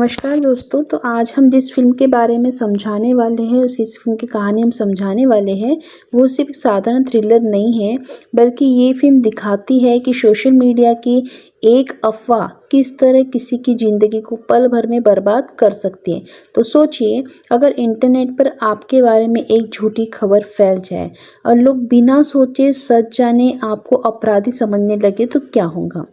नमस्कार दोस्तों। तो आज हम जिस फ़िल्म के बारे में समझाने वाले हैं, इस फ़िल्म की कहानी हम समझाने वाले हैं, वो सिर्फ साधारण थ्रिलर नहीं है, बल्कि ये फ़िल्म दिखाती है कि सोशल मीडिया की एक अफ़वाह किस तरह किसी की ज़िंदगी को पल भर में बर्बाद कर सकती है। तो सोचिए, अगर इंटरनेट पर आपके बारे में एक झूठी खबर फैल जाए और लोग बिना सोचे सच जाने आपको अपराधी समझने लगे तो क्या होगा।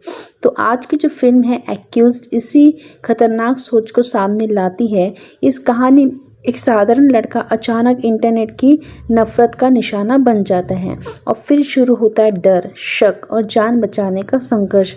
तो आज की जो फ़िल्म है एक्यूज्ड, इसी खतरनाक सोच को सामने लाती है। इस कहानी एक साधारण लड़का अचानक इंटरनेट की नफ़रत का निशाना बन जाता है और फिर शुरू होता है डर, शक और जान बचाने का संघर्ष।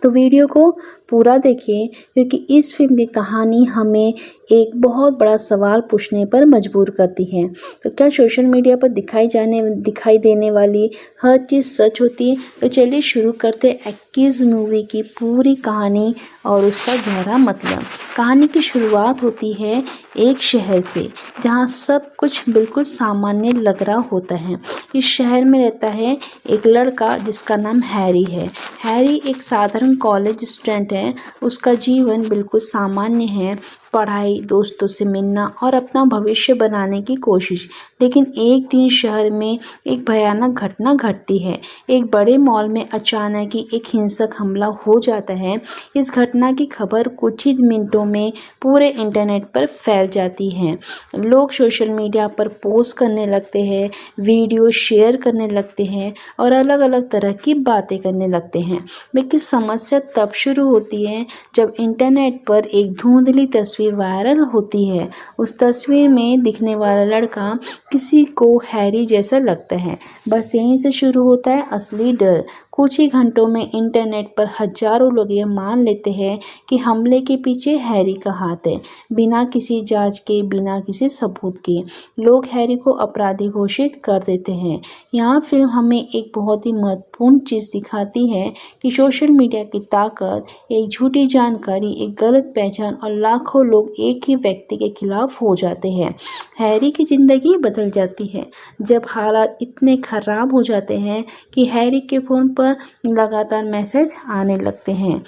तो वीडियो को पूरा देखिए, क्योंकि इस फ़िल्म की कहानी हमें एक बहुत बड़ा सवाल पूछने पर मजबूर करती है। तो क्या सोशल मीडिया पर दिखाई देने वाली हर चीज़ सच होती है? तो चलिए शुरू करते हैं एक्कीज़ मूवी की पूरी कहानी और उसका गहरा मतलब। कहानी की शुरुआत होती है एक शहर से, जहाँ सब कुछ बिल्कुल सामान्य लग रहा होता है। इस शहर में रहता है एक लड़का जिसका नाम हैरी है। हैरी एक साधारण कॉलेज स्टूडेंट है। उसका जीवन बिल्कुल सामान्य है, पढ़ाई, दोस्तों से मिलना और अपना भविष्य बनाने की कोशिश। लेकिन एक दिन शहर में एक भयानक घटना घटती है। एक बड़े मॉल में अचानक ही एक हिंसक हमला हो जाता है। इस घटना की खबर कुछ ही मिनटों में पूरे इंटरनेट पर फैल जाती है। लोग सोशल मीडिया पर पोस्ट करने लगते हैं, वीडियो शेयर करने लगते हैं और अलग अलग तरह की बातें करने लगते हैं। लेकिन समस्या तब शुरू होती है जब इंटरनेट पर एक धुंधली तस्वीर वायरल होती है। उस तस्वीर में दिखने वाला लड़का किसी को हैरी जैसा लगता है। बस यहीं से शुरू होता है असली डर। कुछ ही घंटों में इंटरनेट पर हजारों लोग ये मान लेते हैं कि हमले के पीछे हैरी का हाथ है। बिना किसी जांच के, बिना किसी सबूत के लोग हैरी को अपराधी घोषित कर देते हैं। यहाँ फिल्म हमें एक बहुत ही महत्वपूर्ण चीज़ दिखाती है कि सोशल मीडिया की ताकत, एक झूठी जानकारी, एक गलत पहचान और लाखों लोग एक ही व्यक्ति के खिलाफ हो जाते हैं। हैरी की ज़िंदगी बदल जाती है जब हालात इतने ख़राब हो जाते हैं कि हैरी के फ़ोन पर लगातार मैसेज आने लगते हैं।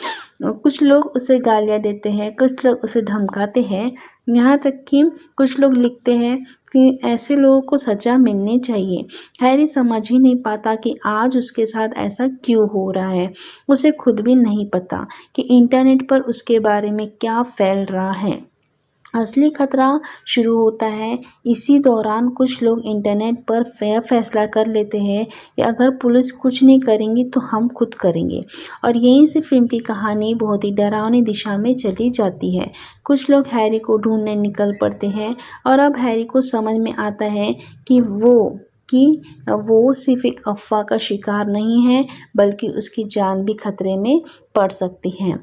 कुछ लोग उसे गालियाँ देते हैं, कुछ लोग उसे धमकाते हैं, यहाँ तक कि कुछ लोग लिखते हैं कि ऐसे लोगों को सज़ा मिलनी चाहिए। हैरी समझ ही नहीं पाता कि आज उसके साथ ऐसा क्यों हो रहा है। उसे खुद भी नहीं पता कि इंटरनेट पर उसके बारे में क्या फैल रहा है। असली खतरा शुरू होता है इसी दौरान। कुछ लोग इंटरनेट पर फैसला कर लेते हैं कि अगर पुलिस कुछ नहीं करेंगी तो हम खुद करेंगे, और यहीं से फिल्म की कहानी बहुत ही डरावनी दिशा में चली जाती है। कुछ लोग हैरी को ढूंढने निकल पड़ते हैं और अब हैरी को समझ में आता है कि वो सिर्फ एक अफवाह का शिकार नहीं है, बल्कि उसकी जान भी खतरे में पड़ सकती है।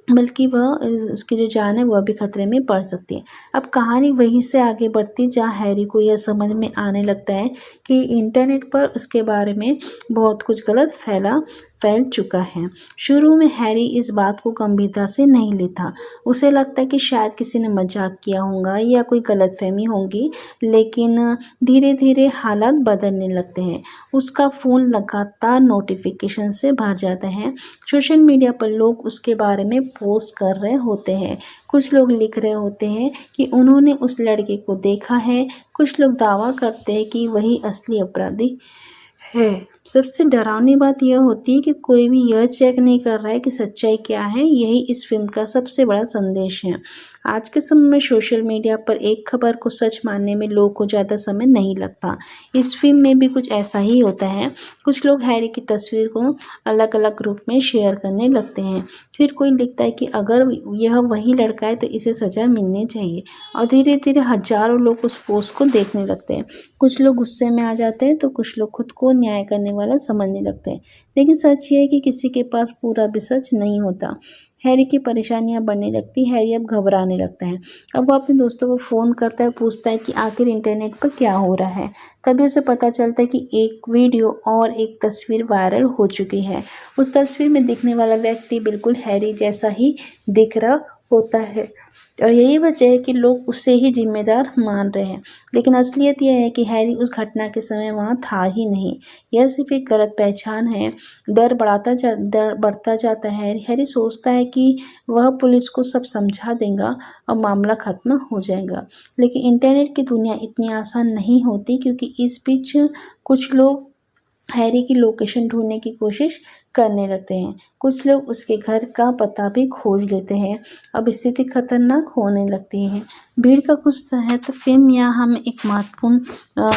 बल्कि उसकी जो जान है वह भी खतरे में पड़ सकती है। अब कहानी वहीं से आगे बढ़ती जहाँ हैरी को यह समझ में आने लगता है कि इंटरनेट पर उसके बारे में बहुत कुछ गलत फैल चुका है। शुरू में हैरी इस बात को गंभीरता से नहीं लेता। उसे लगता है कि शायद किसी ने मजाक किया होगा या कोई गलतफहमी होगी, लेकिन धीरे धीरे हालात बदलने लगते हैं। उसका फ़ोन लगातार नोटिफिकेशन से भर जाता है। सोशल मीडिया पर लोग उसके बारे में पोस्ट कर रहे होते हैं। कुछ लोग लिख रहे होते हैं कि उन्होंने उस लड़के को देखा है। कुछ लोग दावा करते हैं कि वही असली अपराधी है। सबसे डरावनी बात यह होती है कि कोई भी यह चेक नहीं कर रहा है कि सच्चाई क्या है। यही इस फिल्म का सबसे बड़ा संदेश है। आज के समय में सोशल मीडिया पर एक खबर को सच मानने में लोगों को ज़्यादा समय नहीं लगता। इस फिल्म में भी कुछ ऐसा ही होता है। कुछ लोग हैरी की तस्वीर को अलग अलग रूप में शेयर करने लगते हैं। फिर कोई लिखता है कि अगर यह वही लड़का है तो इसे सज़ा मिलनी चाहिए, और धीरे धीरे हजारों लोग उस पोस्ट को देखने लगते हैं। कुछ लोग गुस्से में आ जाते हैं तो कुछ लोग खुद को न्याय करने वाला समझने लगते हैं। लेकिन सच ये है कि किसी के पास पूरा भी सच नहीं होता। हैरी की परेशानियां बढ़ने लगती। हैरी अब घबराने लगता है। अब वो अपने दोस्तों को फ़ोन करता है, पूछता है कि आखिर इंटरनेट पर क्या हो रहा है। तभी उसे पता चलता है कि एक वीडियो और एक तस्वीर वायरल हो चुकी है। उस तस्वीर में दिखने वाला व्यक्ति बिल्कुल हैरी जैसा ही दिख रहा होता है और यही वजह है कि लोग उसे ही जिम्मेदार मान रहे हैं। लेकिन असलियत यह है कि हैरी उस घटना के समय वहाँ था ही नहीं। यह सिर्फ एक गलत पहचान है। डर बढ़ता जाता है। हैरी सोचता है कि वह पुलिस को सब समझा देगा और मामला खत्म हो जाएगा। लेकिन इंटरनेट की दुनिया इतनी आसान नहीं होती, क्योंकि इस बीच कुछ लोग हैरी की लोकेशन ढूंढने की कोशिश करने लगते हैं। कुछ लोग उसके घर का पता भी खोज लेते हैं। अब स्थिति खतरनाक होने लगती है। भीड़ का गुस्सा है तो फिल्म यहाँ हमें एक महत्वपूर्ण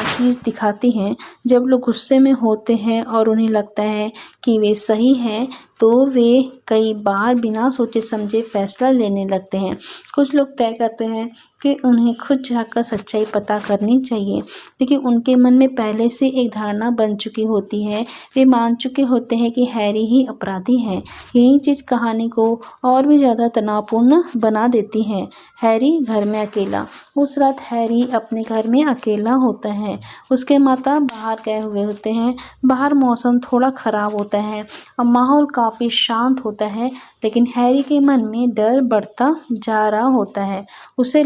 चीज़ दिखाती है। जब लोग गुस्से में होते हैं और उन्हें लगता है कि वे सही हैं, तो वे कई बार बिना सोचे समझे फैसला लेने लगते हैं। कुछ लोग तय करते हैं कि उन्हें खुद जाकर सच्चाई पता करनी चाहिए, लेकिन उनके मन में पहले से एक धारणा बन चुकी होती है। वे मान चुके होते हैं कि हैरी ही अपराधी है। यही चीज़ कहानी को और भी ज़्यादा तनावपूर्ण बना देती है। हैरी घर में अकेला। उस रात हैरी अपने घर में अकेला होता है। उसके माता बाहर गए हुए होते हैं। बाहर मौसम थोड़ा ख़राब होता है और माहौल काफ़ी शांत होता है, लेकिन हैरी के मन में डर बढ़ता जा रहा होता है। उसे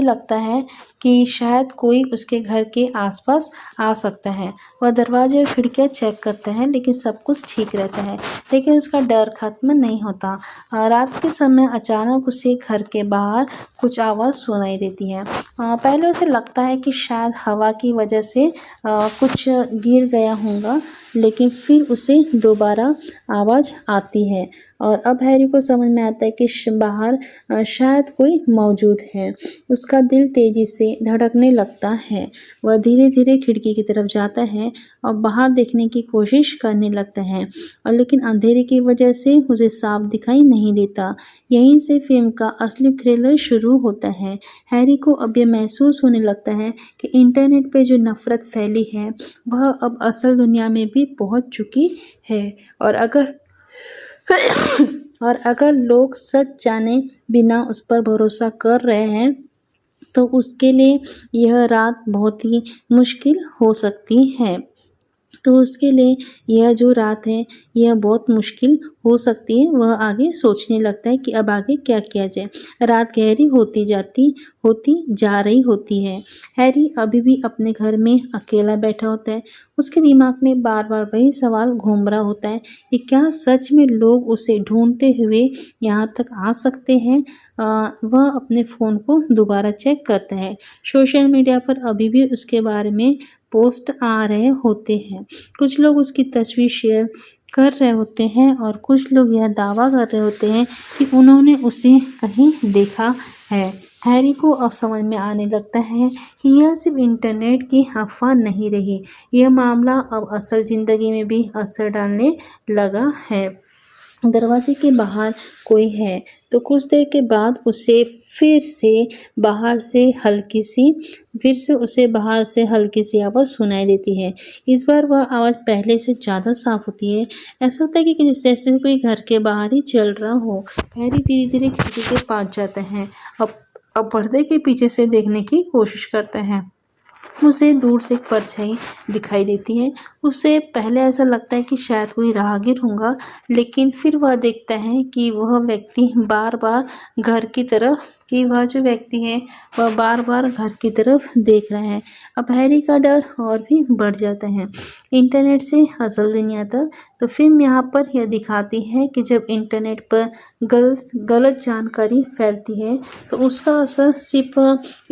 लगता है कि शायद कोई उसके घर के आसपास आ सकता है। वह दरवाजे और खिड़कियां चेक करता है, लेकिन सब कुछ ठीक रहता है। लेकिन उसका डर खत्म नहीं होता। रात के समय अचानक उसे घर के बाहर कुछ आवाज़ सुनाई देती है। पहले उसे लगता है कि शायद हवा की वजह से कुछ गिर गया होगा, लेकिन फिर उसे दोबारा आवाज़ आती है और अब हैरी को समझ में आता है कि बाहर शायद कोई मौजूद है। उसका दिल तेजी से धड़कने लगता है। वह धीरे धीरे खिड़की की तरफ जाता है और बाहर देखने की कोशिश करने लगता है, और लेकिन अंधेरे की वजह से उसे साफ दिखाई नहीं देता। यहीं से फिल्म का असली थ्रिलर शुरू होता है। हैरी को अब यह महसूस होने लगता है कि इंटरनेट पे जो नफरत फैली है, वह अब असल दुनिया में भी पहुंच चुकी है। और अगर लोग सच जाने बिना उस पर भरोसा कर रहे हैं, तो उसके लिए यह रात बहुत ही मुश्किल हो सकती है। तो उसके लिए यह जो रात है, यह बहुत मुश्किल हो सकती है। वह आगे सोचने लगता है कि अब आगे क्या किया जाए। रात गहरी होती जा रही होती है। हैरी अभी भी अपने घर में अकेला बैठा होता है। उसके दिमाग में बार बार वही सवाल घूम रहा होता है कि क्या सच में लोग उसे ढूंढते हुए यहाँ तक आ सकते हैं। वह अपने फ़ोन को दोबारा चेक करता है। सोशल मीडिया पर अभी भी उसके बारे में पोस्ट आ रहे होते हैं। कुछ लोग उसकी तस्वीर शेयर कर रहे होते हैं और कुछ लोग यह दावा कर रहे होते हैं कि उन्होंने उसे कहीं देखा है। हैरी को अब समझ में आने लगता है कि यह सिर्फ इंटरनेट की अफवाह नहीं रही, यह मामला अब असल ज़िंदगी में भी असर डालने लगा है। दरवाजे के बाहर कोई है, तो कुछ देर के बाद फिर से उसे बाहर से हल्की सी आवाज़ सुनाई देती है। इस बार वह आवाज़ पहले से ज़्यादा साफ होती है। ऐसा होता है कि जैसे कोई घर के बाहर ही चल रहा हो। हैरी धीरे धीरे खिड़की के पास जाता है। अब पर्दे के पीछे से देखने की कोशिश करता है। उसे दूर से एक परछाई दिखाई देती है। उसे पहले ऐसा लगता है कि शायद कोई राहगीर होगा, लेकिन फिर वह देखता है कि वह जो व्यक्ति है वह बार बार घर की तरफ देख रहा है। अब हैरी का डर और भी बढ़ जाता है। इंटरनेट से असल दुनिया तक, तो फिल्म यहाँ पर यह दिखाती है कि जब इंटरनेट पर गलत जानकारी फैलती है, तो उसका असर सिर्फ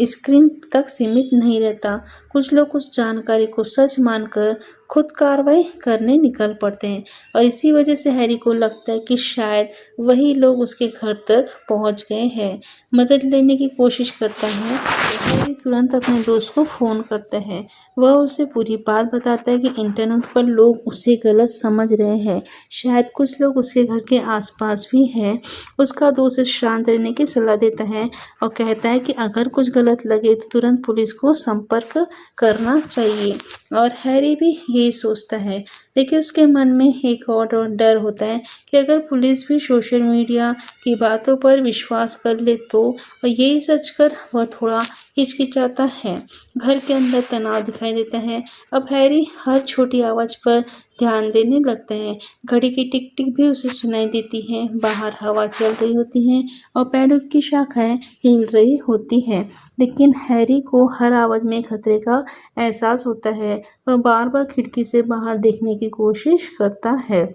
स्क्रीन तक सीमित नहीं रहता। कुछ लोग उस जानकारी को सच मानकर खुद कार्रवाई करने निकल पड़ते हैं, और इसी वजह से हैरी को लगता है कि शायद वही लोग उसके घर तक पहुंच गए हैं। मदद लेने की कोशिश करता है तो हैरी तुरंत अपने दोस्त को फ़ोन करता है। वह उसे पूरी बात बताता है कि इंटरनेट पर लोग उसे गलत समझ रहे हैं, शायद कुछ लोग उसके घर के आसपास भी हैं। उसका दोस्त शांत रहने की सलाह देता है और कहता है कि अगर कुछ गलत लगे तो तुरंत पुलिस को संपर्क करना चाहिए। और हैरी भी यही सोचता है, लेकिन उसके मन में एक और डर होता है कि अगर पुलिस भी सोशल मीडिया की बातों पर विश्वास कर ले तो, और यही सोचकर वह थोड़ा हिचकिचाता है। घर के अंदर तनाव दिखाई देता है। अब हैरी हर छोटी आवाज़ पर ध्यान देने लगता है। घड़ी की टिक टिक भी उसे सुनाई देती है। बाहर हवा चल रही होती है और पेड़ों की शाखाएं हिल रही होती हैं। लेकिन हैरी को हर आवाज़ में खतरे का एहसास होता है। वह बार बार खिड़की से बाहर देखने की कोशिश करता है।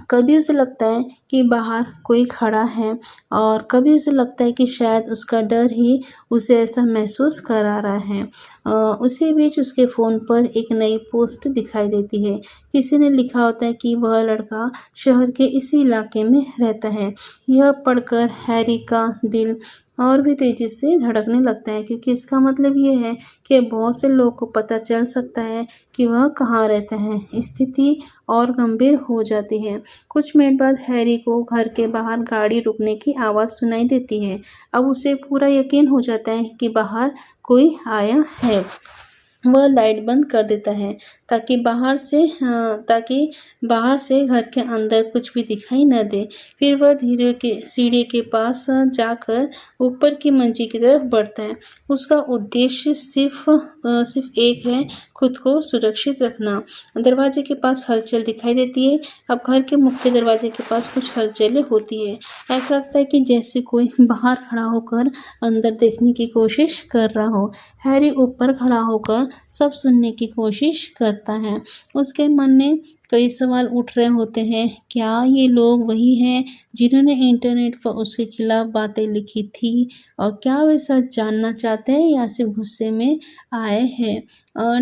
कभी उसे लगता है कि बाहर कोई खड़ा है और कभी उसे लगता है कि शायद उसका डर ही उसे ऐसा महसूस करा रहा है। उसी बीच उसके फ़ोन पर एक नई पोस्ट दिखाई देती है। किसी ने लिखा होता है कि वह लड़का शहर के इसी इलाके में रहता है। यह पढ़कर हैरी का दिल और भी तेज़ी से धड़कने लगता है, क्योंकि इसका मतलब ये है कि बहुत से लोगों को पता चल सकता है कि वह कहाँ रहता है। स्थिति और गंभीर हो जाती है। कुछ मिनट बाद हैरी को घर के बाहर गाड़ी रुकने की आवाज़ सुनाई देती है। अब उसे पूरा यकीन हो जाता है कि बाहर कोई आया है। वह लाइट बंद कर देता है ताकि बाहर से घर के अंदर कुछ भी दिखाई न दे। फिर वह धीरे के सीढ़ी के पास जाकर ऊपर की मंजिल की तरफ बढ़ता है। उसका उद्देश्य सिर्फ एक है, खुद को सुरक्षित रखना। दरवाजे के पास हलचल दिखाई देती है। अब घर के मुख्य दरवाजे के पास कुछ हलचलें होती है। ऐसा लगता है कि जैसे कोई बाहर खड़ा होकर अंदर देखने की कोशिश कर रहा हो। हैरी ऊपर खड़ा होकर सब सुनने की कोशिश करता है। उसके मन में कई सवाल उठ रहे होते हैं। क्या ये लोग वही हैं जिन्होंने इंटरनेट पर उसके खिलाफ बातें लिखी थी? और क्या वे सच जानना चाहते हैं या सिर्फ गुस्से में आए हैं?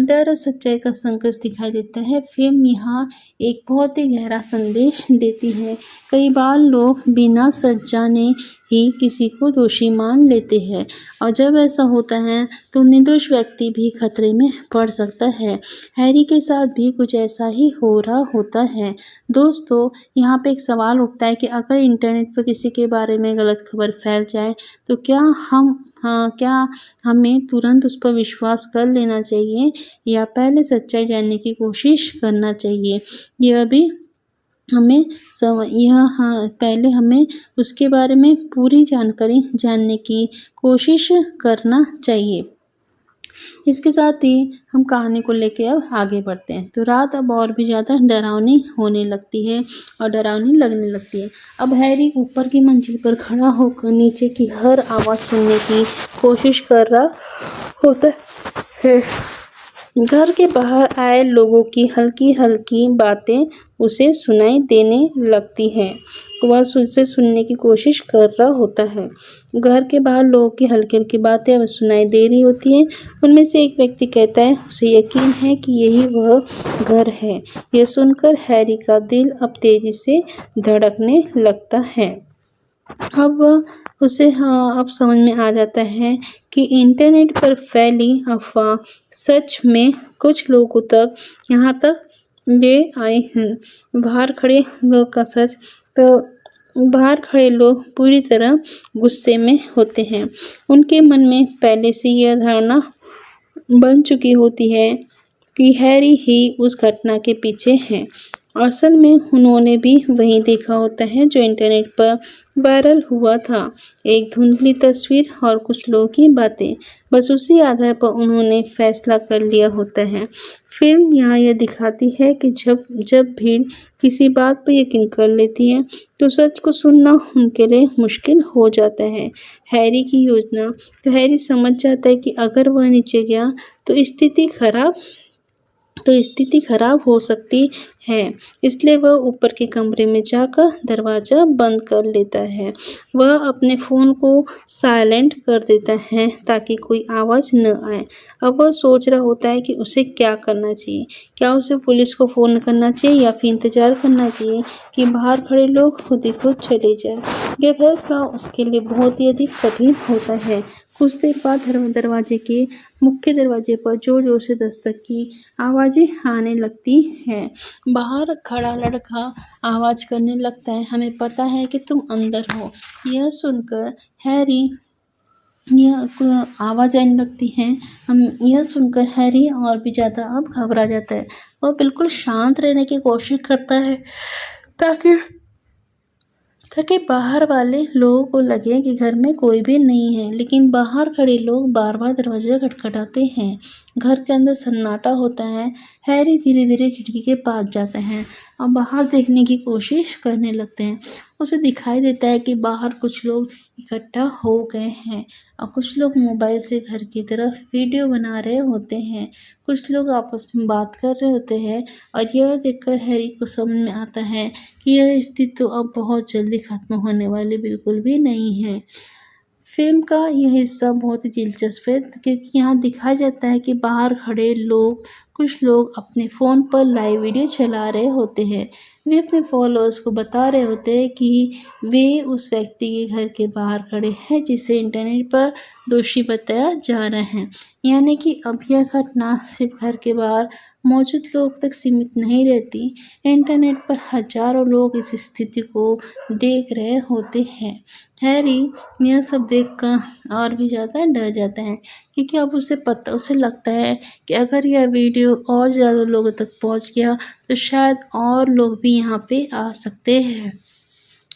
डर और सच्चाई का संघर्ष दिखाई देता है। फिल्म यहाँ एक बहुत ही गहरा संदेश देती है। कई बार लोग बिना सच जाने ही किसी को दोषी मान लेते हैं, और जब ऐसा होता है तो निर्दोष व्यक्ति भी खतरे में पड़ सकता है। हैरी के साथ भी कुछ ऐसा ही हो रहा होता है। दोस्तों, यहाँ पे एक सवाल उठता है कि अगर इंटरनेट पर किसी के बारे में गलत खबर फैल जाए तो क्या हमें तुरंत उस पर विश्वास कर लेना चाहिए या पहले सच्चाई जानने की कोशिश करना चाहिए? पहले हमें उसके बारे में पूरी जानकारी जानने की कोशिश करना चाहिए। इसके साथ ही हम कहानी को लेके अब आगे बढ़ते हैं। तो रात अब और भी ज़्यादा डरावनी होने लगती है और डरावनी लगने लगती है। अब हैरी ऊपर की मंजिल पर खड़ा होकर नीचे की हर आवाज़ सुनने की कोशिश कर रहा होता है। घर के बाहर आए लोगों की हल्की हल्की बातें उसे सुनाई देने लगती हैं। वह उसे सुनने की कोशिश कर रहा होता है। घर के बाहर लोगों की हल्की हल्की बातें अब सुनाई दे रही होती हैं। उनमें से एक व्यक्ति कहता है उसे यकीन है कि यही वह घर है। यह सुनकर हैरी का दिल अब तेजी से धड़कने लगता है। अब समझ में आ जाता है कि इंटरनेट पर फैली अफवाह सच में कुछ लोगों तक यहाँ तक ले आए हैं। बाहर खड़े लोग पूरी तरह गुस्से में होते हैं। उनके मन में पहले से यह धारणा बन चुकी होती है कि हैरी ही उस घटना के पीछे है। असल में उन्होंने भी वही देखा होता है जो इंटरनेट पर वायरल हुआ था, एक धुंधली तस्वीर और कुछ लोगों की बातें। बस उसी आधार पर उन्होंने फैसला कर लिया होता है। फिल्म यहाँ यह दिखाती है कि जब भीड़ किसी बात पर यकीन कर लेती है तो सच को सुनना उनके लिए मुश्किल हो जाता है। हैरी की योजना, तो हैरी समझ जाता है कि अगर वह नीचे गया तो स्थिति खराब हो सकती है। इसलिए वह ऊपर के कमरे में जाकर दरवाज़ा बंद कर लेता है। वह अपने फ़ोन को साइलेंट कर देता है ताकि कोई आवाज़ न आए। अब वह सोच रहा होता है कि उसे क्या करना चाहिए। क्या उसे पुलिस को फ़ोन करना चाहिए या फिर इंतज़ार करना चाहिए कि बाहर खड़े लोग खुद ही खुद चले जाएं। यह फैसला उसके लिए बहुत ही अधिक कठिन होता है। कुछ देर बाद मुख्य दरवाजे पर जोर जोर से दस्तक की आवाज़ें आने लगती हैं। बाहर खड़ा लड़का आवाज़ करने लगता है, हमें पता है कि तुम अंदर हो। यह सुनकर हैरी और भी ज़्यादा अब घबरा जाता है। वह बिल्कुल शांत रहने की कोशिश करता है ताकि ताकि बाहर वाले लोगों को लगे कि घर में कोई भी नहीं है, लेकिन बाहर खड़े लोग बार बार दरवाजा खटखटाते हैं। घर के अंदर सन्नाटा होता है। हैरी धीरे धीरे खिड़की के पास जाता है और बाहर देखने की कोशिश करने लगते हैं। उसे दिखाई देता है कि बाहर कुछ लोग इकट्ठा हो गए हैं और कुछ लोग मोबाइल से घर की तरफ वीडियो बना रहे होते हैं। कुछ लोग आपस में बात कर रहे होते हैं और यह देखकर हैरी को समझ में आता है कि यह स्थिति तो अब बहुत जल्दी ख़त्म होने वाली बिल्कुल भी नहीं है। फ़िल्म का यह हिस्सा बहुत ही दिलचस्प है क्योंकि यहाँ दिखाया जाता है कि बाहर खड़े लोग कुछ लोग अपने फ़ोन पर लाइव वीडियो चला रहे होते हैं। वे अपने फॉलोअर्स को बता रहे होते हैं कि वे उस व्यक्ति के घर के बाहर खड़े हैं जिसे इंटरनेट पर दोषी बताया जा रहा है। यानी कि अब यह घटना सिर्फ घर के बाहर मौजूद लोग तक सीमित नहीं रहती। इंटरनेट पर हजारों लोग इस स्थिति को देख रहे होते हैं। हैरी यह सब देखकर और भी ज़्यादा डर जाता है क्योंकि अब उसे लगता है कि अगर यह वीडियो और ज़्यादा लोगों तक पहुंच गया तो शायद और लोग भी यहाँ पे आ सकते हैं।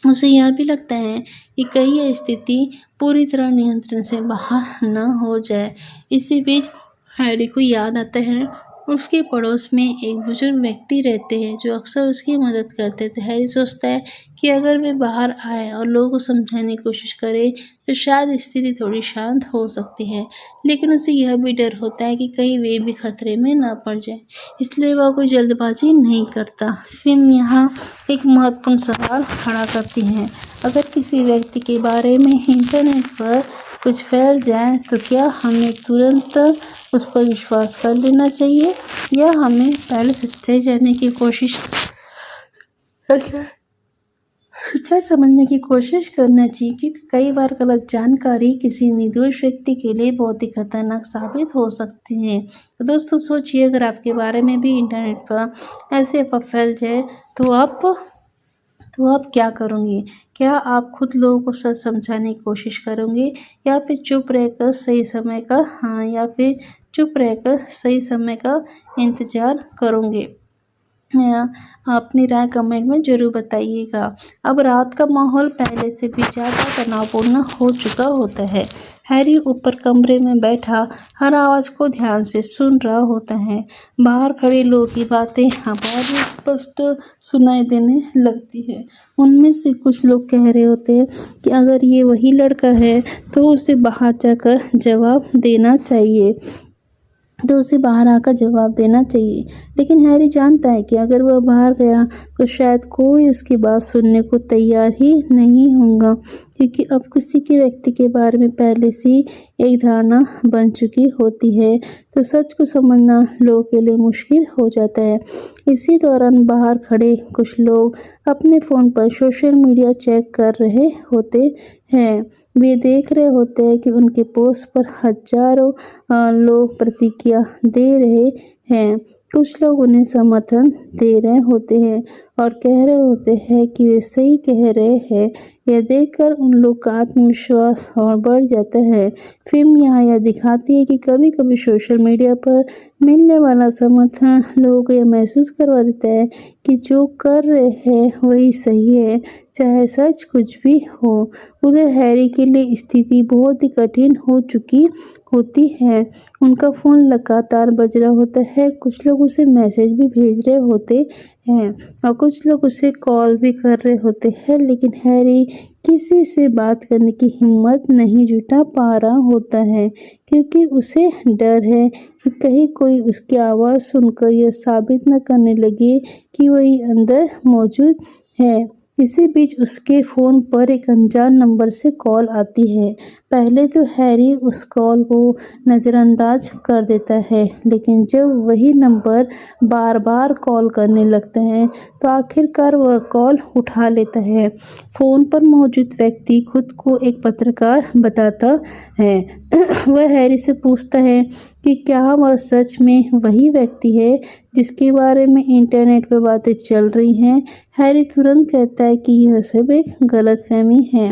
उसे यह भी लगता है कि कहीं यह स्थिति पूरी तरह नियंत्रण से बाहर न हो जाए। इसी बीच हैरी को याद आता है उसके पड़ोस में एक बुजुर्ग व्यक्ति रहते हैं जो अक्सर उसकी मदद करते थे। हैरी सोचता है कि अगर वे बाहर आए और लोगों को समझाने की कोशिश करे तो शायद स्थिति थोड़ी शांत हो सकती है, लेकिन उसे यह भी डर होता है कि कहीं वे भी खतरे में ना पड़ जाए, इसलिए वह कोई जल्दबाजी नहीं करता। फिल्म यहाँ एक महत्वपूर्ण सवाल खड़ा करती है, अगर किसी व्यक्ति के बारे में इंटरनेट पर कुछ फैल जाए तो क्या हमें तुरंत उस पर विश्वास कर लेना चाहिए या हमें पहले सच्चाई जानने की कोशिश सच्चाई समझने की कोशिश करना चाहिए, क्योंकि कई बार गलत जानकारी किसी निर्दोष व्यक्ति के लिए बहुत ही खतरनाक साबित हो सकती है। तो दोस्तों सोचिए, अगर आपके बारे में भी इंटरनेट पर ऐसे अफवाह फैल जाए तो आप क्या करोगे? क्या आप खुद लोगों को सच समझाने की कोशिश करोगे या फिर चुप रहकर सही समय का इंतज़ार करोगे? अपनी राय कमेंट में ज़रूर बताइएगा। अब रात का माहौल पहले से भी ज़्यादा तनावपूर्ण हो चुका होता है। हैरी ऊपर कमरे में बैठा हर आवाज़ को ध्यान से सुन रहा होता है। बाहर खड़े लोगों की बातें बहुत ही स्पष्ट सुनाई देने लगती है। उनमें से कुछ लोग कह रहे होते हैं कि अगर ये वही लड़का है तो उसे बाहर आकर जवाब देना चाहिए। लेकिन हैरी जानता है कि अगर वह बाहर गया तो शायद कोई उसकी बात सुनने को तैयार ही नहीं होगा, क्योंकि अब किसी के व्यक्ति के बारे में पहले से एक धारणा बन चुकी होती है, तो सच को समझना लोगों के लिए मुश्किल हो जाता है। इसी दौरान बाहर खड़े कुछ लोग अपने फ़ोन पर सोशल मीडिया चेक कर रहे होते हैं। वे देख रहे होते हैं कि उनके पोस्ट पर हजारों लोग प्रतिक्रिया दे रहे हैं। कुछ लोग उन्हें समर्थन दे रहे होते हैं और कह रहे होते हैं कि वे सही कह रहे हैं। यह देखकर उन लोग का आत्मविश्वास और बढ़ जाता है। फिल्म यहाँ यह दिखाती है कि कभी कभी सोशल मीडिया पर मिलने वाला समर्थन लोगों को यह महसूस करवा देता है कि जो कर रहे हैं वही सही है, चाहे सच कुछ भी हो। उधर हैरी के लिए स्थिति बहुत ही कठिन हो चुकी होती है। उनका फ़ोन लगातार बज रहा होता है। कुछ लोग उसे मैसेज भी भेज रहे होते हैं और कुछ लोग उसे कॉल भी कर रहे होते हैं, लेकिन हैरी किसी से बात करने की हिम्मत नहीं जुटा पा रहा होता है, क्योंकि उसे डर है कि कहीं कोई उसकी आवाज़ सुनकर यह साबित न करने लगे कि वही अंदर मौजूद है। इसी बीच उसके फ़ोन पर एक अनजान नंबर से कॉल आती है। पहले तो हैरी उस कॉल को नज़रअंदाज कर देता है, लेकिन जब वही नंबर बार बार कॉल करने लगता है तो आखिरकार वह कॉल उठा लेता है। फ़ोन पर मौजूद व्यक्ति खुद को एक पत्रकार बताता है। वह हैरी से पूछता है कि क्या वह सच में वही व्यक्ति है जिसके बारे में इंटरनेट पर बातें चल रही हैं। हैरी तुरंत कहता है कि यह सब एक गलतफहमी है,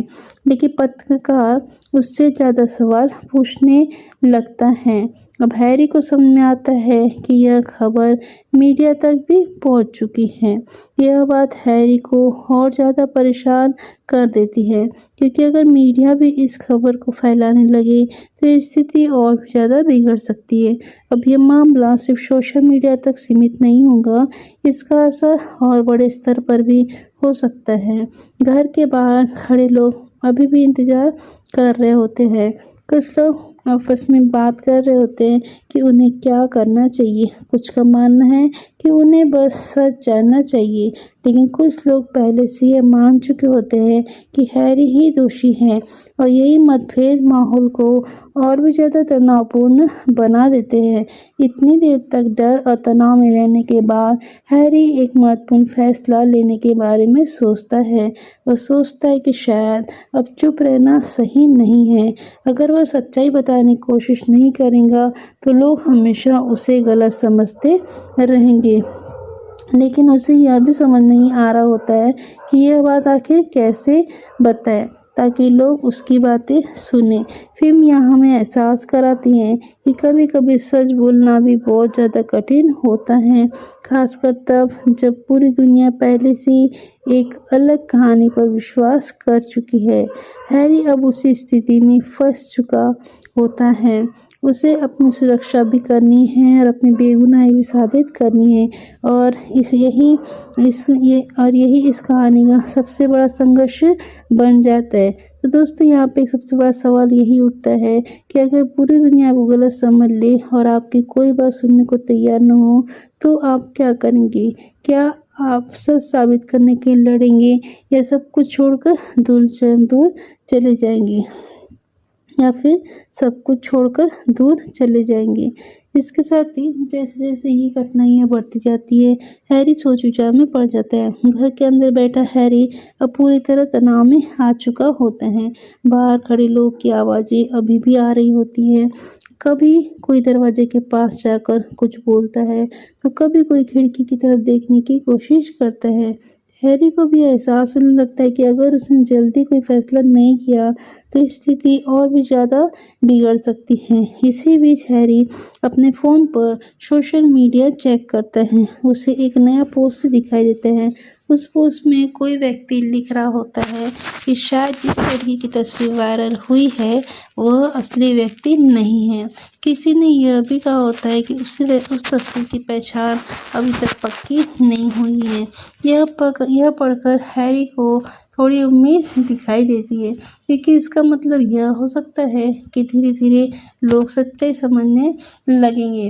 लेकिन पत्रकार उससे ज़्यादा सवाल पूछने लगता है। अब हैरी को समझ में आता है कि यह खबर मीडिया तक भी पहुंच चुकी है। यह बात हैरी को और ज़्यादा परेशान कर देती है, क्योंकि अगर मीडिया भी इस खबर को फैलाने लगे तो स्थिति और भी ज़्यादा बिगड़ सकती है। अब यह मामला सिर्फ सोशल मीडिया तक सीमित नहीं होगा, इसका असर और बड़े स्तर पर भी हो सकता है। घर के बाहर खड़े लोग अभी भी इंतज़ार कर रहे होते हैं। कुछ लोग आपस में बात कर रहे होते हैं कि उन्हें क्या करना चाहिए। कुछ का मानना है कि उन्हें बस सच जानना चाहिए, लेकिन कुछ लोग पहले से यह मान चुके होते हैं कि हैरी ही दोषी है, और यही मतभेद माहौल को और भी ज़्यादा तनावपूर्ण बना देते हैं। इतनी देर तक डर और तनाव में रहने के बाद हैरी एक महत्वपूर्ण फैसला लेने के बारे में सोचता है। वह सोचता है कि शायद अब चुप रहना सही नहीं है। अगर वह सच्चाई बताने की कोशिश नहीं करेगा तो लोग हमेशा उसे गलत समझते रहेंगे। लेकिन उसे यह भी समझ नहीं आ रहा होता है कि यह बात आखिर कैसे बताए ताकि लोग उसकी बातें सुने। फिल्म यहाँ हमें एहसास कराती है कि कभी कभी सच बोलना भी बहुत ज़्यादा कठिन होता है, खासकर तब जब पूरी दुनिया पहले से ही एक अलग कहानी पर विश्वास कर चुकी है। हैरी अब उसी स्थिति में फंस चुका होता है। उसे अपनी सुरक्षा भी करनी है और अपनी बेगुनाही भी साबित करनी है, और यही इस कहानी का सबसे बड़ा संघर्ष बन जाता है। तो दोस्तों, यहाँ पे एक सबसे बड़ा सवाल यही उठता है कि अगर पूरी दुनिया आपको गलत समझ ले और आपकी कोई बात सुनने को तैयार न हो तो आप क्या करेंगे? क्या आप सच साबित करने के लिए लड़ेंगे, या सब कुछ छोड़कर दूर चले जाएंगे, या फिर सब कुछ छोड़कर दूर चले जाएंगे? इसके साथ ही जैसे जैसे ये कठिनाइयाँ बढ़ती जाती है, हैरी सोच विचार में पड़ जाता है। घर के अंदर बैठा हैरी अब पूरी तरह तनाव में आ चुका होता है। बाहर खड़े लोग की आवाज़ें अभी भी आ रही होती है। कभी कोई दरवाजे के पास जाकर कुछ बोलता है, तो कभी कोई खिड़की की तरफ देखने की कोशिश करता है। हैरी को भी एहसास होने लगता है कि अगर उसने जल्दी कोई फैसला नहीं किया तो स्थिति और भी ज़्यादा बिगड़ सकती है। इसी बीच हैरी अपने फ़ोन पर सोशल मीडिया चेक करता है। उसे एक नया पोस्ट दिखाई देता है। उस पोस्ट में कोई व्यक्ति लिख रहा होता है कि शायद जिस लड़की की तस्वीर वायरल हुई है वह असली व्यक्ति नहीं है। किसी ने यह भी कहा होता है कि उस तस्वीर की पहचान अभी तक पक्की नहीं हुई है। यह पढ़कर हैरी को थोड़ी उम्मीद दिखाई देती है, क्योंकि इसका मतलब यह हो सकता है कि धीरे धीरे लोग सच्चाई समझने लगेंगे।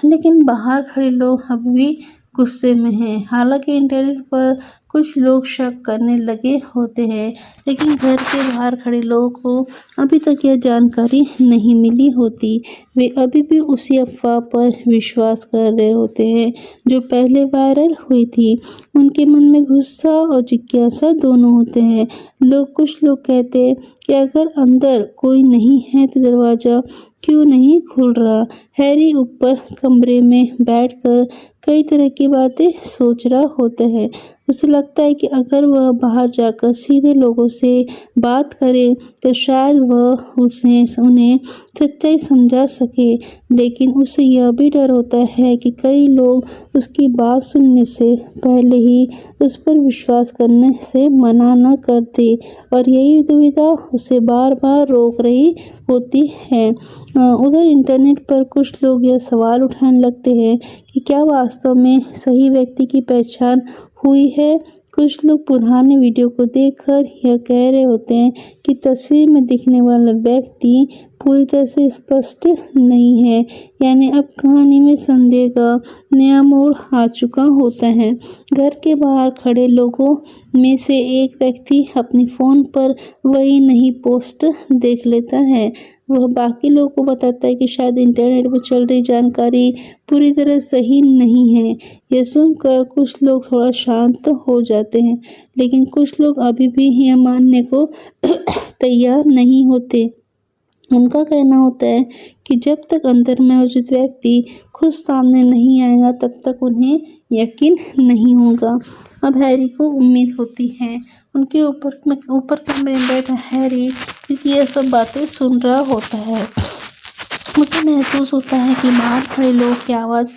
लेकिन बाहर खड़े लोग अभी भी गुस्से में हैं। हालांकि इंटरनेट पर कुछ लोग शक करने लगे होते हैं, लेकिन घर के बाहर खड़े लोगों को अभी तक यह जानकारी नहीं मिली होती। वे अभी भी उसी अफवाह पर विश्वास कर रहे होते हैं जो पहले वायरल हुई थी। उनके मन में गुस्सा और जिज्ञासा दोनों होते हैं। कुछ लोग कहते हैं कि अगर अंदर कोई नहीं है तो दरवाज़ा क्यों नहीं खुल रहा। हैरी ऊपर कमरे में बैठकर कई तरह की बातें सोच रहा होता है। उसे लगता है कि अगर वह बाहर जाकर सीधे लोगों से बात करे तो शायद वह उन्हें सच्चाई समझा सके, लेकिन उसे यह भी डर होता है कि कई लोग उसकी बात सुनने से पहले ही उस पर विश्वास करने से मना न कर दे, और यही दुविधा उसे बार बार रोक रही होती है। उधर इंटरनेट पर कुछ लोग यह सवाल उठाने लगते हैं कि क्या वास्तव में सही व्यक्ति की पहचान हुई है। कुछ लोग पुराने वीडियो को देखकर यह कह रहे होते हैं कि तस्वीर में दिखने वाला व्यक्ति पूरी तरह से स्पष्ट नहीं है, यानी अब कहानी में संदेह का नया मोड़ आ चुका होता है। घर के बाहर खड़े लोगों में से एक व्यक्ति अपने फ़ोन पर वही नई पोस्ट देख लेता है। वह बाकी लोगों को बताता है कि शायद इंटरनेट पर चल रही जानकारी पूरी तरह सही नहीं है। यह सुनकर कुछ लोग थोड़ा शांत हो जाते हैं, लेकिन कुछ लोग अभी भी यह मानने को तैयार नहीं होते। उनका कहना होता है कि जब तक अंदर मौजूद व्यक्ति खुद सामने नहीं आएगा तब तक उन्हें यकीन नहीं होगा। अब हैरी को उम्मीद होती है। उनके ऊपर कमरे में बैठा हैरी, क्योंकि यह सब बातें सुन रहा होता है। उसे महसूस होता है कि बाहर खड़े लोग की आवाज़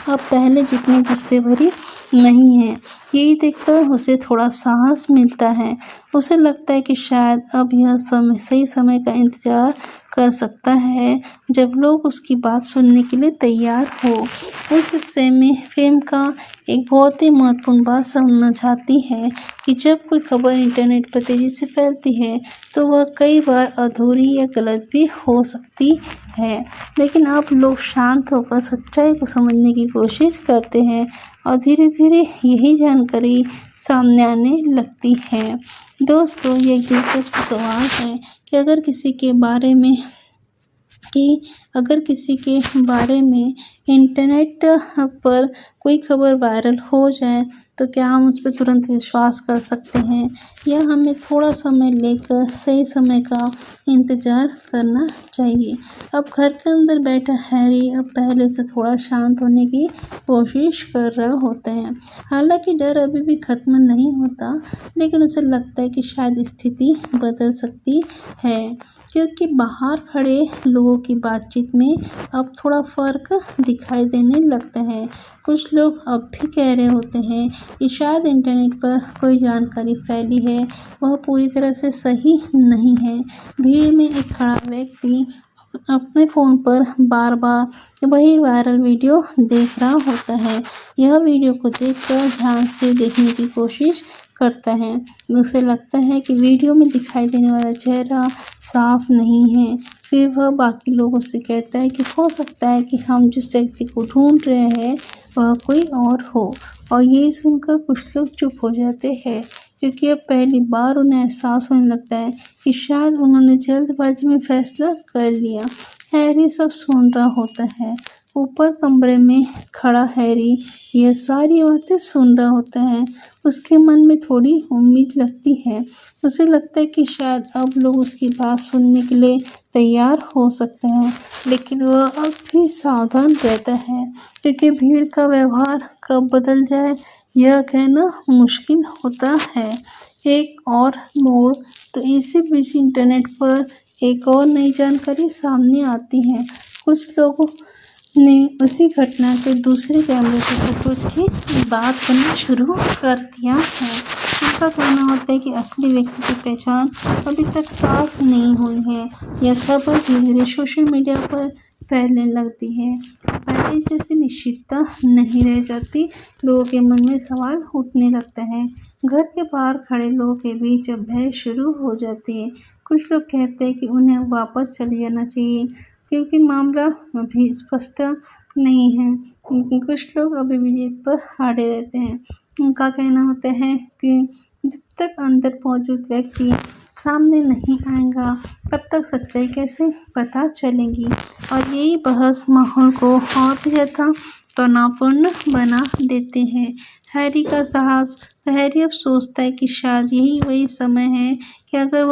अब पहले जितनी गुस्से भरी नहीं है। यही देखकर उसे थोड़ा साहस मिलता है। उसे लगता है कि शायद अब यह सही समय का इंतज़ार कर सकता है जब लोग उसकी बात सुनने के लिए तैयार हो। उस हिस्से में फ़िल्म का एक बहुत ही महत्वपूर्ण बात समझना चाहती है कि जब कोई खबर इंटरनेट पर तेज़ी से फैलती है तो वह कई बार अधूरी या गलत भी हो सकती है, लेकिन अब लोग शांत होकर सच्चाई को समझने की कोशिश करते हैं और धीरे धीरे यही जानकारी सामने आने लगती है। दोस्तों, ये एक दिलचस्प सवाल है कि अगर किसी के बारे में इंटरनेट पर कोई खबर वायरल हो जाए तो क्या हम उस पर तुरंत विश्वास कर सकते हैं या हमें थोड़ा समय लेकर सही समय का इंतज़ार करना चाहिए। अब घर के अंदर बैठा हैरी अब पहले से थोड़ा शांत होने की कोशिश कर रहा होता है। हालांकि डर अभी भी ख़त्म नहीं होता, लेकिन उसे लगता है कि शायद स्थिति बदल सकती है, क्योंकि बाहर खड़े लोगों की बातचीत में अब थोड़ा फ़र्क दिखाई देने लगता है। कुछ लोग अब भी कह रहे होते हैं कि शायद इंटरनेट पर कोई जानकारी फैली है, वह पूरी तरह से सही नहीं है। भीड़ में एक खड़ा व्यक्ति अपने फ़ोन पर बार-बार वही वायरल वीडियो देख रहा होता है। यह वीडियो को देखकर ध्यान से देखने की कोशिश करता है। उसे लगता है कि वीडियो में दिखाई देने वाला चेहरा साफ नहीं है। फिर वह बाकी लोगों से कहता है कि हो सकता है कि हम जिस व्यक्ति को ढूंढ रहे हैं वह कोई और हो, और ये सुनकर कुछ लोग चुप हो जाते हैं, क्योंकि अब पहली बार उन्हें एहसास होने लगता है कि शायद उन्होंने जल्दबाजी में फैसला कर लिया। हैरी सब सुन रहा होता है। ऊपर कमरे में खड़ा हैरी यह सारी बातें सुन रहा होता है। उसके मन में थोड़ी उम्मीद लगती है। उसे लगता है कि शायद अब लोग उसकी बात सुनने के लिए तैयार हो सकते हैं, लेकिन वह अब भी सावधान रहता है, क्योंकि भीड़ का व्यवहार कब बदल जाए यह कहना मुश्किल होता है। एक और मोड़ तो इसी बीच इंटरनेट पर एक और नई जानकारी सामने आती है। कुछ लोगों ने उसी घटना के दूसरे कैमरे से फुटेज की बात करना शुरू कर दिया है। उनका कहना होता है कि असली व्यक्ति की पहचान अभी तक साफ नहीं हुई है। यह खबर धीरे धीरे सोशल मीडिया पर फैलने लगती है। पहले जैसी निश्चितता नहीं रह जाती, लोगों के मन में सवाल उठने लगता है। घर के बाहर खड़े लोगों के बीच अब बहस शुरू हो जाती है। कुछ लोग कहते हैं कि उन्हें वापस चले जाना चाहिए, क्योंकि मामला अभी स्पष्ट नहीं है। कुछ लोग अभी भी जीत पर अड़े रहते हैं। उनका कहना होता है कि जब तक अंदर मौजूद व्यक्ति सामने नहीं आएगा तब तक सच्चाई कैसे पता चलेगी, और यही बहस माहौल को और भी ज़्यादा तनावपूर्ण बना देते हैं। हैरी का साहस हैरी अब सोचता है कि शायद यही वही समय है कि अगर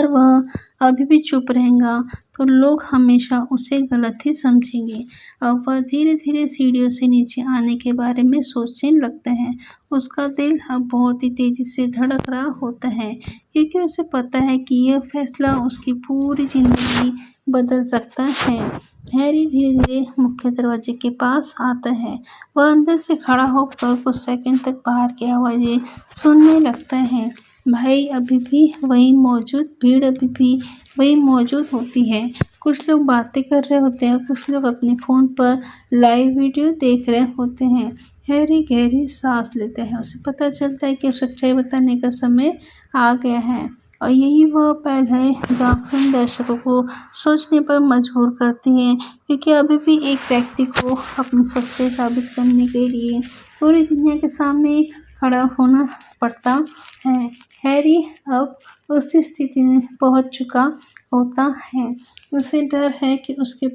वह अभी भी चुप रहेगा तो लोग हमेशा उसे गलत ही समझेंगे। अब वह धीरे धीरे सीढ़ियों से नीचे आने के बारे में सोचने लगता है। उसका दिल अब बहुत ही तेजी से धड़क रहा होता है, क्योंकि उसे पता है कि यह फैसला उसकी पूरी जिंदगी बदल सकता है। हैरी धीरे धीरे मुख्य दरवाजे के पास आता है। वह अंदर से खड़ा होकर कुछ सेकंड तक बाहर की आवाज़ें सुनने लगता है। भीड़ अभी भी वही मौजूद होती है। कुछ लोग बातें कर रहे होते हैं, कुछ लोग अपने फ़ोन पर लाइव वीडियो देख रहे होते हैं। हैरी गहरी सांस लेता है। उसे पता चलता है कि अब सच्चाई बताने का समय आ गया है, और यही वह पल है जहाँ फिल्म दर्शकों को सोचने पर मजबूर करती है, क्योंकि अभी भी एक व्यक्ति को अपनी सच्चाई साबित करने के लिए पूरी दुनिया के सामने खड़ा होना पड़ता है। हैरी अब उस स्थिति में पहुंच चुका होता है। उसे डर है कि उसके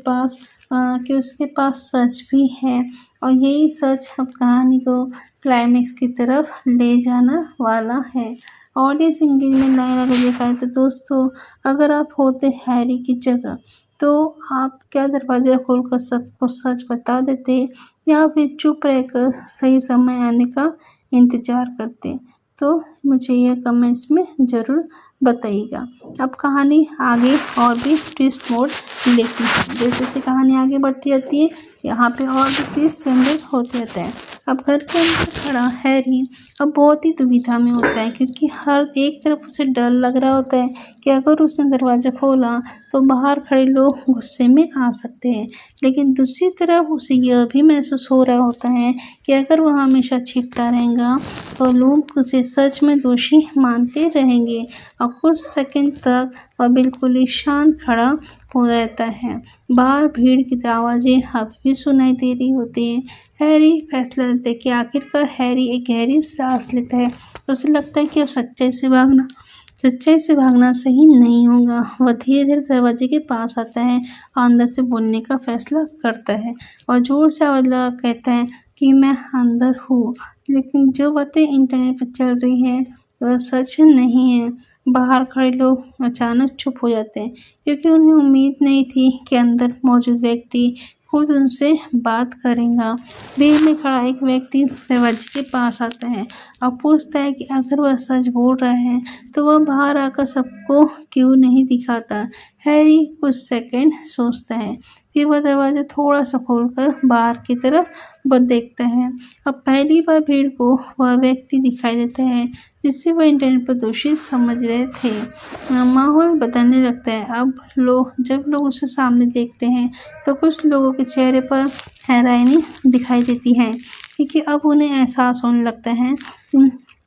पास सच भी है, और यही सच अब कहानी को क्लाइमेक्स की तरफ ले जाना वाला है। ऑडियंस एंगेजमेंट लाइन अगर देखा है तो दोस्तों, अगर आप होते हैरी की जगह तो आप क्या दरवाज़ा खोलकर सबको सच बता देते, या फिर चुप रहकर सही समय आने का इंतज़ार करते। तो मुझे यह कमेंट्स में ज़रूर बताइएगा। अब कहानी आगे और भी ट्विस्ट मोड़ लेती है। जैसे जैसे कहानी आगे बढ़ती जाती है यहाँ पे और भी ट्विस्ट जनरेट होते रहते हैं। अब घर के अंदर खड़ा हैरी अब बहुत ही दुविधा में होता है, क्योंकि हर एक तरफ उसे डर लग रहा होता है कि अगर उसने दरवाज़ा खोला तो बाहर खड़े लोग गुस्से में आ सकते हैं, लेकिन दूसरी तरफ उसे यह भी महसूस हो रहा होता है कि अगर वह हमेशा छिपता रहेगा तो लोग उसे सच में दोषी मानते रहेंगे। और कुछ सेकंड तक वह बिल्कुल ही शांत खड़ा हो रहता है। बाहर भीड़ की आवाज़ें अभी भी सुनाई दे रही होती हैं। हैरी फैसला लेता है कि आखिरकार हैरी एक गहरी सांस लेता है। उसे लगता है कि अब सच्चाई से भागना सही नहीं होगा। वह धीरे धीरे दरवाजे के पास आता है और अंदर से बोलने का फैसला करता है और जोर से आवाज़ लगा कहता है कि मैं अंदर हूँ। लेकिन जो बातें इंटरनेट पर चल रही है वह सच नहीं है। बाहर खड़े लोग अचानक चुप हो जाते हैं, क्योंकि उन्हें उम्मीद नहीं थी कि अंदर मौजूद व्यक्ति खुद उनसे बात करेगा। भीड़ में खड़ा एक व्यक्ति दरवाजे के पास आता है और पूछता है कि अगर वह सच बोल रहा है तो वह बाहर आकर सबको क्यों नहीं दिखाता। हैरी कुछ सेकंड सोचता है, फिर वह दरवाज़ा थोड़ा सा खोलकर बाहर की तरफ देखता है। अब पहली बार भीड़ को वह व्यक्ति दिखाई देता है जिससे वह इंटरनेट पर दोषी समझ रहे थे। माहौल बदलने लगता है। अब जब लोग उसे सामने देखते हैं तो कुछ लोगों के चेहरे पर हैरानी दिखाई देती है, क्योंकि अब उन्हें एहसास होने लगता है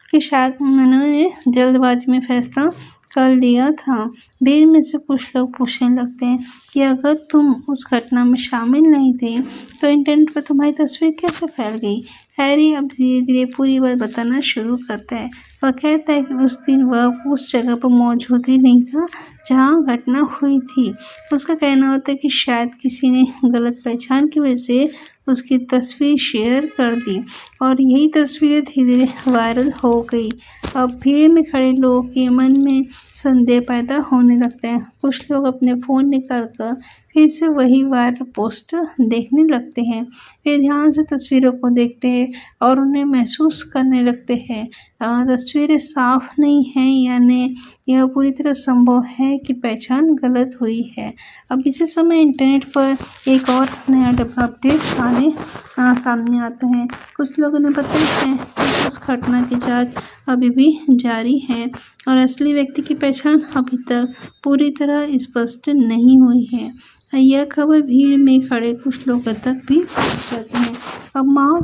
कि शायद उन्होंने जल्दबाजी में फैसला कर लिया था। भीड़ में से कुछ लोग पूछने लगते हैं कि अगर तुम उस घटना में शामिल नहीं थे तो इंटरनेट पर तुम्हारी तस्वीर कैसे फैल गई। हैरी अब धीरे धीरे पूरी बात बताना शुरू करता है। वह कहता है कि उस दिन वह उस जगह पर मौजूद ही नहीं था जहाँ घटना हुई थी। उसका कहना होता है कि शायद किसी ने गलत पहचान की वजह से उसकी तस्वीर शेयर कर दी और यही तस्वीरें धीरे धीरे वायरल हो गई। अब भीड़ में खड़े लोगों के मन में संदेह पैदा होने लगता है। कुछ लोग अपने फ़ोन निकाल कर फिर से वही वायरल पोस्ट देखने लगते हैं। वे ध्यान से तस्वीरों को देखते हैं और उन्हें महसूस करने लगते हैं। तस्वीरें साफ नहीं हैं, यानी यह पूरी तरह संभव है कि पहचान गलत हुई है। अब इसी समय इंटरनेट पर एक और नया अपडेट सामने आता है। कुछ लोगों ने बताया है कि उस घटना की जांच अभी भी जारी है और असली व्यक्ति की पहचान अभी तक पूरी तरह स्पष्ट नहीं हुई है। यह खबर भीड़ में खड़े कुछ लोगों तक भी पहुंच जाती है। अब माहौल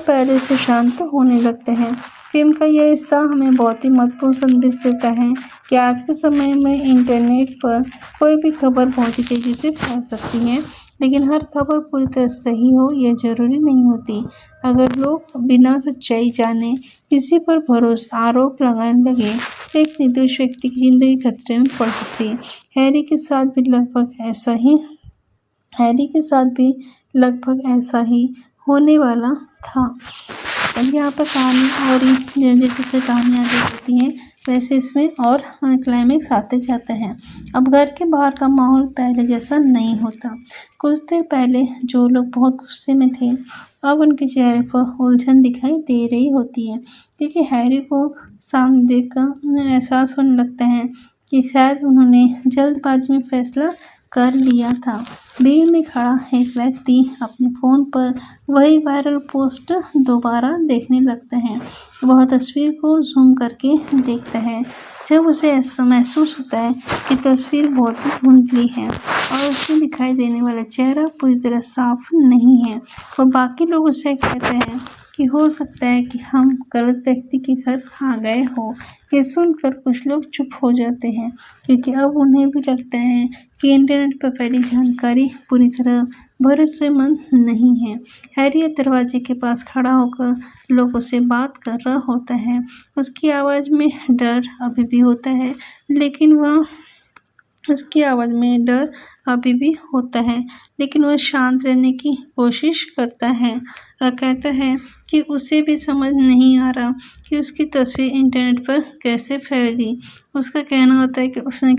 पहले से शांत होने लगते हैं। फिल्म का यह हिस्सा हमें बहुत ही महत्वपूर्ण संदेश देता है कि आज के समय में इंटरनेट पर कोई भी खबर बहुत ही तेज़ी से फैल सकती है, लेकिन हर खबर पूरी तरह सही हो यह ज़रूरी नहीं होती। अगर लोग बिना सच्चाई जाने किसी पर आरोप लगाने लगे तो एक निर्दोष व्यक्ति की ज़िंदगी खतरे में पड़ सकती है। हैरी के साथ भी लगभग ऐसा ही होने वाला था। अब यहाँ पर कहानी और जैसे कहानी आगे बढ़ती है वैसे इसमें और क्लाइमेक्स आते जाते हैं। अब घर के बाहर का माहौल पहले जैसा नहीं होता। कुछ देर पहले जो लोग बहुत गुस्से में थे अब उनके चेहरे पर उलझन दिखाई दे रही होती है, क्योंकि हैरी को सामने देखकर उन्हें एहसास होने लगता है कि शायद उन्होंने जल्दबाजी में फैसला कर लिया था। भीड़ में खड़ा एक व्यक्ति अपने फ़ोन पर वही वायरल पोस्ट दोबारा देखने लगता है। वह तस्वीर को जूम करके देखता है। जब उसे ऐसा महसूस होता है कि तस्वीर बहुत ही धुंधली है और उसमें दिखाई देने वाला चेहरा पूरी तरह साफ नहीं है। वह बाकी लोगों से कहते हैं कि हो सकता है कि हम गलत व्यक्ति के घर आ गए हो। ये सुनकर कुछ लोग चुप हो जाते हैं, क्योंकि अब उन्हें भी लगता है कि इंटरनेट पर फैली जानकारी पूरी तरह भरोसेमंद नहीं है। हैरी दरवाजे के पास खड़ा होकर लोगों से बात कर रहा होता है। उसकी आवाज़ में डर अभी भी होता है, लेकिन वह शांत रहने की कोशिश करता है। वह कहता है कि उसे भी समझ नहीं आ रहा कि उसकी तस्वीर इंटरनेट पर कैसे फैल गई। उसका कहना होता है कि उसने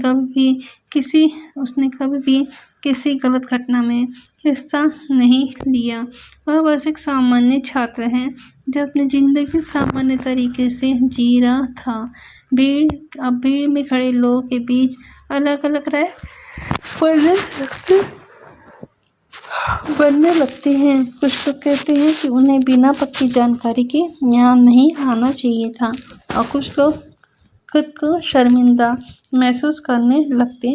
कभी भी किसी गलत घटना में हिस्सा नहीं लिया। वह बस एक सामान्य छात्र है जो अपनी ज़िंदगी सामान्य तरीके से जी रहा था। अब भीड़ में खड़े लोगों के बीच अलग-अलग राय बनने लगते हैं। कुछ लोग कहते हैं कि उन्हें बिना पक्की जानकारी के यहाँ नहीं आना चाहिए था और कुछ लोग खुद को शर्मिंदा महसूस करने लगते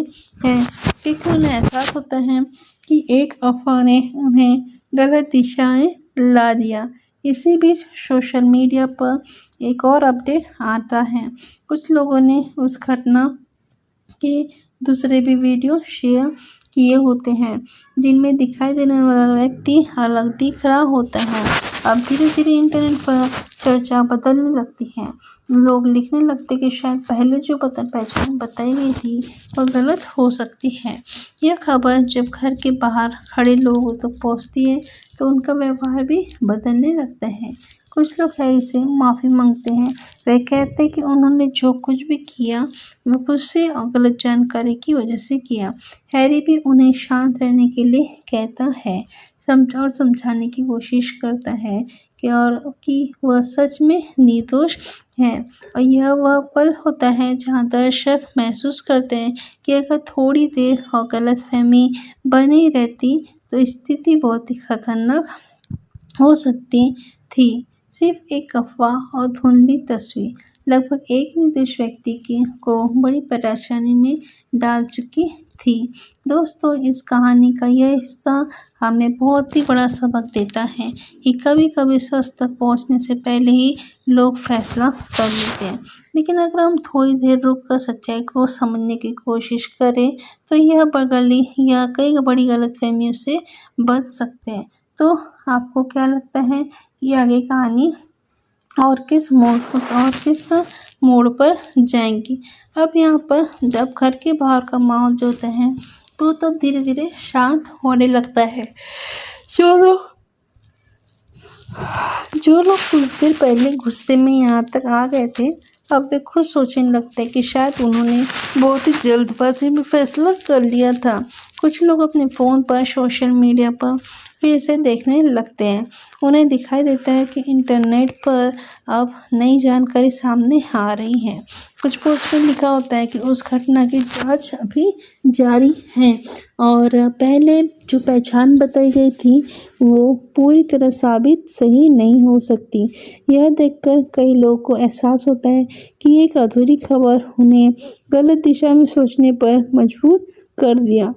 हैं क्योंकि उन्हें एहसास होता है कि एक अफवाह ने उन्हें गलत दिशाएं ला दिया। इसी बीच सोशल मीडिया पर एक और अपडेट आता है। कुछ लोगों ने उस घटना के दूसरे भी वीडियो शेयर किए होते हैं जिनमें दिखाई देने वाला व्यक्ति अलग दिख रहा होता है। अब धीरे धीरे इंटरनेट पर चर्चा बदलने लगती है। लोग लिखने लगते कि शायद पहले जो पहचान बताई गई थी वह गलत हो सकती है। यह खबर जब घर के बाहर खड़े लोगों तक पहुंचती है तो उनका व्यवहार भी बदलने लगता है। कुछ लोग हैरी से माफ़ी मांगते हैं। वे कहते हैं कि उन्होंने जो कुछ भी किया वह खुद से और गलत जानकारी की वजह से किया। हैरी भी उन्हें शांत रहने के लिए कहता है, समझाने की कोशिश करता है कि वह सच में निर्दोष है। और यह वह पल होता है जहां दर्शक महसूस करते हैं कि अगर थोड़ी देर और गलतफहमी बनी रहती तो स्थिति बहुत ही खतरनाक हो सकती थी। सिर्फ एक अफवाह और धुंधली तस्वीर लगभग एक निर्दोष व्यक्ति को बड़ी परेशानी में डाल चुकी थी। दोस्तों, इस कहानी का यह हिस्सा हमें बहुत ही बड़ा सबक देता है कि कभी-कभी सच तक पहुंचने से पहले ही लोग फैसला कर लेते हैं, लेकिन अगर हम थोड़ी देर रुककर सच्चाई को समझने की कोशिश करें तो यह बड़ी या कई बड़ी गलतफहमियों से बच सकते हैं। तो आपको क्या लगता है कि आगे कहानी और किस मोड़ पर जाएंगी? अब यहाँ पर जब घर के बाहर का माहौल जो होता है तो तब धीरे धीरे शांत होने लगता है। जो लोग कुछ देर पहले गुस्से में यहाँ तक आ गए थे अब वे खुद सोचने लगते हैं कि शायद उन्होंने बहुत ही जल्दबाजी में फैसला कर लिया था। कुछ लोग अपने फ़ोन पर, सोशल मीडिया पर फिर से देखने लगते हैं। उन्हें दिखाई देता है कि इंटरनेट पर अब नई जानकारी सामने आ रही है। कुछ पोस्ट में लिखा होता है कि उस घटना की जांच अभी जारी है और पहले जो पहचान बताई गई थी वो पूरी तरह साबित सही नहीं हो सकती। यह देखकर कई लोगों को एहसास होता है कि एक अधूरी खबर उन्हें गलत दिशा में सोचने पर मजबूर कर दिया।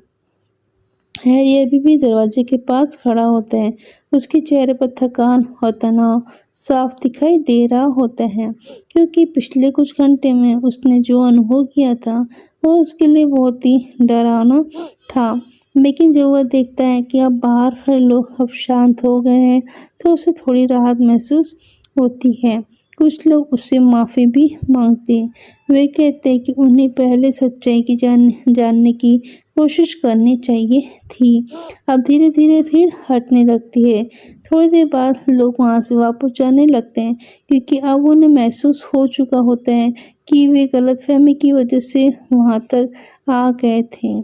हैरी अभी भी दरवाजे के पास खड़ा होता है। उसके चेहरे पर थकान और तनाव साफ दिखाई दे रहा होता है क्योंकि पिछले कुछ घंटे में उसने जो अनुभव किया था वो उसके लिए बहुत ही डरावना था। लेकिन जब वह देखता है कि अब बाहर खड़े लोग अब शांत हो गए हैं तो उसे थोड़ी राहत महसूस होती है। कुछ लोग उससे माफ़ी भी मांगते हैं। वे कहते हैं कि उन्हें पहले सच्चाई की जानने की कोशिश करनी चाहिए थी। अब धीरे धीरे भीड़ हटने लगती है। थोड़ी देर बाद लोग वहाँ से वापस जाने लगते हैं क्योंकि अब उन्हें महसूस हो चुका होता है कि वे गलतफहमी की वजह से वहाँ तक आ गए थे।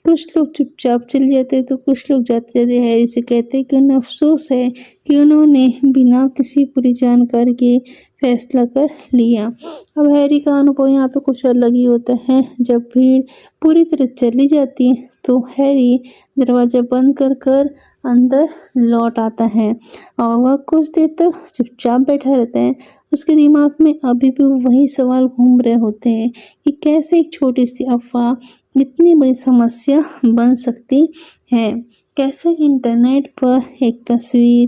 कुछ लोग चुपचाप चले जाते हैं तो कुछ लोग जाते जाते हैरी से कहते हैं कि उन्हें अफसोस है कि उन्होंने बिना किसी पूरी जानकारी के फैसला कर लिया। अब हैरी का अनुभव यहाँ पे कुछ अलग ही होता है। जब भीड़ पूरी तरह चली जाती है तो हैरी दरवाज़ा बंद कर अंदर लौट आता है और वह कुछ देर तक चुपचाप बैठा रहता है। उसके दिमाग में अभी भी वही सवाल घूम रहे होते हैं कि कैसे एक छोटी सी अफवाह इतनी बड़ी समस्या बन सकती है। कैसे इंटरनेट पर एक तस्वीर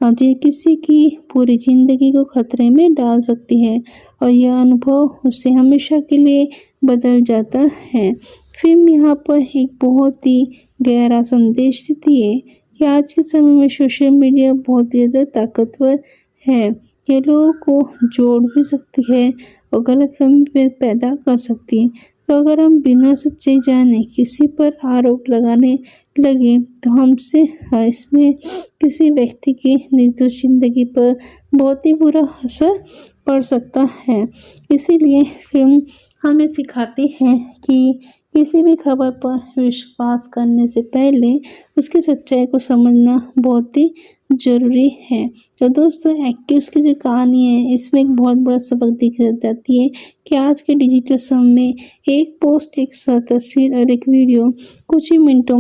जो किसी की पूरी ज़िंदगी को खतरे में डाल सकती है और यह अनुभव उसे हमेशा के लिए बदल जाता है। फिल्म यहाँ पर एक बहुत ही गहरा संदेश देती है कि आज के समय में सोशल मीडिया बहुत ज़्यादा ताकतवर है। ये लोगों को जोड़ भी सकती है और गलतफहमी पैदा कर सकती है। तो अगर हम बिना सच्चाई जाने किसी पर आरोप लगाने लगे तो हमसे इसमें किसी व्यक्ति की निर्दोष जिंदगी पर बहुत ही बुरा असर पड़ सकता है। इसीलिए फिल्म हमें सिखाती है कि किसी भी खबर पर विश्वास करने से पहले उसकी सच्चाई को समझना बहुत ही ज़रूरी है। तो दोस्तों, एक्यूज़ की जो कहानी है इसमें एक बहुत बड़ा सबक दिख जाती है कि आज के डिजिटल समय में एक पोस्ट, एक तस्वीर और एक वीडियो कुछ ही मिनटों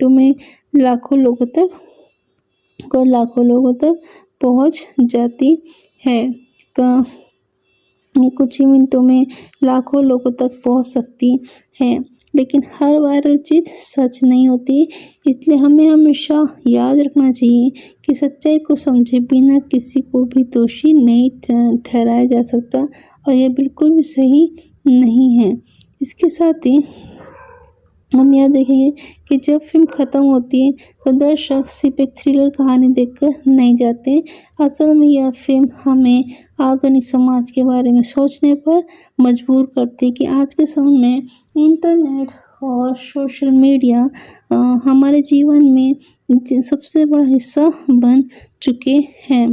में लाखों लोगों तक पहुंच जाती है। ये कुछ ही मिनटों में लाखों लोगों तक पहुंच सकती है, लेकिन हर वायरल चीज़ सच नहीं होती। इसलिए हमें हमेशा याद रखना चाहिए कि सच्चाई को समझे बिना किसी को भी दोषी नहीं ठहराया जा सकता, और यह बिल्कुल भी सही नहीं है। इसके साथ ही हम यह देखेंगे कि जब फिल्म ख़त्म होती है तो दर्शक सिर्फ एक थ्रिलर कहानी देखकर नहीं जाते। असल में यह फिल्म हमें आधुनिक समाज के बारे में सोचने पर मजबूर करती है कि आज के समय में इंटरनेट और सोशल मीडिया हमारे जीवन में सबसे बड़ा हिस्सा बन चुके हैं।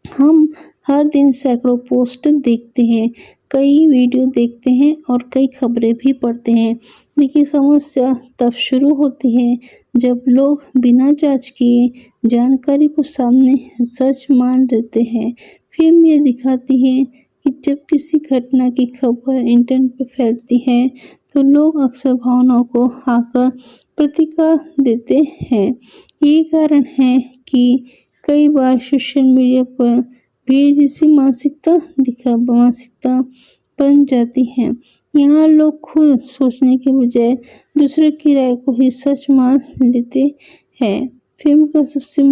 हम हर दिन सैकड़ों पोस्ट देखते हैं, कई वीडियो देखते हैं और कई खबरें भी पढ़ते हैं, लेकिन समस्या तब शुरू होती है जब लोग बिना जांच किए जानकारी को सामने सच मान लेते हैं। फिल्म ये दिखाती है कि जब किसी घटना की खबर इंटरनेट पर फैलती है तो लोग अक्सर भावनाओं को आकर प्रतिक्रिया देते हैं। यही कारण है कि कई बार सोशल मीडिया पर भीड़ जैसी मानसिकता बन जाती है। यहाँ लोग खुद सोचने के बजाय दूसरे की राय को ही सच मान लेते हैं। फिल्म का सबसे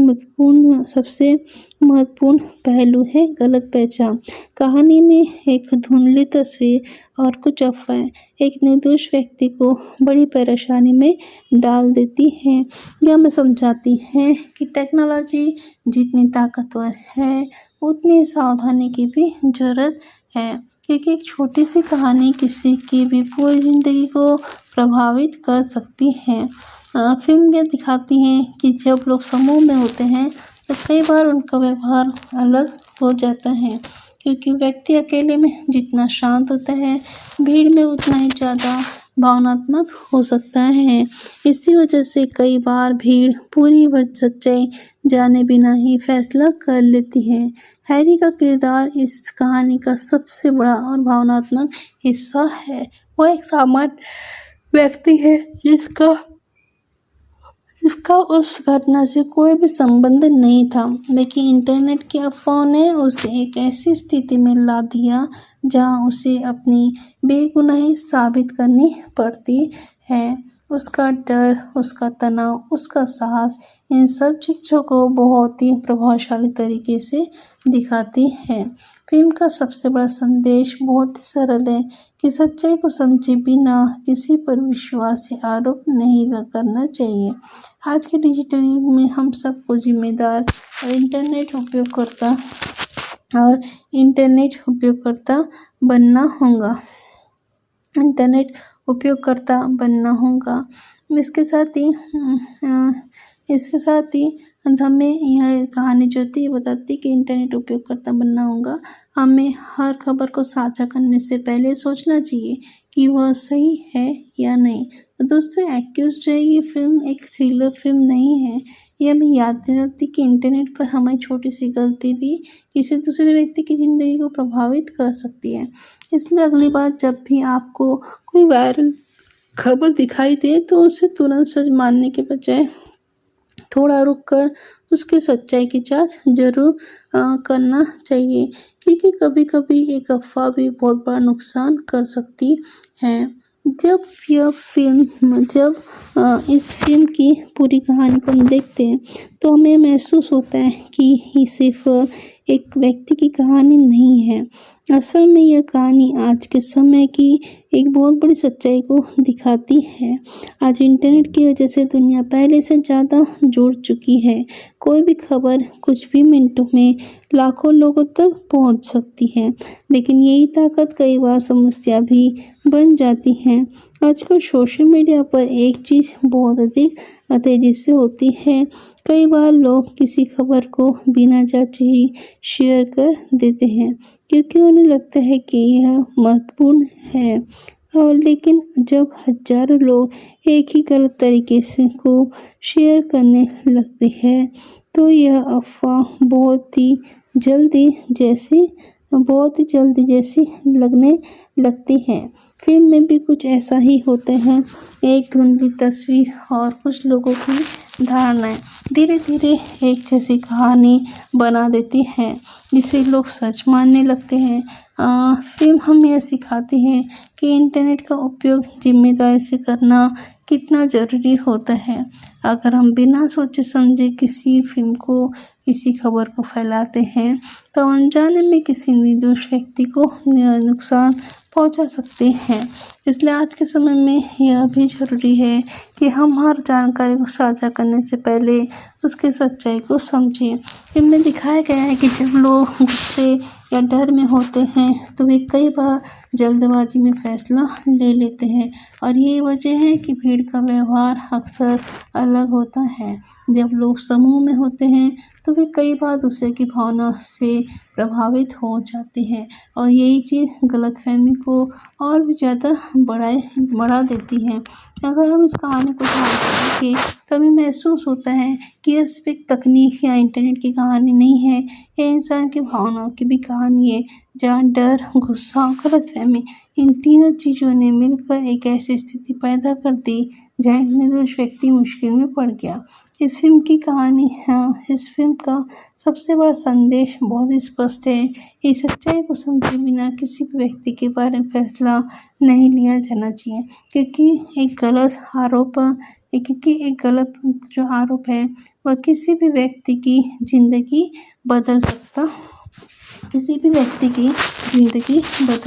महत्वपूर्ण पहलू है गलत पहचान। कहानी में एक धुंधली तस्वीर और कुछ अफवाहें एक निर्दोष व्यक्ति को बड़ी परेशानी में डाल देती हैं। यह हमें समझाती है कि टेक्नोलॉजी जितनी ताकतवर है उतनी सावधानी की भी जरूरत है, क्योंकि एक छोटी सी कहानी किसी की भी पूरी ज़िंदगी को प्रभावित कर सकती है। फिल्म ये दिखाती है कि जब लोग समूह में होते हैं तो कई बार उनका व्यवहार अलग हो जाता है, क्योंकि व्यक्ति अकेले में जितना शांत होता है भीड़ में उतना ही ज़्यादा भावनात्मक हो सकता है। इसी वजह से कई बार भीड़ पूरी सच्चाई जाने बिना ही फैसला कर लेती है। हैरी का किरदार इस कहानी का सबसे बड़ा और भावनात्मक हिस्सा है। वो एक सामान्य व्यक्ति है जिसका उस घटना से कोई भी संबंध नहीं था, लेकिन इंटरनेट की अफवाहों ने उसे एक ऐसी स्थिति में ला दिया जहां उसे अपनी बेगुनाही साबित करनी पड़ती है। उसका डर, उसका तनाव, उसका साहस, इन सब चीज़ों को बहुत ही प्रभावशाली तरीके से दिखाती है। फिल्म का सबसे बड़ा संदेश बहुत ही सरल है कि सच्चाई को समझे बिना किसी पर विश्वास या आरोप नहीं करना चाहिए। आज के डिजिटल युग में हम सबको जिम्मेदार और इंटरनेट उपयोगकर्ता बनना होगा। इसके साथ ही हमें यह कहानी जो थी बताती कि इंटरनेट उपयोगकर्ता बनना होगा। हमें हर खबर को साझा करने से पहले सोचना चाहिए कि वह सही है या नहीं। तो दोस्तों, एक्यूज़ जो है ये फिल्म एक थ्रिलर फिल्म नहीं है। ये हमें याद दिलाती कि इंटरनेट पर हमारी छोटी सी गलती भी किसी दूसरे व्यक्ति की ज़िंदगी को प्रभावित कर सकती है। इसलिए अगली बार जब भी आपको कोई वायरल खबर दिखाई दे तो उसे तुरंत सच मानने के बजाय थोड़ा रुक कर उसकी सच्चाई की जांच जरूर करना चाहिए, क्योंकि कभी-कभी एक अफ़वाह भी बहुत बड़ा नुकसान कर सकती है। जब इस फिल्म की पूरी कहानी को हम देखते हैं तो हमें महसूस होता है कि ये सिर्फ एक व्यक्ति की कहानी नहीं है। असल में यह कहानी आज के समय की एक बहुत बड़ी सच्चाई को दिखाती है। आज इंटरनेट की वजह से दुनिया पहले से ज़्यादा जुड़ चुकी है। कोई भी खबर कुछ भी मिनटों में लाखों लोगों तक पहुंच सकती है, लेकिन यही ताकत कई बार समस्या भी बन जाती है। आजकल सोशल मीडिया पर एक चीज़ बहुत अधिक तेजी से होती है। कई बार लोग किसी खबर को बिना जांचे ही शेयर कर देते हैं, क्योंकि उन्हें लगता है कि यह महत्वपूर्ण है। और लेकिन जब हजारों लोग एक ही गलत तरीके से को शेयर करने लगते हैं, तो यह अफवाह बहुत ही जल्दी जैसी लगने लगती है। फिल्म में भी कुछ ऐसा ही होता है। एक धुंधली तस्वीर और कुछ लोगों की धारणाएं धीरे धीरे एक जैसी कहानी बना देती है, जिसे लोग सच मानने लगते हैं। फिल्म हमें यह सिखाती है कि इंटरनेट का उपयोग जिम्मेदारी से करना कितना ज़रूरी होता है। अगर हम बिना सोचे समझे किसी खबर को फैलाते हैं, तो अनजाने में किसी निर्दोष व्यक्ति को नुकसान पहुंचा सकते हैं। इसलिए आज के समय में यह भी ज़रूरी है कि हम हर जानकारी को साझा करने से पहले उसकी सच्चाई को समझें। इनमें दिखाया गया है कि जब लोग गुस्से या डर में होते हैं, तो वे कई बार जल्दबाजी में फैसला ले लेते हैं, और यही वजह है कि भीड़ का व्यवहार अक्सर अलग होता है। जब लोग समूह में होते हैं, तो वे कई बार दूसरे की भावना से प्रभावित हो जाते हैं, और यही चीज़ गलतफहमी को और भी ज़्यादा बढ़ा देती है। अगर हम इस कहानी को ध्यान से देखें, तभी महसूस होता है कि यह सिर्फ एक तकनीक या इंटरनेट की कहानी नहीं है, यह इंसान की भावनाओं की भी कहानी है, जहाँ डर, गुस्सा और गलतफहमी, इन तीनों चीज़ों ने मिलकर एक ऐसी स्थिति पैदा कर दी जहाँ एक निर्दोष व्यक्ति मुश्किल में पड़ गया। इस फिल्म का सबसे बड़ा संदेश बहुत ही स्पष्ट है। इस सच्चाई को समझे बिना किसी भी व्यक्ति के बारे में फैसला नहीं लिया जाना चाहिए, क्योंकि एक गलत जो आरोप है, वह किसी भी व्यक्ति की ज़िंदगी बदल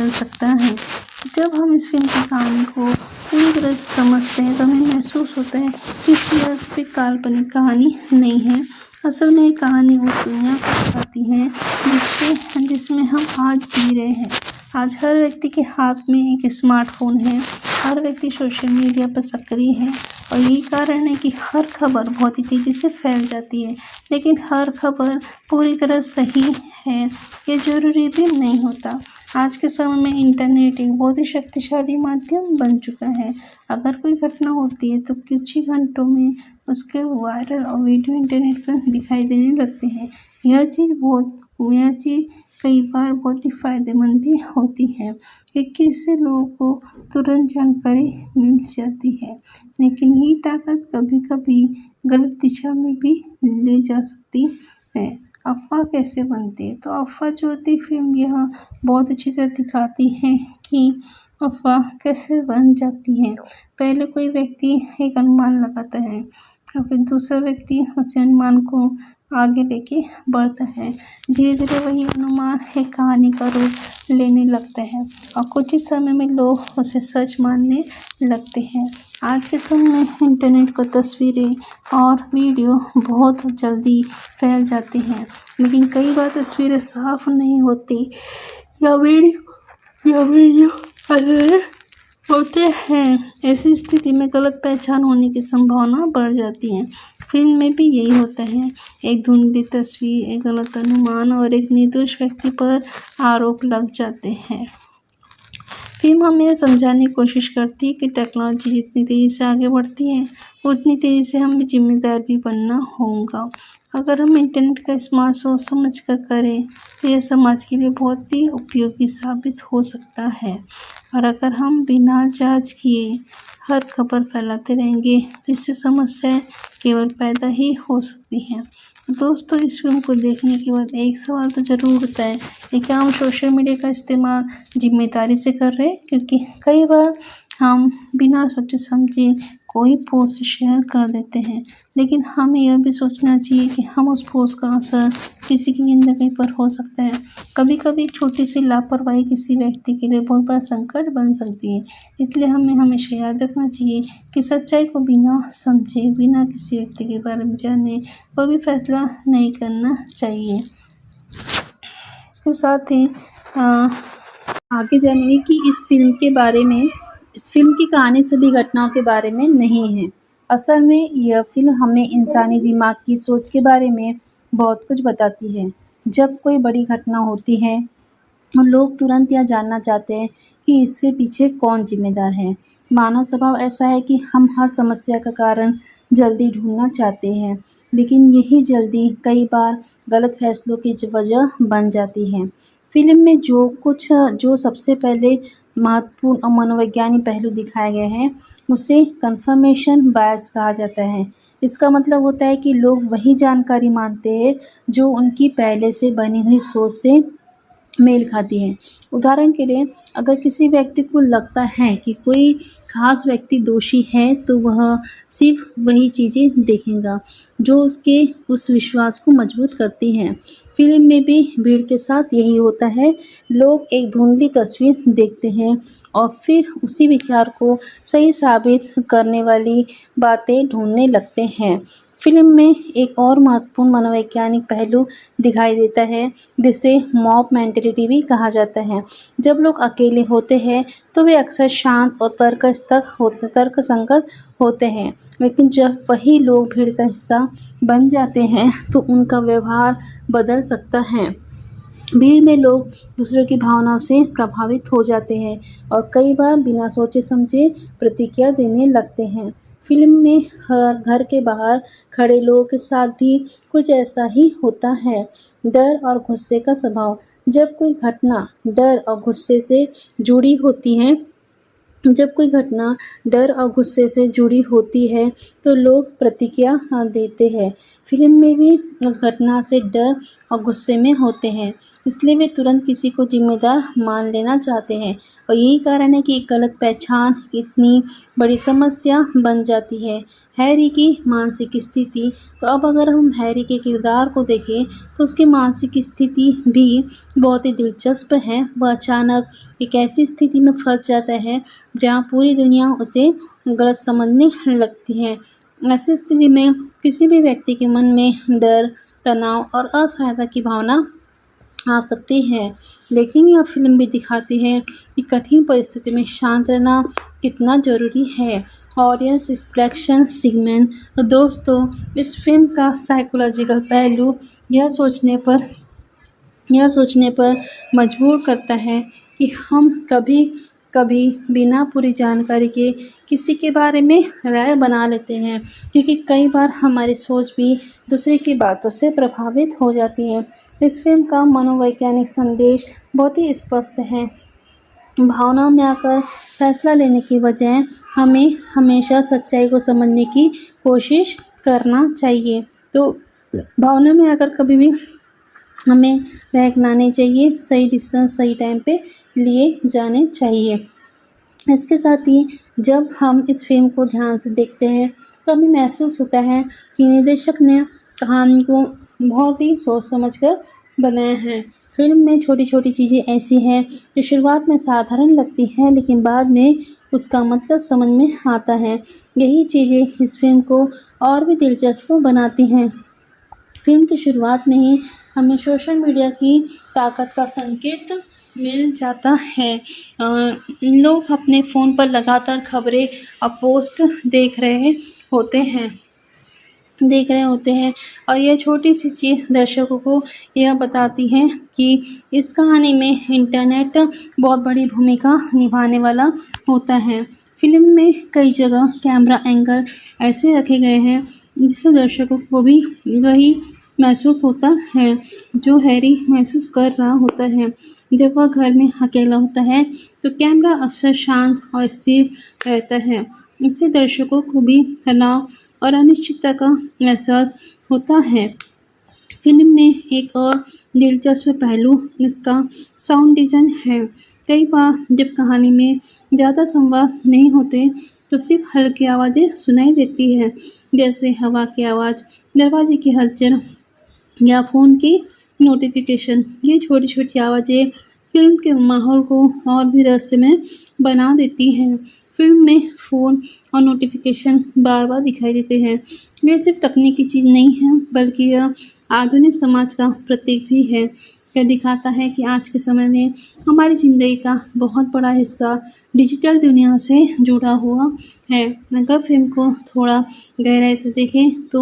सकता है। जब हम इस फिल्म की कहानी को पूरी तरह से समझते हैं, तो हमें महसूस होता है कि यह सिर्फ एक काल्पनिक कहानी नहीं है। असल में ये कहानी उस दुनिया को दिखाती है जिसमें हम आज जी रहे हैं। आज हर व्यक्ति के हाथ में एक स्मार्टफोन है, हर व्यक्ति सोशल मीडिया पर सक्रिय है, और यही कारण है कि हर खबर बहुत ही तेज़ी से फैल जाती है। लेकिन हर खबर पूरी तरह सही है, ये ज़रूरी भी नहीं होता। आज के समय में इंटरनेट एक बहुत ही शक्तिशाली माध्यम बन चुका है। अगर कोई घटना होती है, तो कुछ ही घंटों में उसके वायरल और वीडियो इंटरनेट पर दिखाई देने लगते हैं। यह चीज़ कई बार बहुत ही फ़ायदेमंद भी होती है, क्योंकि इससे लोगों को तुरंत जानकारी मिल जाती है। लेकिन यही ताकत कभी कभी गलत दिशा में भी ले जा सकती है। अफ़वाह कैसे बनती है? तो अफ़वाह जो होती है, फिल्म यह बहुत अच्छी तरह दिखाती है कि अफ़वाह कैसे बन जाती है। पहले कोई व्यक्ति एक अनुमान लगाता है, और फिर दूसरा व्यक्ति उस अनुमान को आगे लेके बढ़ता है। धीरे धीरे वही अनुमान एक कहानी का रूप लेने लगता है, और कुछ ही समय में लोग उसे सच मानने लगते हैं। आज के समय में इंटरनेट पर तस्वीरें और वीडियो बहुत जल्दी फैल जाती हैं, लेकिन कई बार तस्वीरें साफ नहीं होती या वीडियो अधूरे होते हैं। ऐसी स्थिति में गलत पहचान होने की संभावना बढ़ जाती है। फिल्म में भी यही होता है। एक धुंधली तस्वीर, एक गलत अनुमान और एक निर्दोष व्यक्ति पर आरोप लग जाते हैं। फिल्म हमें यह समझाने की कोशिश करती है कि टेक्नोलॉजी जितनी तेज़ी से आगे बढ़ती है, उतनी तेज़ी से हमें जिम्मेदार भी बनना होगा। अगर हम इंटरनेट का इस्तेमाल सोच समझ कर करें, तो यह समाज के लिए बहुत ही उपयोगी साबित हो सकता है। और अगर हम बिना जांच किए हर खबर फैलाते रहेंगे, तो इससे समस्या केवल पैदा ही हो सकती है। दोस्तों, इस फिल्म को देखने के बाद एक सवाल तो ज़रूर उठता है कि क्या हम सोशल मीडिया का इस्तेमाल जिम्मेदारी से कर रहे हैं? क्योंकि कई बार हम बिना सोचे समझे कोई पोस्ट शेयर कर देते हैं, लेकिन हमें यह भी सोचना चाहिए कि हम उस पोस्ट का असर किसी की ज़िंदगी पर हो सकता है। कभी कभी छोटी सी लापरवाही किसी व्यक्ति के लिए बहुत बड़ा संकट बन सकती है। इसलिए हमें हमेशा याद रखना चाहिए कि सच्चाई को बिना समझे, बिना किसी व्यक्ति के बारे में जाने कोई भी फैसला नहीं करना चाहिए। इसके साथ ही आगे जानेंगे कि इस फिल्म की कहानी सभी घटनाओं के बारे में नहीं है। असल में यह फिल्म हमें इंसानी दिमाग की सोच के बारे में बहुत कुछ बताती है। जब कोई बड़ी घटना होती है और लोग तुरंत यह जानना चाहते हैं कि इसके पीछे कौन जिम्मेदार है। मानव स्वभाव ऐसा है कि हम हर समस्या का कारण जल्दी ढूंढना चाहते हैं, लेकिन यही जल्दी कई बार गलत फैसलों की वजह बन जाती है। फिल्म में जो सबसे पहले महत्वपूर्ण और मनोवैज्ञानिक पहलू दिखाए गए हैं, उसे कन्फर्मेशन बायस कहा जाता है। इसका मतलब होता है कि लोग वही जानकारी मानते हैं जो उनकी पहले से बनी हुई सोच से मेल खाती है। उदाहरण के लिए, अगर किसी व्यक्ति को लगता है कि कोई खास व्यक्ति दोषी है, तो वह सिर्फ वही चीज़ें देखेगा जो उसके उस विश्वास को मजबूत करती हैं। फिल्म में भी भीड़ के साथ यही होता है। लोग एक धुंधली तस्वीर देखते हैं और फिर उसी विचार को सही साबित करने वाली बातें ढूंढने लगते हैं। फिल्म में एक और महत्वपूर्ण मनोवैज्ञानिक पहलू दिखाई देता है, जिसे मॉब मेंटालिटी भी कहा जाता है। जब लोग अकेले होते हैं तो वे अक्सर शांत और तर्कसंगत होते हैं, लेकिन जब वही लोग भीड़ का हिस्सा बन जाते हैं तो उनका व्यवहार बदल सकता है। भीड़ में लोग दूसरों की भावनाओं से प्रभावित हो जाते हैं और कई बार बिना सोचे समझे प्रतिक्रिया देने लगते हैं। फिल्म में हर घर के बाहर खड़े लोगों के साथ भी कुछ ऐसा ही होता है। डर और गुस्से का स्वभाव। जब कोई घटना डर और गुस्से से जुड़ी होती है जब कोई घटना डर और गुस्से से जुड़ी होती है तो लोग प्रतिक्रिया देते हैं। फिल्म में भी उस घटना से डर और गुस्से में होते हैं, इसलिए वे तुरंत किसी को जिम्मेदार मान लेना चाहते हैं और यही कारण है कि एक गलत पहचान इतनी बड़ी समस्या बन जाती है। हैरी की मानसिक स्थिति। तो अब अगर हम हैरी के किरदार को देखें तो उसकी मानसिक स्थिति भी बहुत ही दिलचस्प है। वह अचानक एक ऐसी स्थिति में फंस जाता है जहाँ पूरी दुनिया उसे गलत समझने लगती है। ऐसी स्थिति में किसी भी व्यक्ति के मन में डर, तनाव और असहायता की भावना आ सकती है। लेकिन यह फिल्म भी दिखाती है कि कठिन परिस्थिति में शांत रहना कितना ज़रूरी है। Audience reflection segment. तो दोस्तों, इस फिल्म का साइकोलॉजिकल पहलू यह सोचने पर मजबूर करता है कि हम कभी कभी बिना पूरी जानकारी के किसी के बारे में राय बना लेते हैं, क्योंकि कई बार हमारी सोच भी दूसरे की बातों से प्रभावित हो जाती है। इस फिल्म का मनोवैज्ञानिक संदेश बहुत ही स्पष्ट है। भावनाओं में आकर फैसला लेने की बजाय हमें हमेशा सच्चाई को समझने की कोशिश करना चाहिए। तो भावनाओं में आकर कभी भी हमें बहकना नहीं चाहिए, सही डिसीजन सही टाइम पे लिए जाने चाहिए। इसके साथ ही जब हम इस फिल्म को ध्यान से देखते हैं तो हमें महसूस होता है कि निर्देशक ने कहानी को बहुत ही सोच समझ कर बनाया है। फिल्म में छोटी छोटी चीज़ें ऐसी हैं जो शुरुआत में साधारण लगती हैं, लेकिन बाद में उसका मतलब समझ में आता है। यही चीज़ें इस फिल्म को और भी दिलचस्प बनाती हैं। फिल्म की शुरुआत में ही हमें सोशल मीडिया की ताकत का संकेत मिल जाता है। लोग अपने फ़ोन पर लगातार खबरें और पोस्ट देख रहे होते हैं और यह छोटी सी चीज़ दर्शकों को यह बताती है कि इस कहानी में इंटरनेट बहुत बड़ी भूमिका निभाने वाला होता है। फिल्म में कई जगह कैमरा एंगल ऐसे रखे गए हैं जिससे दर्शकों को भी वही महसूस होता है जो हैरी महसूस कर रहा होता है। जब वह घर में अकेला होता है तो कैमरा अक्सर शांत और स्थिर रहता है। इससे दर्शकों को भी तनाव और अनिश्चितता का एहसास होता है। फिल्म में एक और दिलचस्प पहलू इसका साउंड डिज़ाइन है। कई बार जब कहानी में ज़्यादा संवाद नहीं होते तो सिर्फ हल्की आवाज़ें सुनाई देती है, जैसे हवा की आवाज़, दरवाजे की हलचल या फ़ोन की नोटिफिकेशन। ये छोटी-छोटी आवाज़ें फ़िल्म के माहौल को और भी रहस्यमय बना देती हैं। फ़िल्म में फ़ोन और नोटिफिकेशन बार-बार दिखाई देते हैं। ये सिर्फ तकनीकी चीज़ नहीं है, बल्कि यह आधुनिक समाज का प्रतीक भी है। यह दिखाता है कि आज के समय में हमारी ज़िंदगी का बहुत बड़ा हिस्सा डिजिटल दुनिया से जुड़ा हुआ है। अगर फ़िल्म को थोड़ा गहराई से देखें तो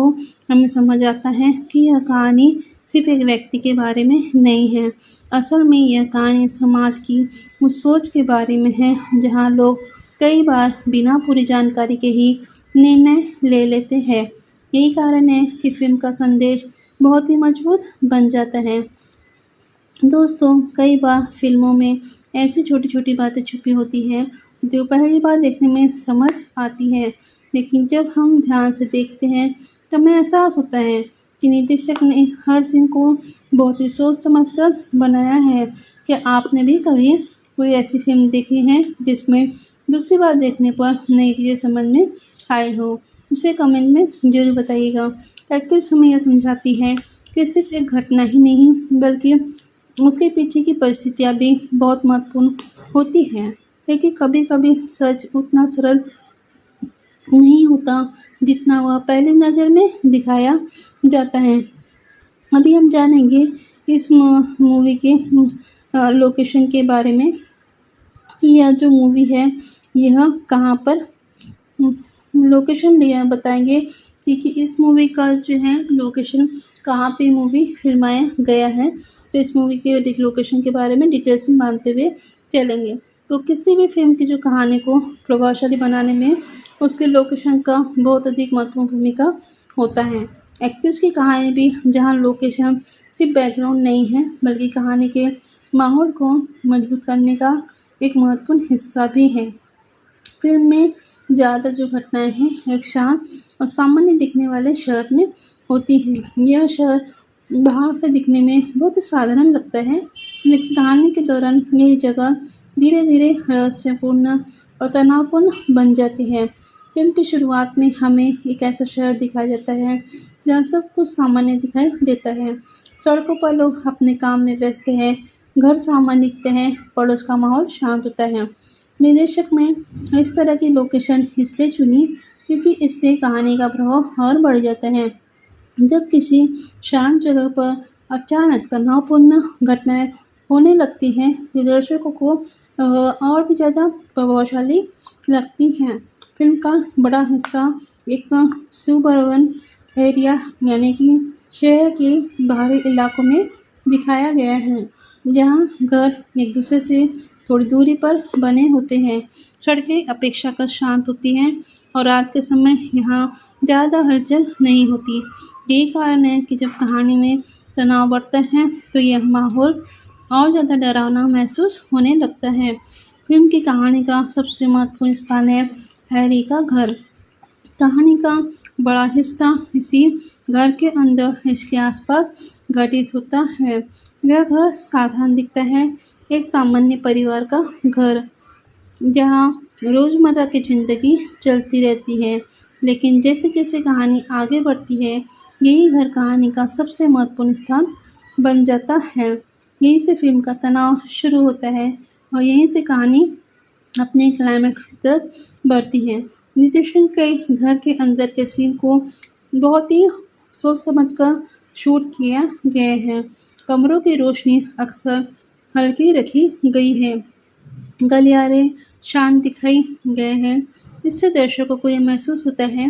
हमें समझ आता है कि यह कहानी सिर्फ एक व्यक्ति के बारे में नहीं है। असल में यह कहानी समाज की उस सोच के बारे में है जहाँ लोग कई बार बिना पूरी जानकारी के ही निर्णय ले लेते हैं। यही कारण है कि फ़िल्म का संदेश बहुत ही मजबूत बन जाता है। दोस्तों, कई बार फ़िल्मों में ऐसी छोटी-छोटी बातें छुपी होती हैं जो पहली बार देखने में समझ आती है, लेकिन जब हम ध्यान से देखते हैं तो हमें एहसास होता है कि निर्देशक ने हर सीन को बहुत ही सोच समझकर बनाया है। क्या आपने भी कभी कोई ऐसी फ़िल्म देखी है जिसमें दूसरी बार देखने पर नई चीज़ें समझ में आई हो? उसे कमेंट में ज़रूर बताइएगा। एक्ट्रेस हमें यह समझाती है कि सिर्फ एक घटना ही नहीं बल्कि उसके पीछे की परिस्थितियाँ भी बहुत महत्वपूर्ण होती हैं, क्योंकि कभी-कभी सच उतना सरल नहीं होता जितना वह पहली नज़र में दिखाया जाता है। अभी हम जानेंगे इस मूवी के लोकेशन के बारे में कि यह जो मूवी है यह कहाँ पर लोकेशन लिया बताएंगे कि इस मूवी का जो है लोकेशन कहाँ पे मूवी फिल्माया गया है। तो इस मूवी के लोकेशन के बारे में डिटेल्स में जानते हुए चलेंगे। तो किसी भी फ़िल्म की जो कहानी को प्रभावशाली बनाने में उसके लोकेशन का बहुत अधिक महत्वपूर्ण भूमिका होता है। एक्ट्रेस की कहानी भी जहाँ लोकेशन सिर्फ बैकग्राउंड नहीं है बल्कि कहानी के माहौल को मजबूत करने का एक महत्वपूर्ण हिस्सा भी है। फ़िल्म में ज़्यादातर जो घटनाएँ हैं एक शांत और सामान्य दिखने वाले शहर में होती हैं। यह शहर बाहर से दिखने में बहुत ही साधारण लगता है, लेकिन कहानी के दौरान यही जगह धीरे-धीरे रहस्यपूर्ण और तनावपूर्ण बन जाती है। फ़िल्म की शुरुआत में हमें एक ऐसा शहर दिखाया जाता है जहाँ सब कुछ सामान्य दिखाई देता है। सड़कों पर लोग अपने काम में व्यस्त हैं, घर सामान्य दिखते हैं, पड़ोस का माहौल शांत होता है। निर्देशक ने इस तरह की लोकेशन इसलिए चुनी क्योंकि इससे कहानी का प्रभाव और बढ़ जाता है। जब किसी शांत जगह पर अचानक तनावपूर्ण घटनाएं होने लगती हैं तो दर्शकों को और भी ज़्यादा प्रभावशाली लगती हैं। फ़िल्म का बड़ा हिस्सा एक सुबर्बन एरिया यानी कि शहर के बाहरी इलाकों में दिखाया गया है, जहाँ घर एक दूसरे से थोड़ी दूरी पर बने होते हैं। सड़कें अपेक्षाकृत शांत होती हैं और रात के समय यहाँ ज़्यादा हलचल नहीं होती। यही कारण है कि जब कहानी में तनाव बढ़ता है तो यह माहौल और ज़्यादा डरावना महसूस होने लगता है। फ़िल्म की कहानी का सबसे महत्वपूर्ण स्थान है हैरी का घर। कहानी का बड़ा हिस्सा इसी घर के अंदर इसके आसपास घटित होता है। यह घर साधारण दिखता है, एक सामान्य परिवार का घर जहाँ रोज़मर्रा की ज़िंदगी चलती रहती है। लेकिन जैसे-जैसे कहानी आगे बढ़ती है, यही घर कहानी का सबसे महत्वपूर्ण स्थान बन जाता है। यहीं से फ़िल्म का तनाव शुरू होता है और यहीं से कहानी अपने क्लाइमैक्स की तरफ बढ़ती है। निर्देशक के घर के अंदर के सीन को बहुत ही सोच समझकर शूट किया गया है। कमरों की रोशनी अक्सर हल्की रखी गई है, गलियारे शांत दिखाई गए हैं। इससे दर्शकों को यह महसूस होता है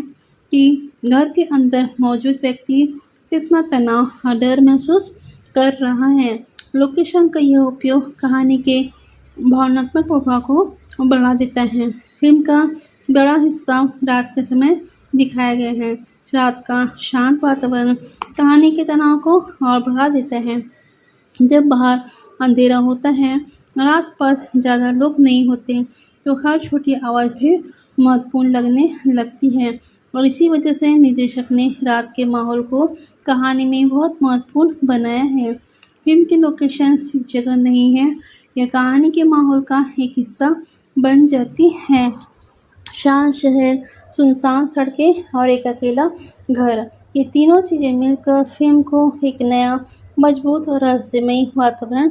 कि घर के अंदर मौजूद व्यक्ति कितना तनाव और डर महसूस कर रहा है। लोकेशन का यह उपयोग कहानी के भावनात्मक प्रभाव को बढ़ा देता है। फ़िल्म का बड़ा हिस्सा रात के समय दिखाया गया है। रात का शांत वातावरण कहानी के तनाव को और बढ़ा देता है। जब बाहर अंधेरा होता है और आसपास ज़्यादा लोग नहीं होते तो हर छोटी आवाज़ भी महत्वपूर्ण लगने लगती है। और इसी वजह से निर्देशक ने रात के माहौल को कहानी में बहुत महत्वपूर्ण बनाया है। फिल्म की लोकेशन सिर्फ जगह नहीं है, यह कहानी के माहौल का एक हिस्सा बन जाती है। शांत शहर, सुनसान सड़कें और एक अकेला घर, ये तीनों चीज़ें मिलकर फिल्म को एक नया, मजबूत और रहस्यमय वातावरण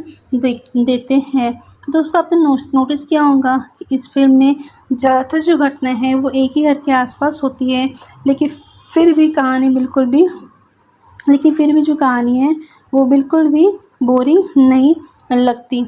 देते हैं। दोस्तों, आपने नोटिस किया होगा कि इस फिल्म में ज़्यादातर जो घटनाएं हैं वो एक ही घर के आसपास होती है, लेकिन फिर भी कहानी बिल्कुल भी लेकिन फिर भी जो कहानी है वो बिल्कुल भी बोरिंग नहीं लगती,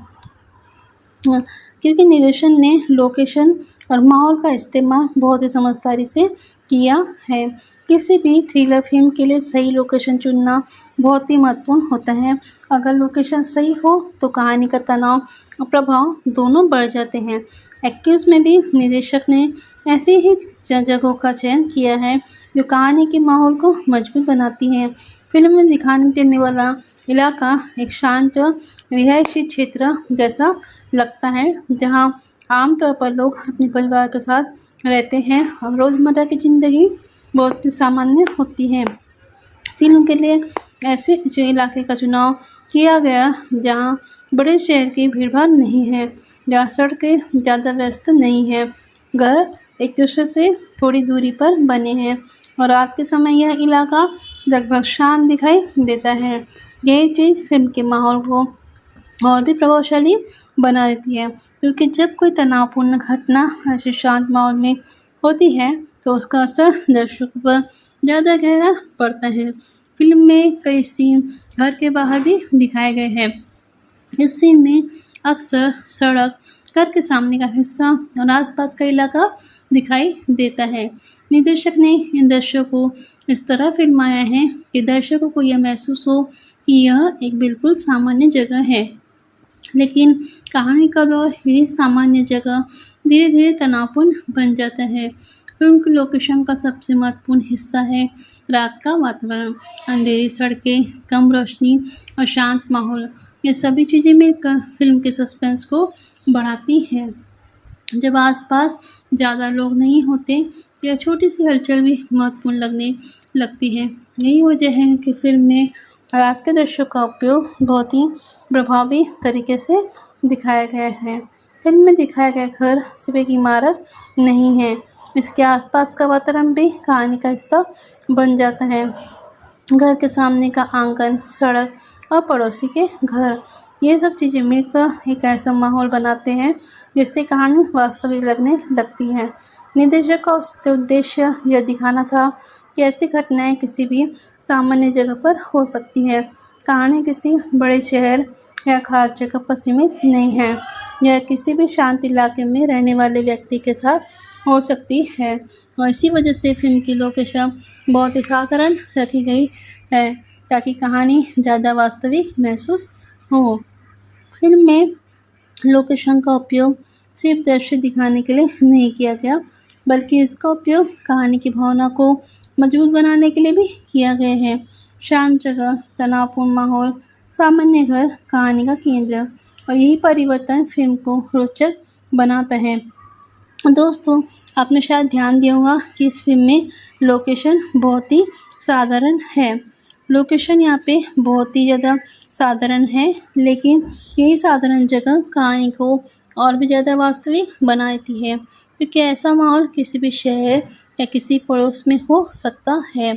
क्योंकि निर्देशन ने लोकेशन और माहौल का इस्तेमाल बहुत ही समझदारी से किया है। किसी भी थ्रिलर फिल्म के लिए सही लोकेशन चुनना बहुत ही महत्वपूर्ण होता है। अगर लोकेशन सही हो तो कहानी का तनाव और प्रभाव दोनों बढ़ जाते हैं। एक्ट्रेस में भी निर्देशक ने ऐसी ही जगहों का चयन किया है जो कहानी के माहौल को मजबूत बनाती हैं। फिल्म में दिखाने देने वाला इलाका एक शांत रिहायशी क्षेत्र जैसा लगता है, जहां आमतौर पर लोग अपने परिवार के साथ रहते हैं और रोज़मर्रा की ज़िंदगी बहुत ही सामान्य होती है। फिल्म के लिए ऐसे जो इलाके का चुनाव किया गया जहां बड़े शहर की भीड़भाड़ नहीं है, जहां सड़कें ज़्यादा व्यस्त नहीं हैं, घर एक दूसरे से थोड़ी दूरी पर बने हैं और रात के समय यह इलाका लगभग शांत दिखाई देता है। यह चीज़ फिल्म के माहौल को और भी प्रभावशाली बना देती है, क्योंकि जब कोई तनावपूर्ण घटना ऐसे शांत माहौल में होती है तो उसका असर दर्शकों पर ज़्यादा गहरा पड़ता है। फिल्म में कई सीन घर के बाहर भी दिखाए गए हैं। इस सीन में अक्सर सड़क, घर के सामने का हिस्सा और आसपास का इलाका दिखाई देता है। निर्देशक ने इन दृश्यों को इस तरह फिल्माया है कि दर्शकों को यह महसूस हो कि यह एक बिल्कुल सामान्य जगह है, लेकिन कहानी का दौर यही सामान्य जगह धीरे धीरे तनावपूर्ण बन जाता है। फिल्म की लोकेशन का सबसे महत्वपूर्ण हिस्सा है रात का वातावरण। अंधेरी सड़कें, कम रोशनी और शांत माहौल, ये सभी चीज़ें मिलकर फिल्म के सस्पेंस को बढ़ाती हैं। जब आसपास ज़्यादा लोग नहीं होते, यह छोटी सी हलचल भी महत्वपूर्ण लगने लगती है। यही वजह है कि फिल्म में रात के दृश्यों का उपयोग बहुत ही प्रभावी तरीके से दिखाया गया है। फिल्म में दिखाया गया घर सिर्फ एक इमारत नहीं है, इसके आसपास का वातावरण भी कहानी का हिस्सा बन जाता है। घर के सामने का आंगन, सड़क और पड़ोसी के घर, ये सब चीज़ें मिलकर एक ऐसा माहौल बनाते हैं जिससे कहानी वास्तविक लगने लगती है। निर्देशक का उद्देश्य यह दिखाना था कि ऐसी घटनाएं किसी भी सामान्य जगह पर हो सकती है। कहानी किसी बड़े शहर या खास जगह पर सीमित नहीं है, यह किसी भी शांत इलाके में रहने वाले व्यक्ति के साथ हो सकती है और इसी वजह से फिल्म की लोकेशन बहुत ही साधारण रखी गई है ताकि कहानी ज़्यादा वास्तविक महसूस हो। फिल्म में लोकेशन का उपयोग सिर्फ दृश्य दिखाने के लिए नहीं किया गया, बल्कि इसका उपयोग कहानी की भावना को मजबूत बनाने के लिए भी किया गया है। शांत जगह, तनावपूर्ण माहौल, सामान्य घर कहानी का केंद्र, और यही परिवर्तन फिल्म को रोचक बनाता है। दोस्तों, आपने शायद ध्यान दिया होगा कि इस फिल्म में लोकेशन बहुत ही साधारण है। लोकेशन यहाँ पे बहुत ही ज़्यादा साधारण है, लेकिन यही साधारण जगह कहानी को और भी ज़्यादा वास्तविक बना देती है, क्योंकि ऐसा माहौल किसी भी शहर या किसी पड़ोस में हो सकता है।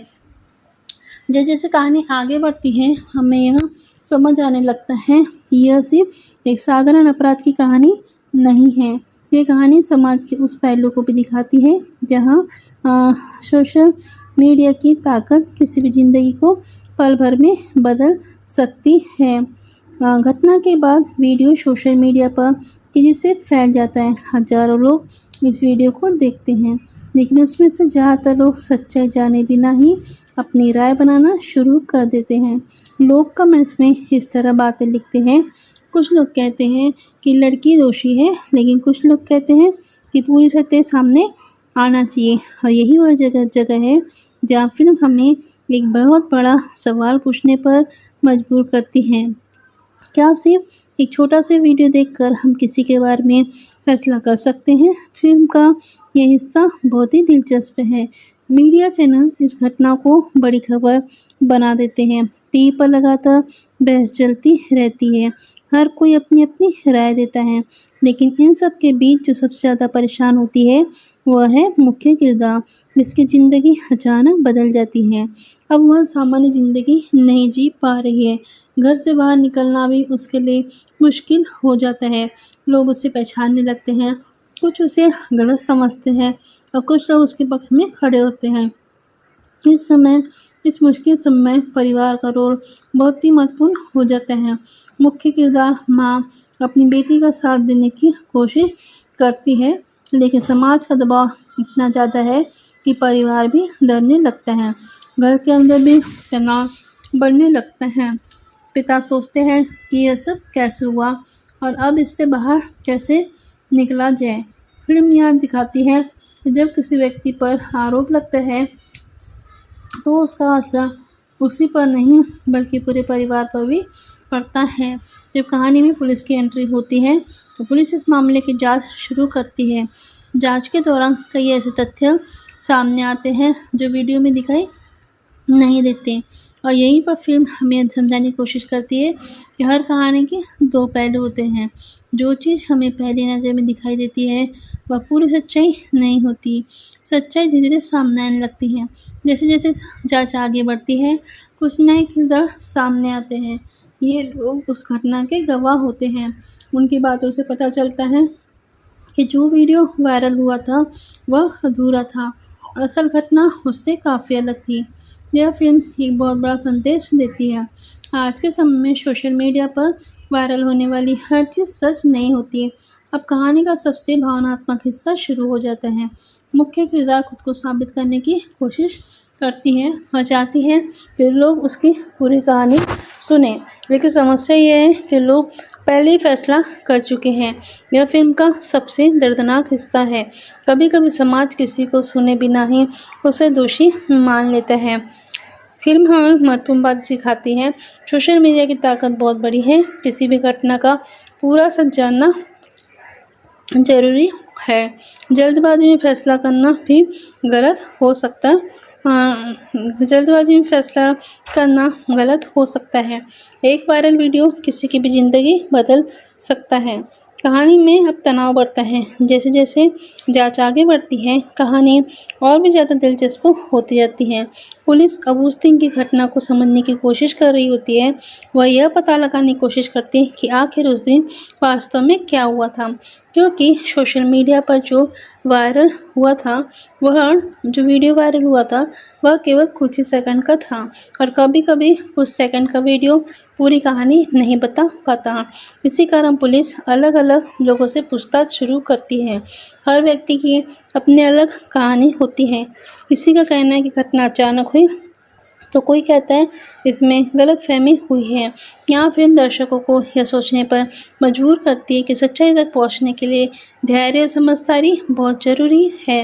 जैसे जैसे कहानी आगे बढ़ती है, हमें यह समझ आने लगता है कि यह सिर्फ एक साधारण अपराध की कहानी नहीं है। ये कहानी समाज के उस पहलू को भी दिखाती है जहाँ सोशल मीडिया की ताकत किसी भी ज़िंदगी को पल भर में बदल सकती है। घटना के बाद वीडियो सोशल मीडिया पर तेज़ी से फैल जाता है। हज़ारों लोग इस वीडियो को देखते हैं, लेकिन उसमें से ज़्यादातर लोग सच्चाई जाने बिना ही अपनी राय बनाना शुरू कर देते हैं। लोग कमेंट्स में इस तरह बातें लिखते हैं। कुछ लोग कहते हैं कि लड़की दोषी है, लेकिन कुछ लोग कहते हैं कि पूरी सत्य सामने आना चाहिए। और यही वह जगह है जहाँ फिल्म हमें एक बहुत बड़ा सवाल पूछने पर मजबूर करती है। क्या सिर्फ एक छोटा सा वीडियो देखकर हम किसी के बारे में फैसला कर सकते हैं? फिल्म का यह हिस्सा बहुत ही दिलचस्प है। मीडिया चैनल इस घटना को बड़ी खबर बना देते हैं। टीवी पर लगातार बहस चलती रहती है। हर कोई अपनी अपनी राय देता है, लेकिन इन सब के बीच जो सबसे ज़्यादा परेशान होती है वह है मुख्य किरदार, जिसकी ज़िंदगी अचानक बदल जाती है। अब वह सामान्य ज़िंदगी नहीं जी पा रही है। घर से बाहर निकलना भी उसके लिए मुश्किल हो जाता है। लोग उसे पहचानने लगते हैं, कुछ उसे गलत समझते हैं और कुछ लोग उसके पक्ष में खड़े होते हैं। इस मुश्किल समय परिवार का रोल बहुत ही महत्वपूर्ण हो जाता है। मुख्य किरदार माँ अपनी बेटी का साथ देने की कोशिश करती है, लेकिन समाज का दबाव इतना ज़्यादा है कि परिवार भी डरने लगता है। घर के अंदर भी तनाव बढ़ने लगता है। पिता सोचते हैं कि यह सब कैसे हुआ और अब इससे बाहर कैसे निकला जाए। फिल्म यहाँ दिखाती है कि जब किसी व्यक्ति पर आरोप लगता है तो उसका असर उसी पर नहीं बल्कि पूरे परिवार पर भी पड़ता है। जब कहानी में पुलिस की एंट्री होती है तो पुलिस इस मामले की जांच शुरू करती है। जांच के दौरान कई ऐसे तथ्य सामने आते हैं जो वीडियो में दिखाई नहीं देते और यहीं पर फिल्म हमें समझाने की कोशिश करती है कि हर कहानी के दो पहलू होते हैं। जो चीज़ हमें पहली नज़र में दिखाई देती है वह पूरी सच्चाई नहीं होती। सच्चाई धीरे धीरे सामने आने लगती है। जैसे जैसे जांच आगे बढ़ती है कुछ नए किरदार सामने आते हैं। ये लोग उस घटना के गवाह होते हैं। उनकी बातों से पता चलता है कि जो वीडियो वायरल हुआ था वह अधूरा था और असल घटना उससे काफ़ी अलग थी। यह फिल्म एक बहुत बड़ा संदेश देती है। आज के समय में सोशल मीडिया पर वायरल होने वाली हर चीज़ सच नहीं होती है। अब कहानी का सबसे भावनात्मक हिस्सा शुरू हो जाता है। मुख्य किरदार खुद को साबित करने की कोशिश करती है और चाहती है कि लोग उसकी पूरी कहानी सुने, लेकिन समस्या यह है कि लोग पहले ही फैसला कर चुके हैं। यह फिल्म का सबसे दर्दनाक हिस्सा है। कभी कभी समाज किसी को सुने बिना ही उसे दोषी मान लेता है। फिल्म हमें महत्वपूर्ण बात सिखाती है। सोशल मीडिया की ताकत बहुत बड़ी है। किसी भी घटना का पूरा सच जानना ज़रूरी है। जल्दबाजी में फैसला करना भी गलत हो सकता जल्दबाजी में फैसला करना गलत हो सकता है। एक वायरल वीडियो किसी की भी ज़िंदगी बदल सकता है। कहानी में अब तनाव बढ़ता है। जैसे जैसे जांच आगे बढ़ती है कहानी और भी ज़्यादा दिलचस्प होती जाती है। पुलिस अब उस दिन की घटना को समझने की कोशिश कर रही होती है। वह यह पता लगाने की कोशिश करती है कि आखिर उस दिन वास्तव में क्या हुआ था, क्योंकि सोशल मीडिया पर जो वीडियो वायरल हुआ था वह केवल कुछ ही सेकंड का था और कभी कभी कुछ सेकंड का वीडियो पूरी कहानी नहीं बता पाता। इसी कारण पुलिस अलग अलग लोगों से पूछताछ शुरू करती है। हर व्यक्ति की अपनी अलग कहानी होती है। किसी का कहना है कि घटना अचानक हुई तो कोई कहता है इसमें गलतफहमी हुई है। यहाँ फिल्म दर्शकों को यह सोचने पर मजबूर करती है कि सच्चाई तक पहुँचने के लिए धैर्य और समझदारी बहुत ज़रूरी है।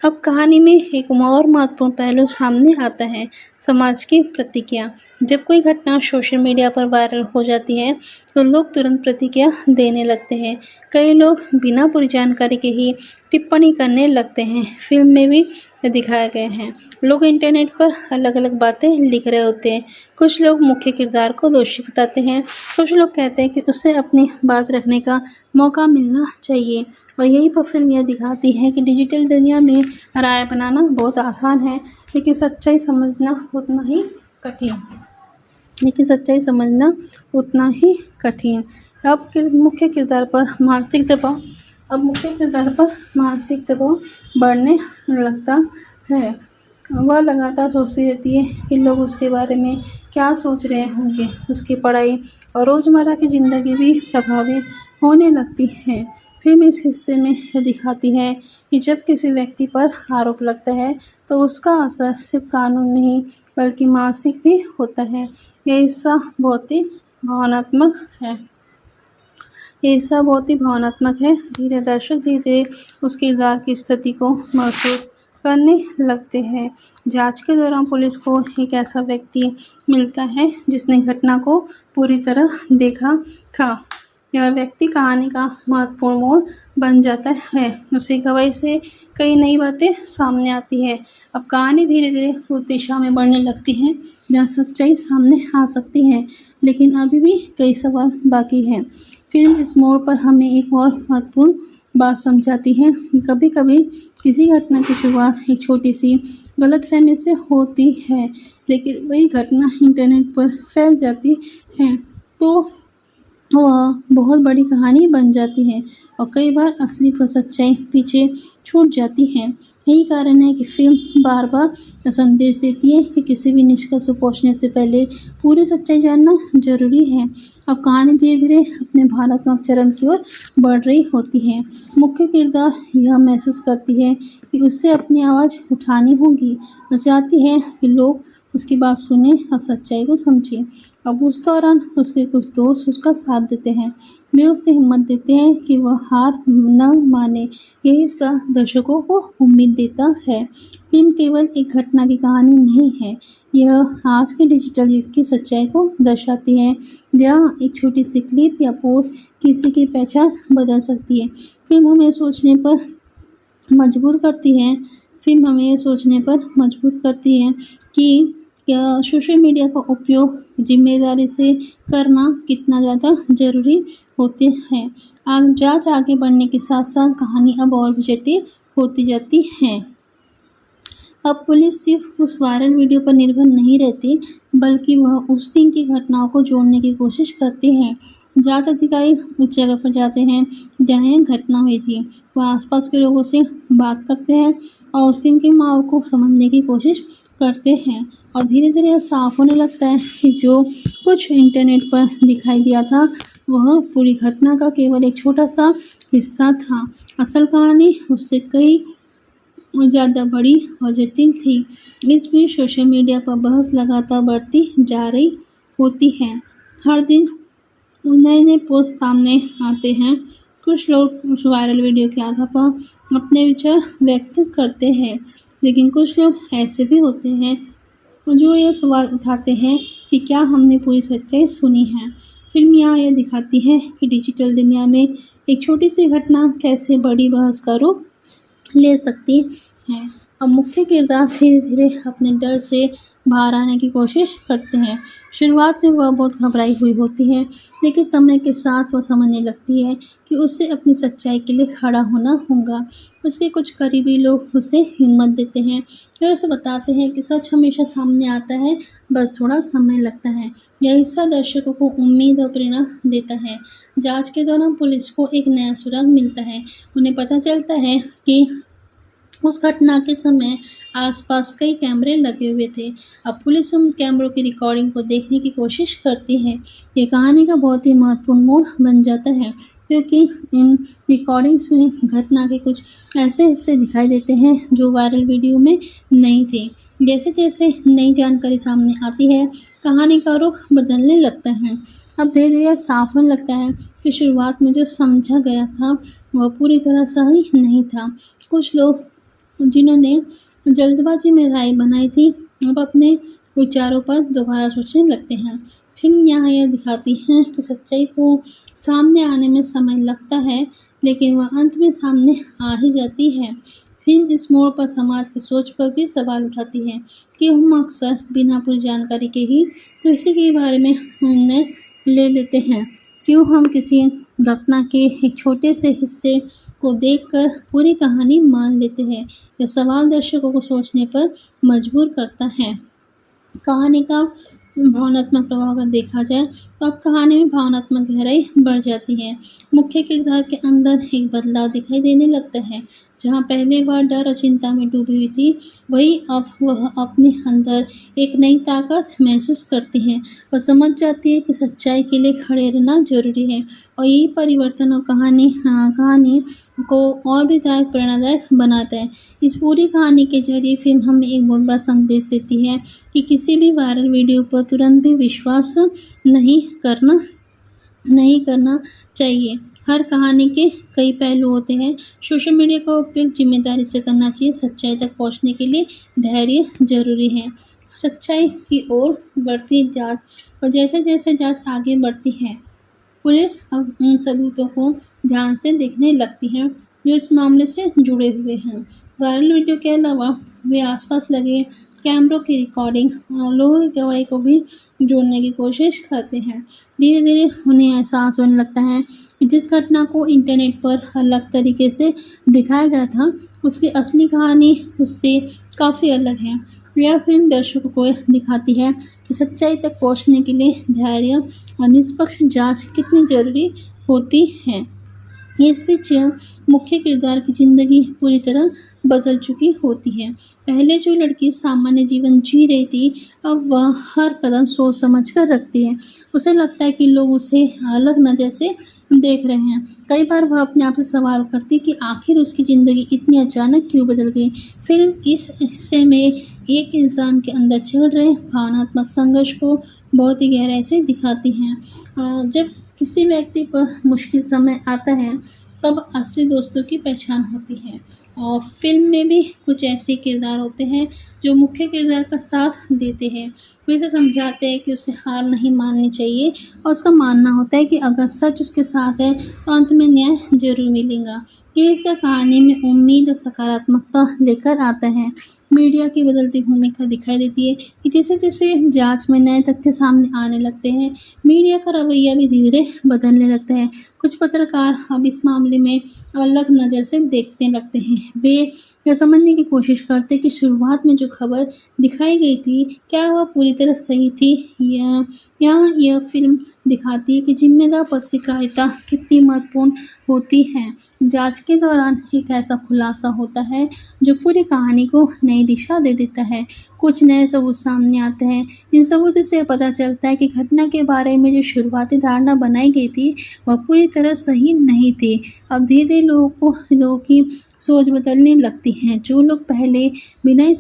अब कहानी में एक और महत्वपूर्ण पहलू सामने आता है, समाज की प्रतिक्रिया। जब कोई घटना सोशल मीडिया पर वायरल हो जाती है तो लोग तुरंत प्रतिक्रिया देने लगते हैं। कई लोग बिना पूरी जानकारी के ही टिप्पणी करने लगते हैं। फिल्म में भी दिखाए गए हैं। लोग इंटरनेट पर अलग अलग बातें लिख रहे होते हैं। कुछ लोग मुख्य किरदार को दोषी बताते हैं, कुछ लोग कहते हैं कि उसे अपनी बात रखने का मौका मिलना चाहिए। और यही पर फिल्म यह दिखाती है कि डिजिटल दुनिया में राय बनाना बहुत आसान है, लेकिन सच्चाई समझना उतना ही कठिन। अब मुख्य किरदार पर मानसिक दबाव बढ़ने लगता है। वह लगातार सोचती रहती है कि लोग उसके बारे में क्या सोच रहे होंगे। उसकी पढ़ाई और रोज़मर्रा की ज़िंदगी भी प्रभावित होने लगती है। फिल्म इस हिस्से में यह दिखाती है कि जब किसी व्यक्ति पर आरोप लगता है तो उसका असर सिर्फ कानून नहीं बल्कि मानसिक भी होता है। यह हिस्सा बहुत ही भावनात्मक है। दर्शक धीरे धीरे उस किरदार की स्थिति को महसूस करने लगते हैं। जांच के दौरान पुलिस को एक ऐसा व्यक्ति मिलता है जिसने घटना को पूरी तरह देखा था। यह व्यक्ति कहानी का महत्वपूर्ण मोड़ बन जाता है। उसकी गवाही से कई नई बातें सामने आती है। अब कहानी धीरे धीरे उस दिशा में बढ़ने लगती है जहाँ सच्चाई सामने आ सकती है, लेकिन अभी भी कई सवाल बाकी हैं। फिल्म इस मोड़ पर हमें एक और महत्वपूर्ण बात समझाती है कि कभी कभी किसी घटना की शुरुआत एक छोटी सी गलतफहमी से होती है, लेकिन वही घटना इंटरनेट पर फैल जाती है तो वह बहुत बड़ी कहानी बन जाती है और कई बार असली पर सच्चाई पीछे छूट जाती है। यही कारण है कि फिल्म बार बार संदेश देती है कि किसी भी निष्कर्ष पर पहुंचने से पहले पूरी सच्चाई जानना जरूरी है। अब कहानी धीरे धीरे अपने भावनात्मक चरम की ओर बढ़ रही होती है। मुख्य किरदार यह महसूस करती है कि उसे अपनी आवाज़ उठानी होगी। वह चाहती है कि लोग उसकी बात सुने और सच्चाई को समझे। अब उस दौरान उसके कुछ दोस्त उसका साथ देते हैं। वे उसे हिम्मत देते हैं कि वह हार न माने। यह हिस्सा दर्शकों को उम्मीद देता है। फिल्म केवल एक घटना की कहानी नहीं है, यह आज के डिजिटल युग की सच्चाई को दर्शाती है, जहाँ एक छोटी सी क्लिप या पोस्ट किसी की पहचान बदल सकती है। फिल्म हमें सोचने पर मजबूर करती है फिल्म हमें ये सोचने पर मजबूर करती है कि क्या सोशल मीडिया का उपयोग जिम्मेदारी से करना कितना ज़्यादा ज़रूरी होते हैं। जांच आगे बढ़ने के साथ साथ कहानी अब और भी जटिल होती जाती है। अब पुलिस सिर्फ उस वायरल वीडियो पर निर्भर नहीं रहती, बल्कि वह उस दिन की घटनाओं को जोड़ने की कोशिश करती है। जांच अधिकारी उस जगह पर जाते हैं जहाँ यह घटना हुई थी। वह आसपास के लोगों से बात करते हैं और उस दिन के माहौल को समझने की कोशिश करते हैं और धीरे धीरे यह साफ होने लगता है कि जो कुछ इंटरनेट पर दिखाई दिया था वह पूरी घटना का केवल एक छोटा सा हिस्सा था। असल कहानी उससे कई ज़्यादा बड़ी और जटिल थी। इस बीच सोशल मीडिया पर बहस लगातार बढ़ती जा रही होती है। हर दिन नए नए पोस्ट सामने आते हैं। कुछ लोग उस वायरल वीडियो के आधार पर अपने विचार व्यक्त करते हैं, लेकिन कुछ लोग ऐसे भी होते हैं जो ये सवाल उठाते हैं कि क्या हमने पूरी सच्चाई सुनी है। फिल्म यहाँ यह दिखाती है कि डिजिटल दुनिया में एक छोटी सी घटना कैसे बड़ी बहस का रूप ले सकती है। अब मुख्य किरदार धीरे धीरे अपने डर से बाहर आने की कोशिश करते हैं। शुरुआत में वह बहुत घबराई हुई होती है, लेकिन समय के साथ वह समझने लगती है कि उसे अपनी सच्चाई के लिए खड़ा होना होगा। उसके कुछ करीबी लोग उसे हिम्मत देते हैं। वे उसे बताते हैं कि सच हमेशा सामने आता है, बस थोड़ा समय लगता है। यह हिस्सा दर्शकों को उम्मीद और प्रेरणा देता है। जांच के दौरान पुलिस को एक नया सुराग मिलता है। उन्हें पता चलता है कि उस घटना के समय आसपास कई कैमरे लगे हुए थे। अब पुलिस उन कैमरों की रिकॉर्डिंग को देखने की कोशिश करती है। ये कहानी का बहुत ही महत्वपूर्ण मोड़ बन जाता है, क्योंकि इन रिकॉर्डिंग्स में घटना के कुछ ऐसे हिस्से दिखाई देते हैं जो वायरल वीडियो में नहीं थे। जैसे जैसे नई जानकारी सामने आती है, कहानी का रुख बदलने लगता है। अब धीरे धीरे साफ होने लगता है कि शुरुआत में जो समझा गया था वह पूरी तरह सही नहीं था। कुछ लोग जिन्होंने जल्दबाजी में राय बनाई थी, अब अपने विचारों पर दोबारा सोचने लगते हैं। फिल्म यहाँ यह दिखाती है कि सच्चाई को सामने आने में समय लगता है, लेकिन वह अंत में सामने आ ही जाती है। फिल्म इस मोड़ पर समाज की सोच पर भी सवाल उठाती है कि हम अक्सर बिना पूरी जानकारी के ही किसी के बारे में निर्णय ले लेते हैं। क्यों हम किसी घटना के एक छोटे से हिस्से को देखकर पूरी कहानी मान लेते हैं। यह सवाल दर्शकों को सोचने पर मजबूर करता है। कहानी का भावनात्मक प्रभाव अगर देखा जाए तो अब कहानी में भावनात्मक गहराई बढ़ जाती है। मुख्य किरदार के अंदर एक बदलाव दिखाई देने लगता है। जहाँ पहले वह डर और चिंता में डूबी हुई थी, वही अब वह अपने अंदर एक नई ताकत महसूस करती है। वह समझ जाती है कि सच्चाई के लिए खड़े रहना जरूरी है और यही परिवर्तन और कहानी को और भी प्रेरणादायक बनाता है। इस पूरी कहानी के जरिए फिल्म हमें एक बहुत बड़ा संदेश देती है कि किसी भी वायरल वीडियो पर तुरंत भी विश्वास नहीं करना चाहिए। हर कहानी के कई पहलू होते हैं। सोशल मीडिया का उपयोग जिम्मेदारी से करना चाहिए। सच्चाई तक पहुंचने के लिए धैर्य जरूरी है। सच्चाई की ओर बढ़ती जांच और जैसे जैसे जांच आगे बढ़ती है, पुलिस अब उन सबूतों को ध्यान से देखने लगती है जो इस मामले से जुड़े हुए हैं। वायरल वीडियो के अलावा वे आसपास लगे कैमरों की रिकॉर्डिंग और लोगों की गवाही को भी जोड़ने की कोशिश करते हैं। धीरे धीरे उन्हें एहसास होने लगता है कि जिस घटना को इंटरनेट पर अलग तरीके से दिखाया गया था, उसकी असली कहानी उससे काफ़ी अलग है। यह फिल्म दर्शकों को दिखाती है कि सच्चाई तक पहुंचने के लिए धैर्य और निष्पक्ष जांच कितनी ज़रूरी होती है। इस बीच मुख्य किरदार की ज़िंदगी पूरी तरह बदल चुकी होती है। पहले जो लड़की सामान्य जीवन जी रही थी, अब वह हर कदम सोच समझ कर रखती है। उसे लगता है कि लोग उसे अलग नज़र से देख रहे हैं। कई बार वह अपने आप से सवाल करती कि आखिर उसकी ज़िंदगी इतनी अचानक क्यों बदल गई। फिल्म इस हिस्से में एक इंसान के अंदर चल रहे भावनात्मक संघर्ष को बहुत ही गहराई से दिखाती हैं। जब किसी व्यक्ति पर मुश्किल समय आता है, तब असली दोस्तों की पहचान होती है। और फिल्म में भी कुछ ऐसे किरदार होते हैं जो मुख्य किरदार का साथ देते हैं। वे उसे समझाते हैं कि उसे हार नहीं माननी चाहिए और उसका मानना होता है कि अगर सच उसके साथ है तो अंत में न्याय जरूर मिलेगा। ये हिस्सा कहानी में उम्मीद और सकारात्मकता लेकर आता है। मीडिया की बदलती भूमिका दिखाई देती है कि जैसे जैसे जांच में नए तथ्य सामने आने लगते हैं, मीडिया का रवैया भी धीरे धीरे बदलने लगता है। कुछ पत्रकार अब इस मामले में अलग नज़र से देखने लगते हैं। वे यह समझने की कोशिश करते कि शुरुआत में जो खबर दिखाई गई थी, क्या वह पूरी तरह सही थी। यहाँ यह फिल्म दिखाती है कि जिम्मेदार पत्रकारिता कितनी महत्वपूर्ण होती है। जांच के दौरान एक ऐसा खुलासा होता है जो पूरी कहानी को नई दिशा दे देता है। कुछ नए सबूत सामने आते हैं। इन सबूतों से पता चलता है कि घटना के बारे में जो शुरुआती धारणा बनाई गई थी, वह पूरी तरह सही नहीं थी। अब धीरे धीरे लोगों की सोच बदलने लगती है। जो लोग पहले बिना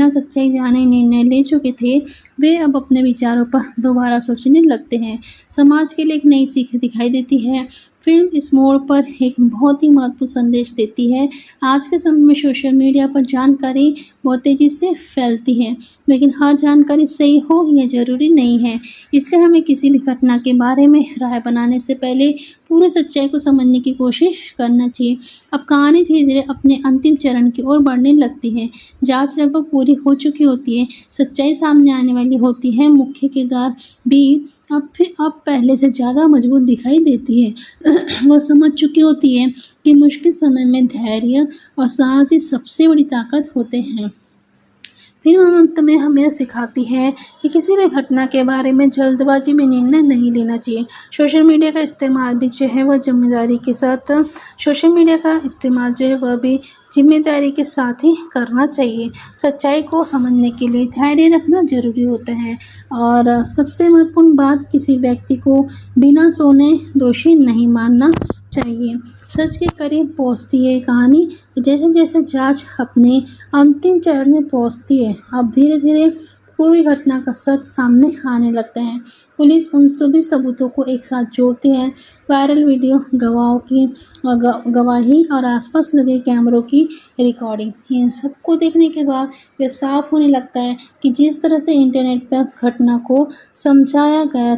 सच्चाई जाने निर्णय ले चुके थे, वे अब अपने विचारों पर दोबारा सोचने लगते हैं। समाज के लिए एक नई सीख दिखाई देती है। फिल्म इस मोड़ पर एक बहुत ही महत्वपूर्ण संदेश देती है। आज के समय में सोशल मीडिया पर जानकारी बहुत तेज़ी से फैलती है, लेकिन हर जानकारी सही हो यह ज़रूरी नहीं है। इसलिए हमें किसी भी घटना के बारे में राय बनाने से पहले पूरी सच्चाई को समझने की कोशिश करना चाहिए। अब कहानी धीरे धीरे अपने अंतिम चरण की ओर बढ़ने लगती है। जांच लगभग पूरी हो चुकी होती है, सच्चाई सामने आने वाली होती है। मुख्य किरदार भी अब पहले से ज़्यादा मजबूत दिखाई देती है। वह समझ चुकी होती है कि मुश्किल समय में धैर्य और साहस ही सबसे बड़ी ताकत होते हैं। फिल्म अंत में हमें सिखाती है कि किसी भी घटना के बारे में जल्दबाजी में निर्णय नहीं लेना चाहिए। सोशल मीडिया का इस्तेमाल भी जो है वह जिम्मेदारी के साथ जिम्मेदारी के साथ ही करना चाहिए। सच्चाई को समझने के लिए धैर्य रखना ज़रूरी होता है। और सबसे महत्वपूर्ण बात, किसी व्यक्ति को बिना सोने दोषी नहीं मानना चाहिए। सच के करीब पहुंचती है कहानी। जैसे जैसे जांच अपने अंतिम चरण में पहुंचती है, अब धीरे धीरे पूरी घटना का सच सामने आने लगता है। पुलिस उन सभी सबूतों को एक साथ जोड़ती है। वायरल वीडियो, गवाहों की गवाही और आसपास लगे कैमरों की रिकॉर्डिंग, इन सबको देखने के बाद यह साफ होने लगता है कि जिस तरह से इंटरनेट पर घटना को समझा गया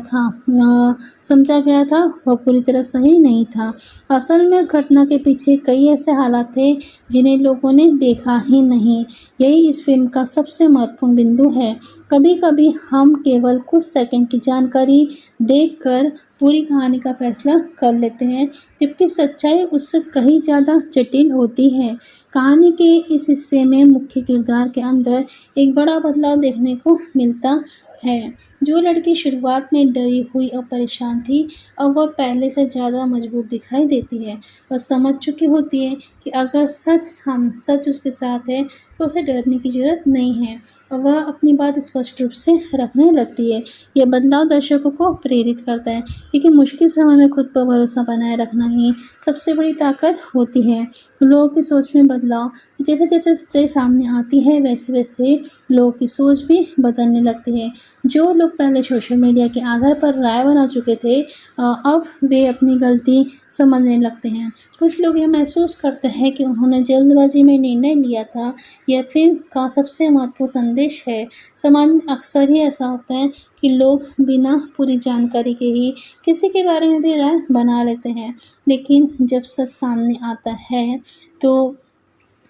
था वह पूरी तरह सही नहीं था। असल में उस घटना के पीछे कई ऐसे हालात थे जिन्हें लोगों ने देखा ही नहीं। यही इस फिल्म का सबसे महत्वपूर्ण बिंदु है। कभी कभी हम केवल कुछ सेकंड की जानकारी देखकर पूरी कहानी का फैसला कर लेते हैं, जबकि सच्चाई उससे कहीं ज़्यादा जटिल होती है। कहानी के इस हिस्से में मुख्य किरदार के अंदर एक बड़ा बदलाव देखने को मिलता है। जो लड़की शुरुआत में डरी हुई और परेशान थी, अब वह पहले से ज़्यादा मजबूत दिखाई देती है। वह समझ चुकी होती है कि अगर सच उसके साथ है तो उसे डरने की ज़रूरत नहीं है, और वह अपनी बात स्पष्ट रूप से रखने लगती है। यह बदलाव दर्शकों को प्रेरित करता है, क्योंकि मुश्किल समय में खुद पर भरोसा बनाए रखना ही सबसे बड़ी ताकत होती है। लोगों की सोच में बदलाव जैसे जैसे सच्चाई सामने आती है वैसे वैसे लोगों की सोच भी बदलने लगती है। जो लोग पहले सोशल मीडिया के आधार पर राय बना चुके थे अब वे अपनी गलती समझने लगते हैं। कुछ लोग यह महसूस करते हैं कि उन्होंने जल्दबाजी में निर्णय लिया था। यह फ़िल्म का सबसे महत्वपूर्ण संदेश है। समाज में अक्सर ही ऐसा होता है कि लोग बिना पूरी जानकारी के ही किसी के बारे में भी राय बना लेते हैं, लेकिन जब सच सामने आता है तो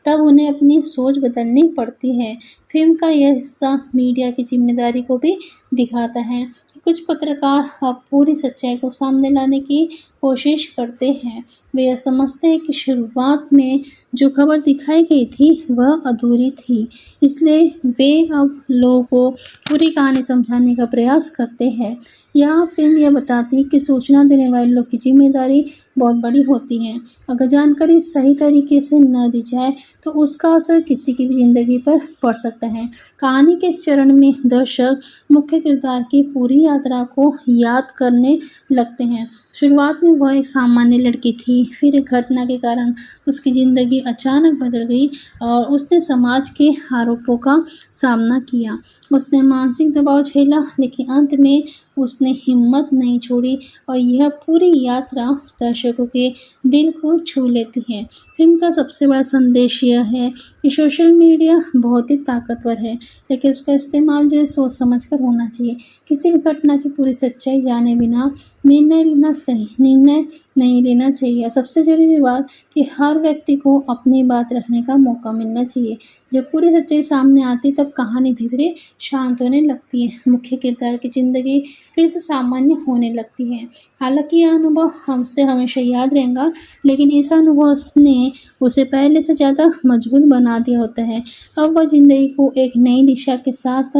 तब उन्हें अपनी सोच बदलनी पड़ती है। फ़िल्म का यह हिस्सा मीडिया की ज़िम्मेदारी को भी दिखाता है कि कुछ पत्रकार अब पूरी सच्चाई को सामने लाने की कोशिश करते हैं। वे यह समझते हैं कि शुरुआत में जो खबर दिखाई गई थी वह अधूरी थी, इसलिए वे अब लोगों को पूरी कहानी समझाने का प्रयास करते हैं। यहाँ फ़िल्म यह बताती है कि सूचना देने वाले लोग की ज़िम्मेदारी बहुत बड़ी होती है। अगर जानकारी सही तरीके से न दी जाए तो उसका असर किसी की भी ज़िंदगी पर पड़ सकता है। कहानी के इस चरण में दर्शक मुख्य किरदार की पूरी यात्रा को याद करने लगते हैं। शुरुआत में वह एक सामान्य लड़की थी, फिर एक घटना के कारण उसकी ज़िंदगी अचानक बदल गई और उसने समाज के आरोपों का सामना किया। उसने मानसिक दबाव झेला, लेकिन अंत में उसने हिम्मत नहीं छोड़ी और यह पूरी यात्रा दर्शकों के दिल को छू लेती है। फ़िल्म का सबसे बड़ा संदेश यह है कि सोशल मीडिया बहुत ही ताकतवर है, लेकिन उसका इस्तेमाल जो है सोच समझ कर होना चाहिए। किसी भी घटना की पूरी सच्चाई जाने बिना निर्णय नहीं लेना चाहिए। और सबसे ज़रूरी बात कि हर व्यक्ति को अपनी बात रखने का मौका मिलना चाहिए। जब पूरी सच्चाई सामने आती तब कहानी धीरे-धीरे शांत होने लगती है। मुख्य किरदार की ज़िंदगी फिर से सामान्य होने लगती है। हालाँकि यह अनुभव हमसे हमेशा याद रहेगा, लेकिन इस अनुभव ने उसे पहले से ज़्यादा मजबूत बना दिया होता है। अब वह ज़िंदगी को एक नई दिशा के साथ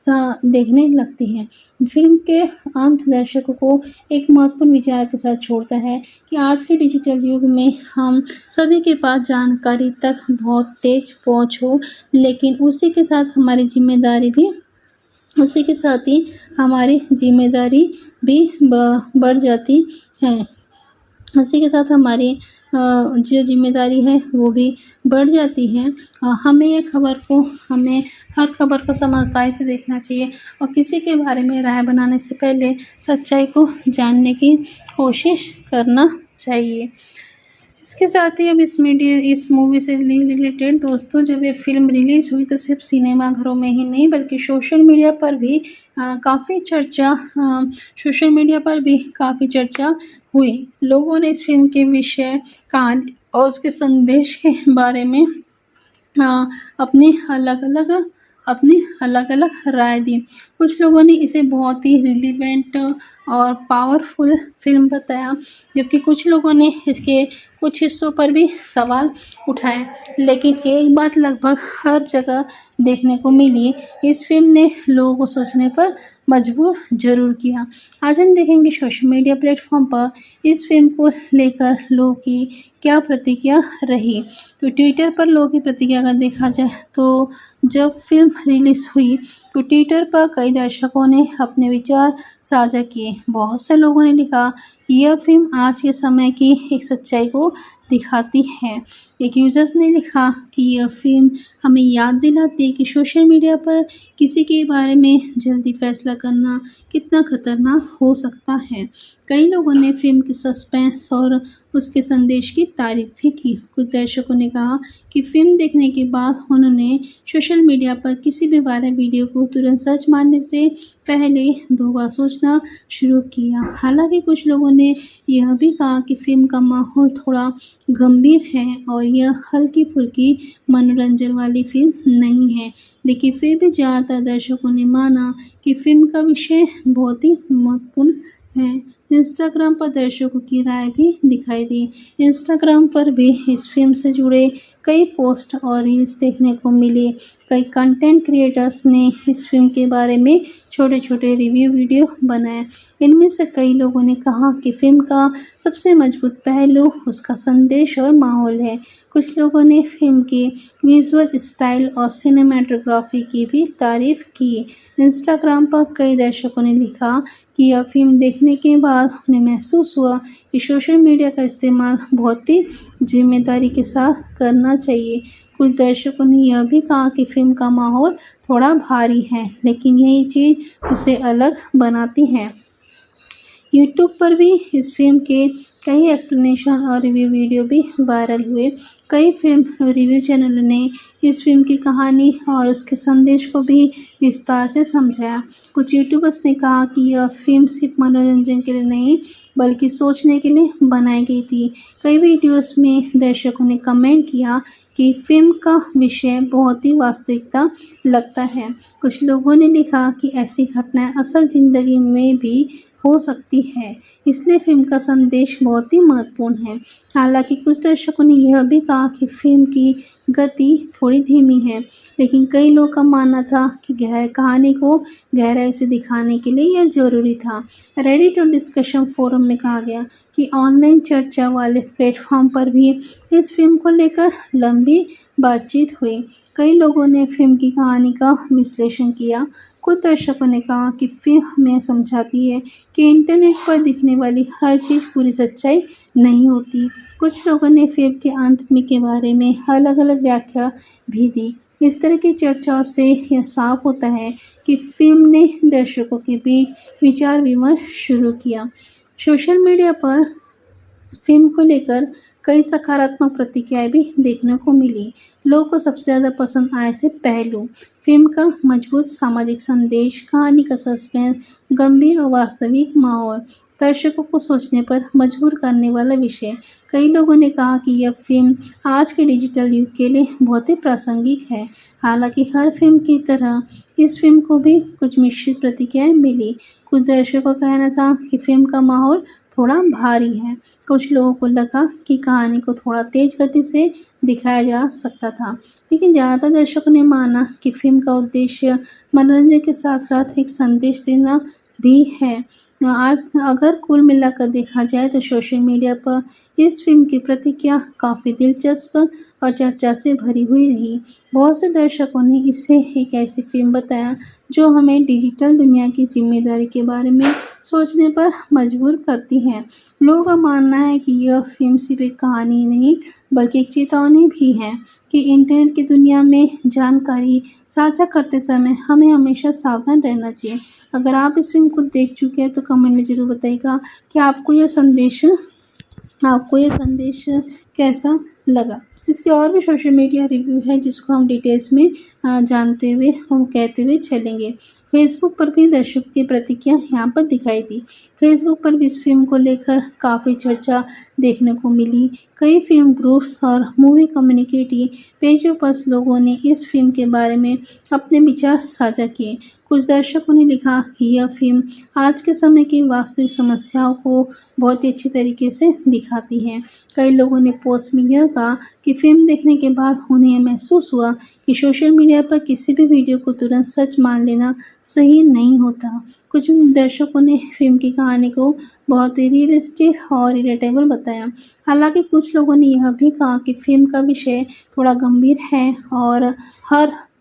देखने लगती है। फ़िल्म के अंत दर्शकों को एक महत्वपूर्ण विचार के साथ छोड़ता है कि आज के डिजिटल युग में हम सभी के पास जानकारी तक बहुत तेज़ पहुँच हो, लेकिन उसी के साथ ही हमारी ज़िम्मेदारी भी बढ़ जाती है। उसी के साथ हमारी जो ज़िम्मेदारी है वो भी बढ़ जाती है। हमें हर खबर को समझदारी से देखना चाहिए और किसी के बारे में राय बनाने से पहले सच्चाई को जानने की कोशिश करना चाहिए। इसके साथ ही अब इस मूवी से रिलेटेड दोस्तों, जब ये फ़िल्म रिलीज़ हुई तो सिर्फ सिनेमाघरों में ही नहीं बल्कि सोशल मीडिया पर भी काफ़ी चर्चा हुई। लोगों ने इस फ़िल्म के विषय, कहानी और उसके संदेश के बारे में अ, अपनी अलग-अलग राय दी। कुछ लोगों ने इसे बहुत ही रिलेवेंट और पावरफुल फ़िल्म बताया, जबकि कुछ लोगों ने इसके कुछ हिस्सों पर भी सवाल उठाए। लेकिन एक बात लगभग हर जगह देखने को मिली, इस फ़िल्म ने लोगों को सोचने पर मजबूर ज़रूर किया। आज हम देखेंगे सोशल मीडिया प्लेटफ़ॉर्म पर इस फ़िल्म को लेकर लोगों की क्या प्रतिक्रिया रही। तो ट्विटर पर लोगों की प्रतिक्रिया अगर देखा जाए तो जब फ़िल्म रिलीज़ हुई तो ट्विटर पर कई दर्शकों ने अपने विचार साझा किए। बहुत से लोगों ने लिखा कि यह फ़िल्म आज के समय की एक सच्चाई को दिखाती है। एक यूज़र्स ने लिखा कि यह फ़िल्म हमें याद दिलाती है कि सोशल मीडिया पर किसी के बारे में जल्दी फैसला करना कितना खतरनाक हो सकता है। कई लोगों ने फ़िल्म के सस्पेंस और उसके संदेश की तारीफ़ भी की। कुछ दर्शकों ने कहा कि फ़िल्म देखने के बाद उन्होंने सोशल मीडिया पर किसी भी वायरल वीडियो को तुरंत सच मानने से पहले 2 बार सोचना शुरू किया। हालाँकि कुछ लोगों ने यह भी कहा कि फ़िल्म का माहौल थोड़ा गंभीर है और यह हल्की-फुल्की मनोरंजन वाली फ़िल्म नहीं है। लेकिन फिर भी ज़्यादातर दर्शकों ने माना कि फ़िल्म का विषय बहुत ही महत्वपूर्ण है। इंस्टाग्राम पर दर्शकों की राय भी दिखाई दी। इंस्टाग्राम पर भी इस फ़िल्म से जुड़े कई पोस्ट और रील्स देखने को मिले। कई कंटेंट क्रिएटर्स ने इस फ़िल्म के बारे में छोटे-छोटे रिव्यू वीडियो बनाए। इनमें से कई लोगों ने कहा कि फ़िल्म का सबसे मजबूत पहलू उसका संदेश और माहौल है। कुछ लोगों ने फ़िल्म की विजुअल स्टाइल और सिनेमैटोग्राफी की भी तारीफ़ की। इंस्टाग्राम पर कई दर्शकों ने लिखा कि यह फ़िल्म देखने के बाद उन्हें महसूस हुआ कि सोशल मीडिया का इस्तेमाल बहुत ही ज़िम्मेदारी के साथ करना चाहिए। कुछ दर्शकों ने यह भी कहा कि फिल्म का माहौल थोड़ा भारी है, लेकिन यही चीज़ उसे अलग बनाती है। यूट्यूब पर भी इस फिल्म के कई एक्सप्लेनेशन और रिव्यू वीडियो भी वायरल हुए। कई फिल्म रिव्यू चैनलों ने इस फिल्म की कहानी और उसके संदेश को भी विस्तार से समझाया। कुछ यूट्यूबर्स ने कहा कि यह फिल्म सिर्फ मनोरंजन के लिए नहीं बल्कि सोचने के लिए बनाई गई थी। कई वीडियोस में दर्शकों ने कमेंट किया कि फिल्म का विषय बहुत ही वास्तविकता लगता है। कुछ लोगों ने लिखा कि ऐसी घटनाएं असल ज़िंदगी में भी हो सकती है, इसलिए फिल्म का संदेश बहुत ही महत्वपूर्ण है। हालांकि कुछ दर्शकों ने यह भी कहा कि फिल्म की गति थोड़ी धीमी है, लेकिन कई लोगों का मानना था कि कहानी को गहराई से दिखाने के लिए यह ज़रूरी था। रेडिट और डिस्कशन फोरम में कहा गया कि ऑनलाइन चर्चा वाले प्लेटफॉर्म पर भी इस फिल्म को लेकर लंबी बातचीत हुई। कई लोगों ने फिल्म की कहानी का विश्लेषण किया। कुछ दर्शकों ने कहा कि फिल्म हमें समझाती है कि इंटरनेट पर दिखने वाली हर चीज़ पूरी सच्चाई नहीं होती। कुछ लोगों ने फिल्म के अंत में के बारे में अलग-अलग व्याख्या भी दी। इस तरह की चर्चाओं से यह साफ होता है कि फिल्म ने दर्शकों के बीच विचार विमर्श शुरू किया। सोशल मीडिया पर फिल्म को लेकर कई सकारात्मक प्रतिक्रियाएं भी देखने को मिली। लोगों को सबसे ज़्यादा पसंद आए थे पहलू, फिल्म का मजबूत सामाजिक संदेश, कहानी का सस्पेंस, गंभीर और वास्तविक माहौल, दर्शकों को सोचने पर मजबूर करने वाला विषय। कई लोगों ने कहा कि यह फिल्म आज के डिजिटल युग के लिए बहुत ही प्रासंगिक है। हालांकि हर फिल्म की तरह इस फिल्म को भी कुछ मिश्रित प्रतिक्रियाएं मिली। कुछ दर्शकों का कहना था कि फिल्म का माहौल थोड़ा भारी है। कुछ लोगों को लगा कि कहानी को थोड़ा तेज गति से दिखाया जा सकता था, लेकिन ज़्यादातर दर्शकों ने माना कि फिल्म का उद्देश्य मनोरंजन के साथ साथ एक संदेश देना भी है। आज अगर कुल मिलाकर देखा जाए तो सोशल मीडिया पर इस फिल्म की प्रतिक्रिया काफ़ी दिलचस्प और चर्चा से भरी हुई रही। बहुत से दर्शकों ने इसे एक ऐसी फिल्म बताया जो हमें डिजिटल दुनिया की जिम्मेदारी के बारे में सोचने पर मजबूर करती है। लोगों का मानना है कि यह फिल्म सिर्फ एक कहानी ही नहीं बल्कि एक चेतावनी भी है कि इंटरनेट की दुनिया में जानकारी साझा करते समय हमें हमेशा सावधान रहना चाहिए। अगर आप इस फिल्म को देख चुके हैं तो कमेंट में ज़रूर बताइएगा कि आपको ये संदेश कैसा लगा। इसके और भी सोशल मीडिया रिव्यू है जिसको हम डिटेल्स में जानते हुए हम कहते हुए चलेंगे। फेसबुक पर भी दर्शकों की प्रतिक्रिया यहाँ पर दिखाई दी। फेसबुक पर भी इस फिल्म को लेकर काफ़ी चर्चा देखने को मिली। कई फिल्म ग्रुप्स और मूवी कम्युनिटी पेजों पर लोगों ने इस फिल्म के बारे में अपने विचार साझा किए। कुछ दर्शकों ने लिखा कि यह फिल्म आज के समय की वास्तविक समस्याओं को बहुत ही अच्छी तरीके से दिखाती है। कई लोगों ने पोस्ट में यह कहा कि फिल्म देखने के बाद उन्हें महसूस हुआ कि सोशल मीडिया पर किसी भी वीडियो को तुरंत सच मान लेना सही नहीं होता। कुछ दर्शकों ने फिल्म की कहानी को बहुत ही रियलिस्टिक और रिलेटेबल बताया। हालांकि कुछ लोगों ने यह भी कहा कि फिल्म का विषय थोड़ा गंभीर है और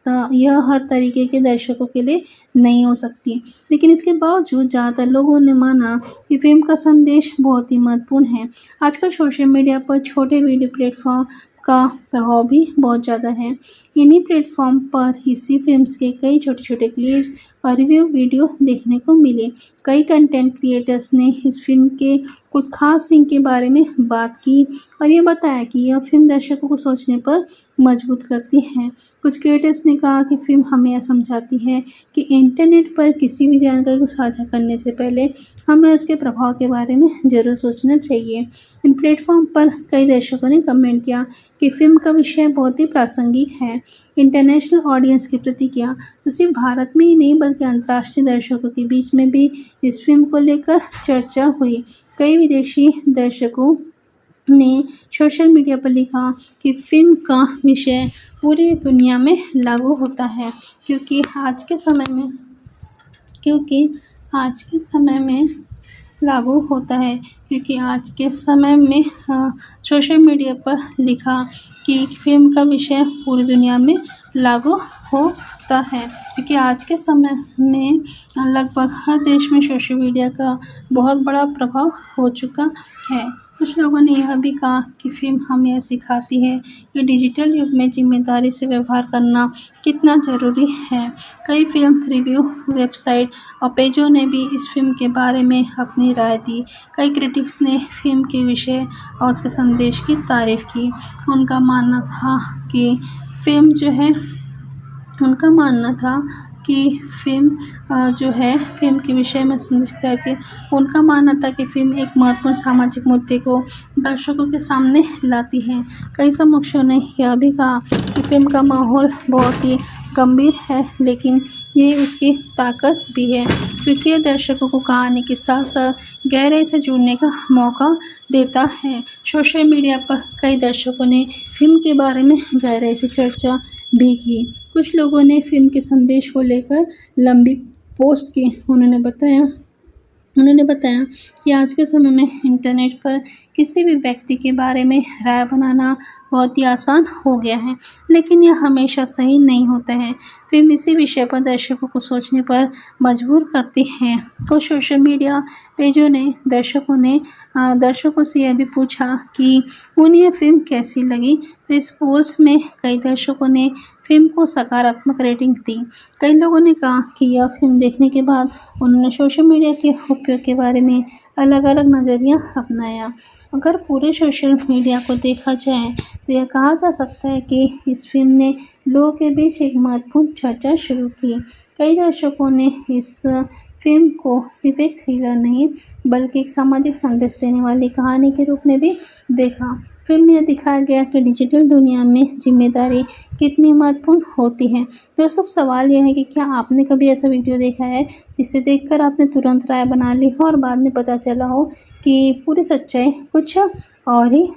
यह हर तरीके के दर्शकों के लिए नहीं हो सकती। लेकिन इसके बावजूद ज़्यादातर लोगों ने माना कि फिल्म का संदेश बहुत ही महत्वपूर्ण है। आजकल सोशल मीडिया पर छोटे वीडियो प्लेटफॉर्म का प्रभाव भी बहुत ज़्यादा है। इन्हीं प्लेटफॉर्म पर इसी फिल्म्स के कई छोटे-छोटे क्लिप्स और रिव्यू वीडियो देखने को मिले। कई कंटेंट क्रिएटर्स ने इस फिल्म के कुछ खास सीन के बारे में बात की और ये बताया कि यह फिल्म दर्शकों को सोचने पर मजबूर करती है। कुछ क्रिएटर्स ने कहा कि फिल्म हमें यह समझाती है कि इंटरनेट पर किसी भी जानकारी को साझा करने से पहले हमें उसके प्रभाव के बारे में ज़रूर सोचना चाहिए। इन प्लेटफॉर्म पर कई दर्शकों ने कमेंट किया कि फिल्म का विषय बहुत ही प्रासंगिक है। इंटरनेशनल ऑडियंस की प्रतिक्रिया तो सिर्फ भारत में ही नहीं बल्कि अंतर्राष्ट्रीय दर्शकों के बीच में भी इस फिल्म को लेकर चर्चा हुई। कई विदेशी दर्शकों ने सोशल मीडिया पर लिखा कि फिल्म का विषय पूरी दुनिया में लागू होता है क्योंकि आज के समय में लागू होता है क्योंकि आज के समय में सोशल मीडिया पर लिखा कि फिल्म का विषय पूरी दुनिया में लागू होता है क्योंकि आज के समय में लगभग हर देश में सोशल मीडिया का बहुत बड़ा प्रभाव हो चुका है। कुछ लोगों ने यह भी कहा कि फ़िल्म हमें यह सिखाती है कि डिजिटल युग में ज़िम्मेदारी से व्यवहार करना कितना ज़रूरी है। कई फ़िल्म रिव्यू वेबसाइट और पेजों ने भी इस फ़िल्म के बारे में अपनी राय दी। कई क्रिटिक्स ने फ़िल्म के विषय और उसके संदेश की तारीफ़ की। उनका मानना था कि फ़िल्म जो है उनका मानना था कि फ़िल्म के विषय में संदेश करके उनका मानना था कि फ़िल्म एक महत्वपूर्ण सामाजिक मुद्दे को दर्शकों के सामने लाती है। कई समीक्षकों ने यह भी कहा कि फ़िल्म का माहौल बहुत ही गंभीर है, लेकिन ये उसकी ताकत भी है क्योंकि ये दर्शकों को कहानी के साथ-साथ गहराई से जुड़ने का मौका देता है। सोशल मीडिया पर कई दर्शकों ने फ़िल्म के बारे में गहराई से चर्चा भी की। कुछ लोगों ने फ़िल्म के संदेश को लेकर लंबी पोस्ट की। उन्होंने बताया कि आज के समय में इंटरनेट पर किसी भी व्यक्ति के बारे में राय बनाना बहुत ही आसान हो गया है, लेकिन यह हमेशा सही नहीं होता है। फ़िल्म इसी विषय पर दर्शकों को सोचने पर मजबूर करती है। कुछ सोशल मीडिया पेजों ने दर्शकों से यह भी पूछा कि उन्हें फ़िल्म कैसी लगी। तो इस पोस्ट में कई दर्शकों ने फ़िल्म को सकारात्मक रेटिंग दी। कई लोगों ने कहा कि यह फ़िल्म देखने के बाद उन्होंने सोशल मीडिया के उपयोग के बारे में अलग-अलग नज़रिया अपनाया। अगर पूरे सोशल मीडिया को देखा जाए तो यह कहा जा सकता है कि इस फ़िल्म ने लोगों के बीच एक महत्वपूर्ण चर्चा शुरू की। कई दर्शकों ने इस फ़िल्म को सिर्फ एक थ्रिलर नहीं, बल्कि एक सामाजिक संदेश देने वाली कहानी के रूप में भी देखा। फ़िल्म में यह दिखाया गया कि डिजिटल दुनिया में ज़िम्मेदारी कितनी महत्वपूर्ण होती है। दोस्तों, सवाल यह है कि क्या आपने कभी ऐसा वीडियो देखा है जिसे देखकर आपने तुरंत राय बना ली हो और बाद में पता चला हो कि पूरी सच्चाई कुछ और ही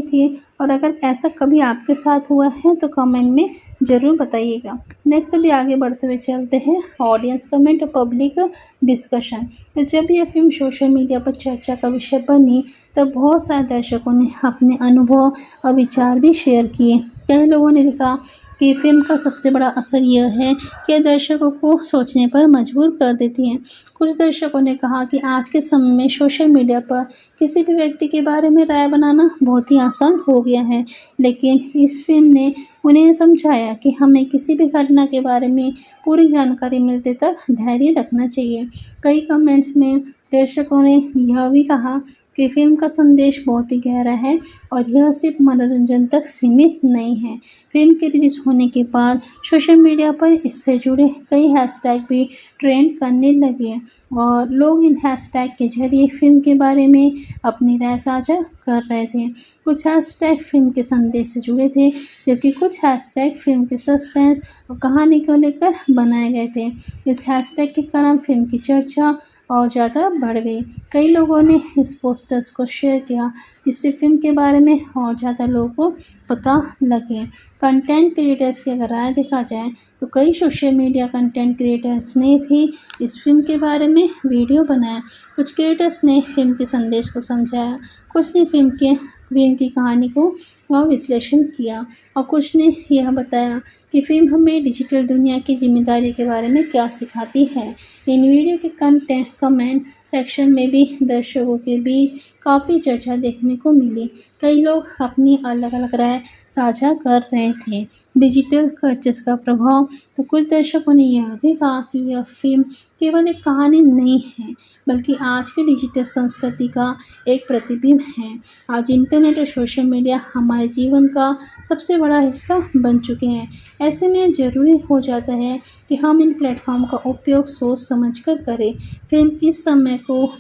थी? और अगर ऐसा कभी आपके साथ हुआ है तो कमेंट में ज़रूर बताइएगा। नेक्स्ट अभी आगे बढ़ते हुए चलते हैं ऑडियंस कमेंट और पब्लिक डिस्कशन। तो जब यह फ़िल्म सोशल मीडिया पर चर्चा का विषय बनी तब बहुत सारे दर्शकों ने अपने अनुभव और विचार भी शेयर किए। कई लोगों ने लिखा कि फ़िल्म का सबसे बड़ा असर यह है कि यह दर्शकों को सोचने पर मजबूर कर देती है। कुछ दर्शकों ने कहा कि आज के समय में सोशल मीडिया पर किसी भी व्यक्ति के बारे में राय बनाना बहुत ही आसान हो गया है, लेकिन इस फ़िल्म ने उन्हें समझाया कि हमें किसी भी घटना के बारे में पूरी जानकारी मिलने तक धैर्य रखना चाहिए। कई कमेंट्स में दर्शकों ने यह भी कहा कि फ़िल्म का संदेश बहुत ही गहरा है और यह सिर्फ मनोरंजन तक सीमित नहीं है। फ़िल्म के रिलीज़ होने के बाद सोशल मीडिया पर इससे जुड़े कई हैशटैग भी ट्रेंड करने लगे और लोग इन हैशटैग के ज़रिए फ़िल्म के बारे में अपनी राय साझा कर रहे थे। कुछ हैशटैग फ़िल्म के संदेश से जुड़े थे, जबकि कुछ हैशटैग फ़िल्म के सस्पेंस और कहानी को लेकर बनाए गए थे। इस हैशटैग के कारण फ़िल्म की चर्चा और ज़्यादा बढ़ गई। कई लोगों ने इस पोस्टर्स को शेयर किया, जिससे फ़िल्म के बारे में और ज़्यादा लोगों को पता लगे। कंटेंट क्रिएटर्स की अगर राय देखा जाए तो कई सोशल मीडिया कंटेंट क्रिएटर्स ने भी इस फ़िल्म के बारे में वीडियो बनाया। कुछ क्रिएटर्स ने फ़िल्म के संदेश को समझाया, कुछ ने फ़िल्म की कहानी को और विश्लेषण किया और कुछ ने यह बताया कि फ़िल्म हमें डिजिटल दुनिया की ज़िम्मेदारी के बारे में क्या सिखाती है। इन वीडियो के कमेंट सेक्शन में भी दर्शकों के बीच काफ़ी चर्चा देखने को मिली। कई लोग अपनी अलग-अलग राय साझा कर रहे थे। डिजिटल परचेज़ का प्रभाव। तो कुछ दर्शकों ने यह भी कहा कि यह फ़िल्म केवल एक कहानी नहीं है, बल्कि आज की डिजिटल संस्कृति का एक प्रतिबिंब है। आज इंटरनेट और सोशल मीडिया हमारे जीवन का सबसे बड़ा हिस्सा बन चुके हैं। ऐसे में ज़रूरी हो जाता है कि हम इन प्लेटफॉर्म का उपयोग सोच समझ कर करें। फ़िल्म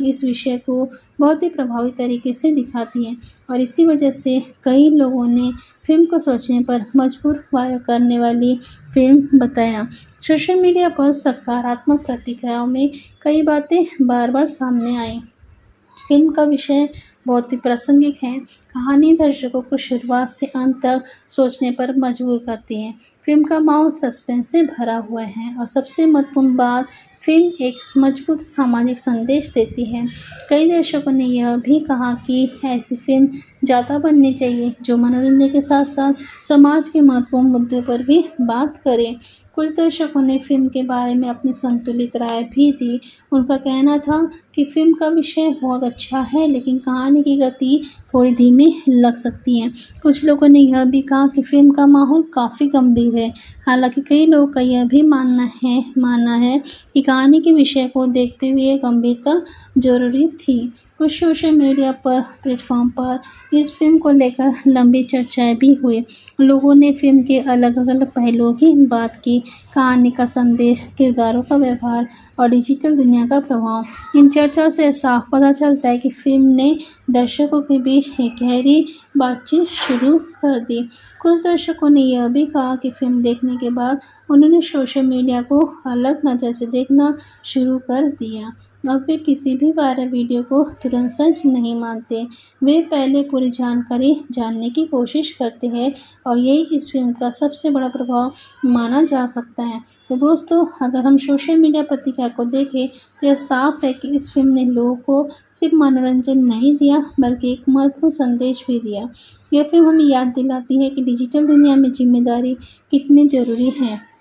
इस विषय को बहुत ही प्रभावी तरीके से दिखाती है और इसी वजह से कई लोगों ने फ़िल्म को सोचने पर मजबूर करने वाली फ़िल्म बताया। सोशल मीडिया पर सकारात्मक प्रतिक्रियाओं में कई बातें बार-बार सामने आईं। फ़िल्म का विषय बहुत ही प्रासंगिक है। कहानी दर्शकों को शुरुआत से अंत तक सोचने पर मजबूर करती है। फिल्म का माहौल सस्पेंस से भरा हुआ है और सबसे महत्वपूर्ण बात, फिल्म एक मजबूत सामाजिक संदेश देती है। कई दर्शकों ने यह भी कहा कि ऐसी फिल्म ज़्यादा बननी चाहिए जो मनोरंजन के साथ साथ समाज के महत्वपूर्ण मुद्दों पर भी बात करे। कुछ दर्शकों ने फिल्म के बारे में अपनी संतुलित राय भी दी। उनका कहना था कि फिल्म का विषय बहुत अच्छा है, लेकिन कहानी की गति थोड़ी धीमी लग सकती है। कुछ लोगों ने यह भी कहा कि फिल्म का माहौल काफ़ी गंभीर है। हालांकि कई लोगों का यह भी मानना है कि कहानी के विषय को देखते हुए गंभीरता जरूरी थी। कुछ सोशल मीडिया पर प्लेटफॉर्म पर इस फिल्म को लेकर लंबी चर्चाएं भी हुई। लोगों ने फिल्म के अलग अलग पहलुओं की बात की, कहानी का संदेश, किरदारों का व्यवहार और डिजिटल दुनिया का प्रभाव। इन चर्चाओं से साफ पता चलता है कि फिल्म ने दर्शकों के बीच एक गहरी बातचीत शुरू कर दी। कुछ दर्शकों ने यह भी कहा कि फिल्म देखने के बाद उन्होंने सोशल मीडिया को अलग नज़र से देखना शुरू कर दिया। अब वे किसी भी वायरल वीडियो को तुरंत सच नहीं मानते। वे पहले पूरी जानकारी जानने की कोशिश करते हैं और यही इस फिल्म का सबसे बड़ा प्रभाव माना जा सकता है। तो दोस्तों, अगर हम सोशल मीडिया प्रतिक्रिया को देखें तो यह साफ है कि इस फिल्म ने लोगों को सिर्फ मनोरंजन नहीं दिया, बल्कि एक महत्वपूर्ण संदेश भी दिया। यह फिल्म हमें याद दिलाती है कि डिजिटल दुनिया में जिम्मेदारी कितनी ज़रूरी है।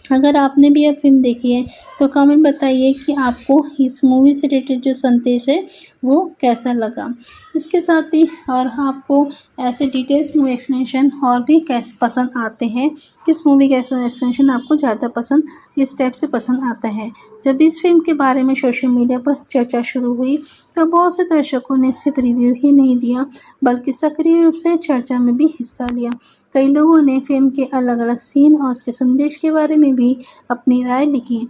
अगर आपने भी यह फिल्म देखी है तो कमेंट बताइए कि आपको इस मूवी से रिलेटेड जो संदेश है वो कैसा लगा। इसके साथ ही और आपको ऐसे डिटेल्स मूवी एक्सप्लेनेशन और भी कैसे पसंद आते हैं, किस मूवी का एक्सप्लेनेशन आपको ज़्यादा पसंद, किस टाइप से पसंद आता है। जब इस फिल्म के बारे में सोशल मीडिया पर चर्चा शुरू हुई तो बहुत से दर्शकों ने सिर्फ रिव्यू ही नहीं दिया, बल्कि सक्रिय रूप से चर्चा में भी हिस्सा लिया। कई लोगों ने फिल्म के अलग अलग सीन और उसके संदेश के बारे में भी अपनी राय लिखी।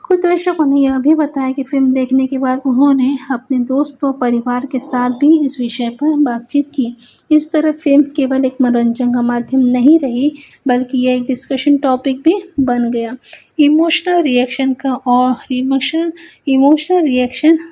कुछ दर्शकों ने यह भी बताया कि फिल्म देखने के बाद उन्होंने अपने दोस्तों परिवार के साथ भी इस विषय पर बातचीत की। इस तरह फिल्म केवल एक मनोरंजन का माध्यम नहीं रही, बल्कि यह एक डिस्कशन टॉपिक भी बन गया। इमोशनल रिएक्शन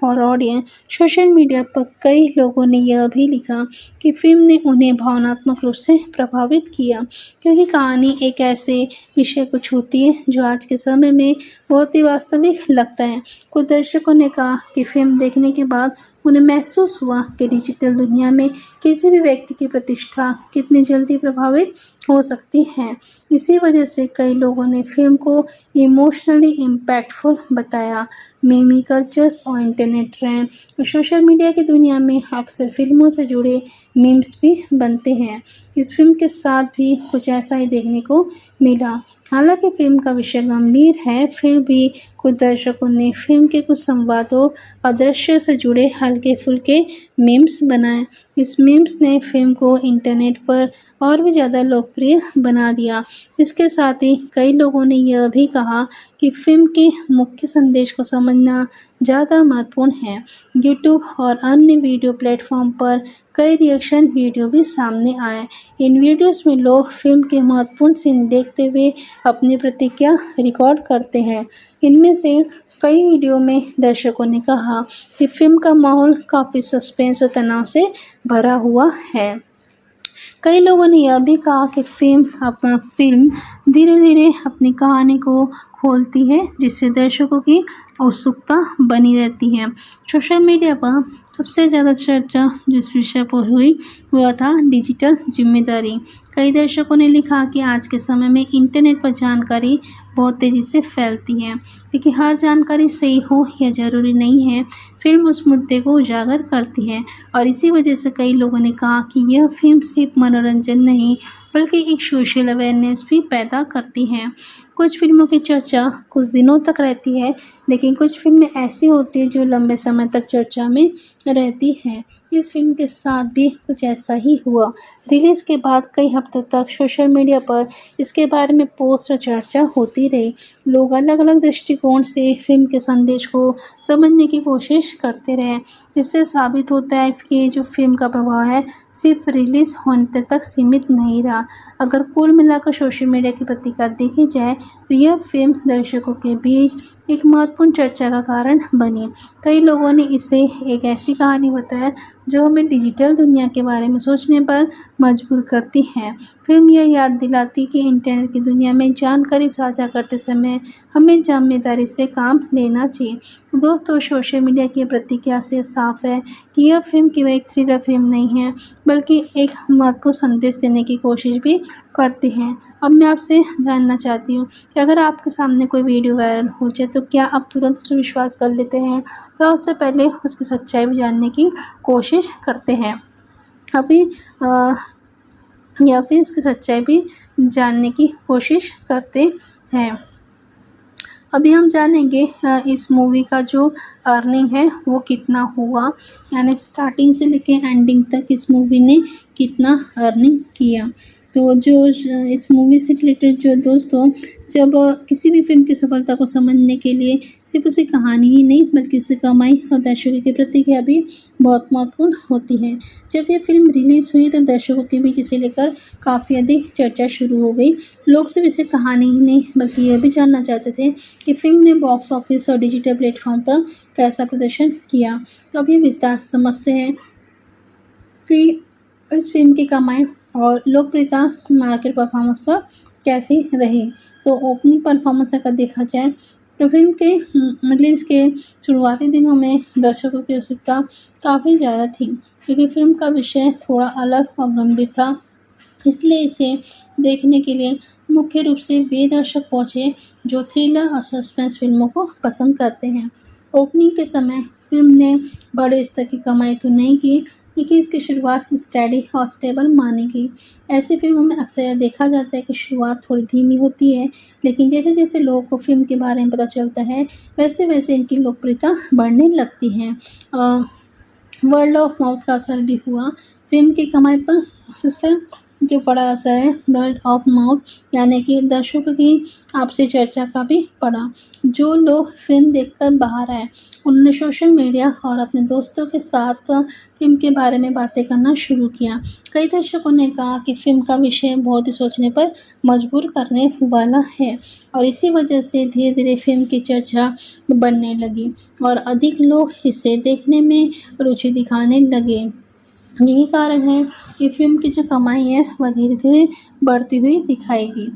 और ऑडियंस सोशल मीडिया पर कई लोगों ने यह भी लिखा कि फिल्म ने उन्हें भावनात्मक रूप से प्रभावित किया, क्योंकि कहानी एक ऐसे विषय को छूती है जो आज के समय में बहुत ही वास्तविक लगता है। कुछ दर्शकों ने कहा कि फिल्म देखने के बाद उन्हें महसूस हुआ कि डिजिटल दुनिया में किसी भी व्यक्ति की प्रतिष्ठा कितनी जल्दी प्रभावित हो सकती है। इसी वजह से कई लोगों ने फिल्म को इमोशनली इम्पैक्टफुल बताया। मीमी कल्चर्स और इंटरनेट ट्रेंड और सोशल मीडिया की दुनिया में अक्सर फिल्मों से जुड़े मीम्स भी बनते हैं। इस फिल्म के साथ भी कुछ ऐसा ही देखने को मिला। हालांकि फिल्म का विषय गंभीर है, फिर भी कुछ दर्शकों ने फिल्म के कुछ संवादों और दृश्यों से जुड़े हल्के फुल्के मीम्स बनाए। इस मीम्स ने फिल्म को इंटरनेट पर और भी ज़्यादा लोकप्रिय बना दिया। इसके साथ ही कई लोगों ने यह भी कहा कि फिल्म के मुख्य संदेश को समझना ज़्यादा महत्वपूर्ण है। यूट्यूब और अन्य वीडियो प्लेटफॉर्म पर कई रिएक्शन वीडियो भी सामने आए। इन वीडियोस में लोग फिल्म के महत्वपूर्ण सीन देखते हुए अपनी प्रतिक्रिया रिकॉर्ड करते हैं। इनमें से कई वीडियो में दर्शकों ने कहा कि फिल्म का माहौल काफ़ी सस्पेंस और तनाव से भरा हुआ है। कई लोगों ने यह भी कहा कि फिल्म धीरे धीरे अपनी कहानी को खोलती है, जिससे दर्शकों की उत्सुकता बनी रहती है। सोशल मीडिया पर सबसे ज़्यादा चर्चा जिस विषय पर हुई वह था डिजिटल जिम्मेदारी। कई दर्शकों ने लिखा कि आज के समय में इंटरनेट पर जानकारी बहुत तेज़ी से फैलती है, लेकिन हर जानकारी सही हो यह ज़रूरी नहीं है। फिल्म उस मुद्दे को उजागर करती है और इसी वजह से कई लोगों ने कहा कि यह फिल्म सिर्फ मनोरंजन नहीं, बल्कि एक सोशल अवेयरनेस भी पैदा करती है। कुछ फिल्मों की चर्चा कुछ दिनों तक रहती है, लेकिन कुछ फिल्में ऐसी होती हैं जो लंबे समय तक चर्चा में रहती हैं। इस फिल्म के साथ भी कुछ ऐसा ही हुआ। रिलीज़ के बाद कई हफ्तों तक सोशल मीडिया पर इसके बारे में पोस्ट और चर्चा होती रही। लोग अलग अलग दृष्टिकोण से फिल्म के संदेश को समझने की कोशिश करते रहे। इससे साबित होता है कि जो फिल्म का प्रभाव है सिर्फ रिलीज़ होने तक सीमित नहीं रहा। अगर कुल मिलाकर सोशल मीडिया की प्रतिक्रिया देखी जाए तो यह फिल्म दर्शकों के बीच एक महत्वपूर्ण चर्चा का कारण बनी। कई लोगों ने इसे एक ऐसी कहानी बताया जो हमें डिजिटल दुनिया के बारे में सोचने पर मजबूर करती है। फिल्म यह याद दिलाती कि इंटरनेट की दुनिया में जानकारी साझा करते समय हमें जिम्मेदारी से काम लेना चाहिए। तो दोस्तों, सोशल मीडिया की प्रतिक्रिया से साफ है कि यह फिल्म केवल एक थ्रिलर फिल्म नहीं है, बल्कि एक महत्वपूर्ण संदेश देने की कोशिश भी करती है। अब मैं आपसे जानना चाहती हूँ कि अगर आपके सामने कोई वीडियो वायरल हो जाए तो क्या आप तुरंत उस पर विश्वास कर लेते हैं या उससे पहले उसकी सच्चाई भी जानने की कोशिश करते हैं? अभी या फिर इसकी सच्चाई भी जानने की कोशिश करते हैं। अभी हम जानेंगे इस मूवी का जो अर्निंग है वो कितना हुआ, यानी स्टार्टिंग से लेके एंडिंग तक इस मूवी ने कितना अर्निंग किया। तो जो इस मूवी से रिलेटेड जो दोस्तों, जब किसी भी फिल्म की सफलता को समझने के लिए सिर्फ उसकी कहानी ही नहीं बल्कि उसकी कमाई और दर्शकों की प्रतिक्रिया भी बहुत महत्वपूर्ण होती है। जब ये फिल्म रिलीज़ हुई तो दर्शकों के बीच इसे लेकर काफ़ी अधिक चर्चा शुरू हो गई। लोग सिर्फ इसे कहानी ही नहीं बल्कि यह भी जानना चाहते थे कि फिल्म ने बॉक्स ऑफिस और डिजिटल प्लेटफॉर्म पर कैसा प्रदर्शन किया। तो अब ये विस्तार से समझते हैं कि इस फिल्म की कमाई और लोकप्रियता मार्केट परफॉर्मेंस पर कैसी रही। तो ओपनिंग परफॉर्मेंस अगर देखा जाए तो फिल्म के रिलीज़ के शुरुआती दिनों में दर्शकों की उत्सुकता काफ़ी ज़्यादा थी, क्योंकि फिल्म का विषय थोड़ा अलग और गंभीर था। इसलिए इसे देखने के लिए मुख्य रूप से वे दर्शक पहुँचे जो थ्रिलर और सस्पेंस फिल्मों को पसंद करते हैं। ओपनिंग के समय फिल्म ने बड़े स्तर की कमाई तो नहीं की, लेकिन इसकी शुरुआत स्टेडी और स्टेबल मानी गई। ऐसी फिल्मों में अक्सर यह देखा जाता है कि शुरुआत थोड़ी धीमी होती है, लेकिन जैसे जैसे लोगों को फिल्म के बारे में पता चलता है वैसे वैसे इनकी लोकप्रियता बढ़ने लगती है। वर्ड ऑफ माउथ का असर भी हुआ फिल्म की कमाई पर। सबसे जो बड़ा असर है वर्ड ऑफ माउथ, यानी कि दर्शकों की आपसी चर्चा का भी पड़ा। जो लोग फिल्म देखकर बाहर आए उन्होंने सोशल मीडिया और अपने दोस्तों के साथ फिल्म के बारे में बातें करना शुरू किया। कई दर्शकों ने कहा कि फिल्म का विषय बहुत ही सोचने पर मजबूर करने वाला है और इसी वजह से धीरे धीरे फिल्म की चर्चा बढ़ने लगी और अधिक लोग इसे देखने में रुचि दिखाने लगे। यही कारण है कि फिल्म की जो कमाई है वह धीरे धीरे बढ़ती हुई दिखाई दी।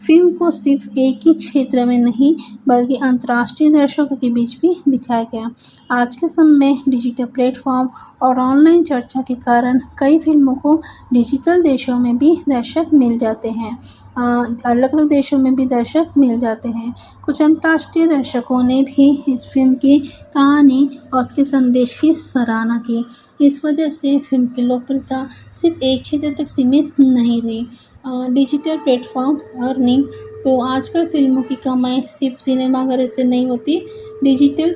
फिल्म को सिर्फ एक ही क्षेत्र में नहीं बल्कि अंतर्राष्ट्रीय दर्शकों के बीच भी दिखाया गया। आज के समय में डिजिटल प्लेटफॉर्म और ऑनलाइन चर्चा के कारण कई फिल्मों को डिजिटल देशों में भी दर्शक मिल जाते हैं। अलग अलग देशों में भी दर्शक मिल जाते हैं। कुछ अंतर्राष्ट्रीय दर्शकों ने भी इस फिल्म की कहानी और उसके संदेश की सराहना की। इस वजह से फिल्म की लोकप्रियता सिर्फ एक क्षेत्र तक सीमित नहीं रही। डिजिटल प्लेटफॉर्म अर्निंग, तो आजकल फिल्मों की कमाई सिर्फ सिनेमाघर से नहीं होती। डिजिटल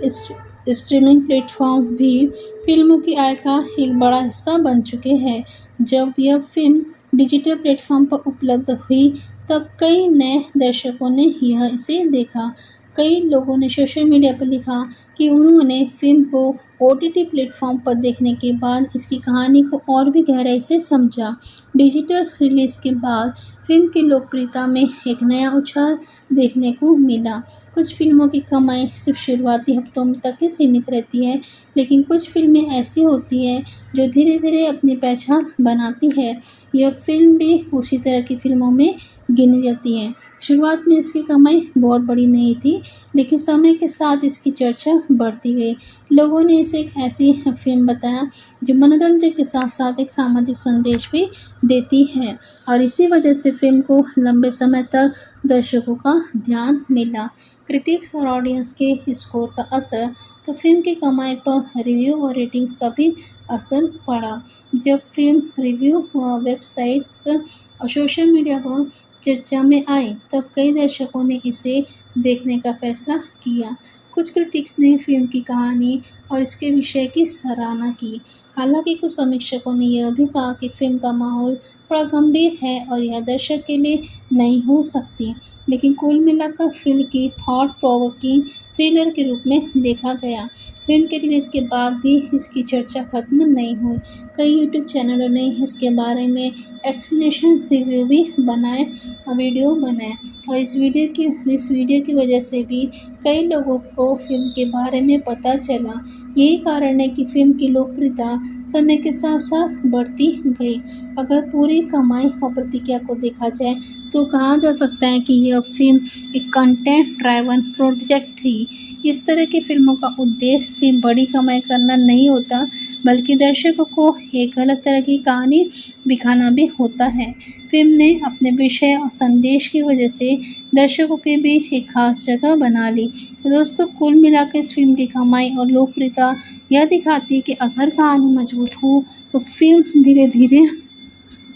स्ट्रीमिंग प्लेटफॉर्म भी फिल्मों की आय का एक बड़ा हिस्सा बन चुके हैं। जब यह फिल्म डिजिटल प्लेटफॉर्म पर उपलब्ध हुई तब कई नए दर्शकों ने इसे देखा। कई लोगों ने सोशल मीडिया पर लिखा कि उन्होंने फिल्म को OTT प्लेटफॉर्म पर देखने के बाद इसकी कहानी को और भी गहराई से समझा। डिजिटल रिलीज़ के बाद फिल्म की लोकप्रियता में एक नया उछाल देखने को मिला। कुछ फिल्मों की कमाई सिर्फ शुरुआती हफ्तों तक ही सीमित रहती है, लेकिन कुछ फिल्में ऐसी होती हैं जो धीरे धीरे अपनी पहचान बनाती है। यह फिल्म भी उसी तरह की फिल्मों में गिनी जाती है। शुरुआत में इसकी कमाई बहुत बड़ी नहीं थी, लेकिन समय के साथ इसकी चर्चा बढ़ती गई। लोगों ने इसे एक ऐसी फिल्म बताया जो मनोरंजन के साथ साथ एक सामाजिक संदेश भी देती है और इसी वजह से फिल्म को लंबे समय तक दर्शकों का ध्यान मिला। क्रिटिक्स और ऑडियंस के स्कोर का असर, तो फिल्म की कमाई पर रिव्यू और रेटिंग्स का भी असर पड़ा। जब फिल्म रिव्यू वेबसाइट्स और सोशल मीडिया पर चर्चा में आई तब कई दर्शकों ने इसे देखने का फैसला किया। कुछ क्रिटिक्स ने फिल्म की कहानी और इसके विषय की सराहना की। हालांकि कुछ समीक्षकों ने यह भी कहा कि फिल्म का माहौल थोड़ा गंभीर है और यह दर्शक के लिए नहीं हो सकती, लेकिन कुल मिलाकर फिल्म की थॉट प्रोवोकिंग थ्रिलर के रूप में देखा गया। फिल्म के रिलीज़ के बाद भी इसकी चर्चा खत्म नहीं हुई। कई यूट्यूब चैनलों ने इसके बारे में एक्सप्लेनेशन वीडियो बनाए और इस वीडियो की वजह से भी कई लोगों को फिल्म के बारे में पता चला। यही कारण है कि फिल्म की लोकप्रियता समय के साथ साथ बढ़ती गई। अगर पूरी कमाई और प्रतिक्रिया को देखा जाए तो कहा जा सकता है कि यह फिल्म एक कंटेंट ड्राइवन प्रोजेक्ट थी। इस तरह की फिल्मों का उद्देश्य सिर्फ बड़ी कमाई करना नहीं होता, बल्कि दर्शकों को एक अलग तरह की कहानी दिखाना भी होता है। फिल्म ने अपने विषय और संदेश की वजह से दर्शकों के बीच एक खास जगह बना ली। तो दोस्तों, कुल मिलाकर इस फिल्म की कमाई और लोकप्रियता यह दिखाती है कि अगर कहानी मजबूत हो तो फिल्म धीरे धीरे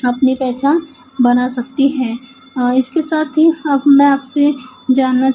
अपनी पहचान बना सकती है। इसके साथ ही अब मैं आपसे जानना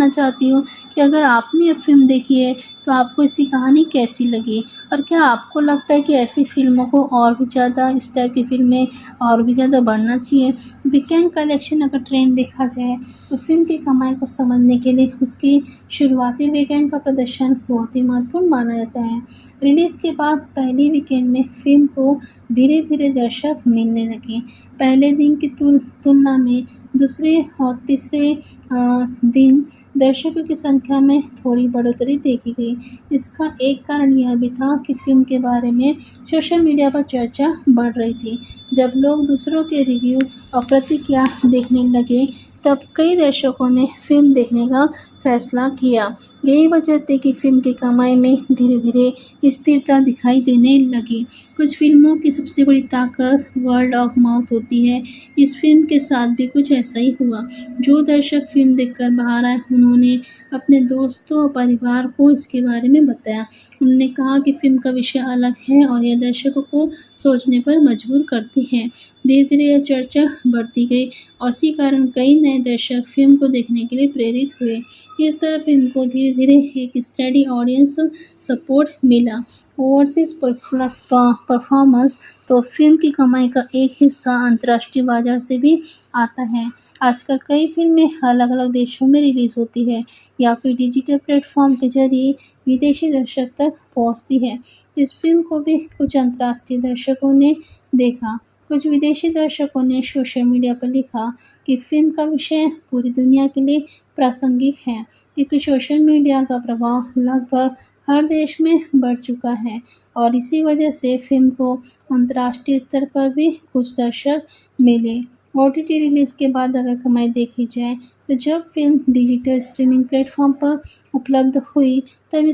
चाहती हूँ कि अगर आपने ये फ़िल्म देखी है तो आपको इसकी कहानी कैसी लगी? और क्या आपको लगता है कि ऐसी फ़िल्मों को और भी ज़्यादा, इस टाइप की फ़िल्में और भी ज़्यादा बढ़ना चाहिए? वीकेंड कलेक्शन अगर ट्रेंड देखा जाए तो फ़िल्म की कमाई को समझने के लिए उसकी शुरुआती वीकेंड का प्रदर्शन बहुत ही महत्वपूर्ण माना जाता है। रिलीज़ के बाद पहले वीकेंड में फ़िल्म को धीरे धीरे दर्शक मिलने लगे। पहले दिन की तुलना में दूसरे और तीसरे दिन दर्शकों की संख्या में थोड़ी बढ़ोतरी देखी गई। इसका एक कारण यह भी था कि फ़िल्म के बारे में सोशल मीडिया पर चर्चा बढ़ रही थी। जब लोग दूसरों के रिव्यू और प्रतिक्रिया देखने लगे, तब कई दर्शकों ने फ़िल्म देखने का फैसला किया। यही वजह थी कि फ़िल्म की कमाई में धीरे धीरे स्थिरता दिखाई देने लगी। कुछ फ़िल्मों की सबसे बड़ी ताकत वर्ड ऑफ माउथ होती है। इस फ़िल्म के साथ भी कुछ ऐसा ही हुआ। जो दर्शक फ़िल्म देखकर बाहर आए, उन्होंने अपने दोस्तों और परिवार को इसके बारे में बताया। उन्होंने कहा कि फ़िल्म का विषय अलग है और यह दर्शकों को सोचने पर मजबूर करती है। धीरे धीरे यह चर्चा बढ़ती गई और इसी कारण कई नए दर्शक फ़िल्म को देखने के लिए प्रेरित हुए। इस तरह फ़िल्म को धीरे धीरे एक स्टडी ऑडियंस सपोर्ट मिला। ओवरसीज़ परफॉर्मेंस तो फ़िल्म की कमाई का एक हिस्सा अंतर्राष्ट्रीय बाज़ार से भी आता है। आजकल कई फ़िल्में अलग-अलग देशों में रिलीज़ होती है या फिर डिजिटल प्लेटफ़ॉर्म के ज़रिए विदेशी दर्शक तक पहुंचती है। इस फ़िल्म को भी कुछ अंतर्राष्ट्रीय दर्शकों ने देखा। कुछ विदेशी दर्शकों ने सोशल मीडिया पर लिखा कि फ़िल्म का विषय पूरी दुनिया के लिए प्रासंगिक है, क्योंकि सोशल मीडिया का प्रभाव लगभग हर देश में बढ़ चुका है और इसी वजह से फ़िल्म को अंतर्राष्ट्रीय स्तर पर भी कुछ दर्शक मिले। ओटीटी रिलीज़ के बाद अगर कमाई देखी जाए तो जब फ़िल्म डिजिटल स्ट्रीमिंग प्लेटफ़ॉर्म पर उपलब्ध हुई, तब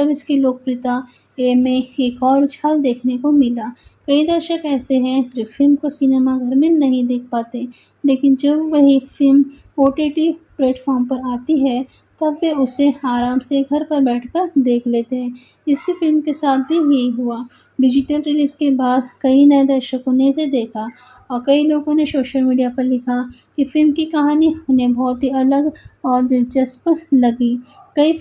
इसकी लोकप्रियता में एक और उछाल देखने को मिला। कई दर्शक ऐसे हैं जो फ़िल्म को सिनेमाघर में नहीं देख पाते, लेकिन जब वही फ़िल्म ओटीटी प्लेटफ़ॉर्म पर आती है, तब वे उसे आराम से घर पर बैठकर देख लेते हैं। इसी फ़िल्म के साथ भी यही हुआ। डिजिटल रिलीज़ के बाद कई नए दर्शकों ने इसे देखा और कई लोगों ने सोशल मीडिया पर लिखा कि फ़िल्म की कहानी उन्हें बहुत ही अलग और दिलचस्प लगी। कई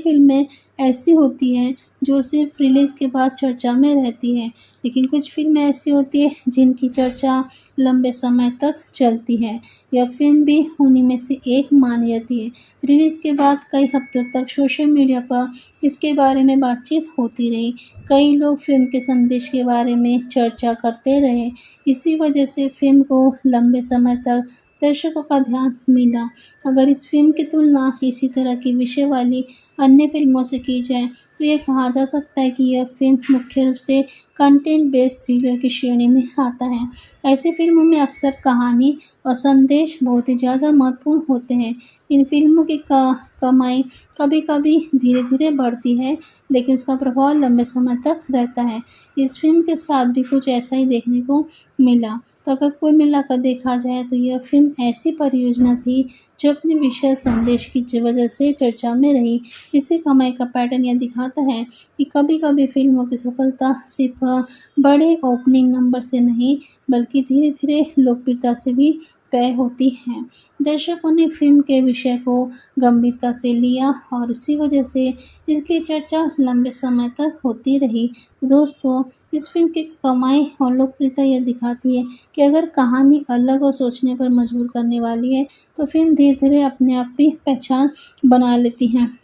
फ़िल्में ऐसी होती हैं जो सिर्फ़ रिलीज़ के बाद चर्चा में रहती हैं, लेकिन कुछ फ़िल्में ऐसी होती हैं जिनकी चर्चा लंबे समय तक चलती है। यह फ़िल्म भी उन्हीं में से एक मानी जाती है। रिलीज़ के बाद कई हफ्तों तक सोशल मीडिया पर इसके बारे में बातचीत होती रही। कई लोग फ़िल्म के संदेश के बारे में चर्चा करते रहे। इसी वजह से फ़िल्म को लंबे समय तक दर्शकों का ध्यान मिला। अगर इस फ़िल्म की तुलना इसी तरह की विषय वाली अन्य फ़िल्मों से की जाए तो ये कहा जा सकता है कि यह फ़िल्म मुख्य रूप से कंटेंट बेस्ड थ्रिलर की श्रेणी में आता है। ऐसी फ़िल्मों में अक्सर कहानी और संदेश बहुत ही ज़्यादा महत्वपूर्ण होते हैं। इन फ़िल्मों की कमाई कभी-कभी धीरे-धीरे बढ़ती है, लेकिन उसका प्रभाव लंबे समय तक रहता है। इस फ़िल्म के साथ भी कुछ ऐसा ही देखने को मिला। तो अगर कुल मिलाकर देखा जाए तो यह फ़िल्म ऐसी परियोजना थी जो अपने विशेष संदेश की वजह से चर्चा में रही। इसी कमाई का पैटर्न यह दिखाता है कि कभी-कभी फिल्मों की सफलता सिर्फ बड़े ओपनिंग नंबर से नहीं, बल्कि धीरे-धीरे लोकप्रियता से भी तय होती है। दर्शकों ने फिल्म के विषय को गंभीरता से लिया और इसी वजह से इसकी चर्चा लंबे समय तक होती रही। तो दोस्तों, इस फिल्म की कमाई और लोकप्रियता यह दिखाती है कि अगर कहानी अलग और सोचने पर मजबूर करने वाली है, तो फिल्म धीरे-धीरे अपने आप भी पहचान बना लेती है।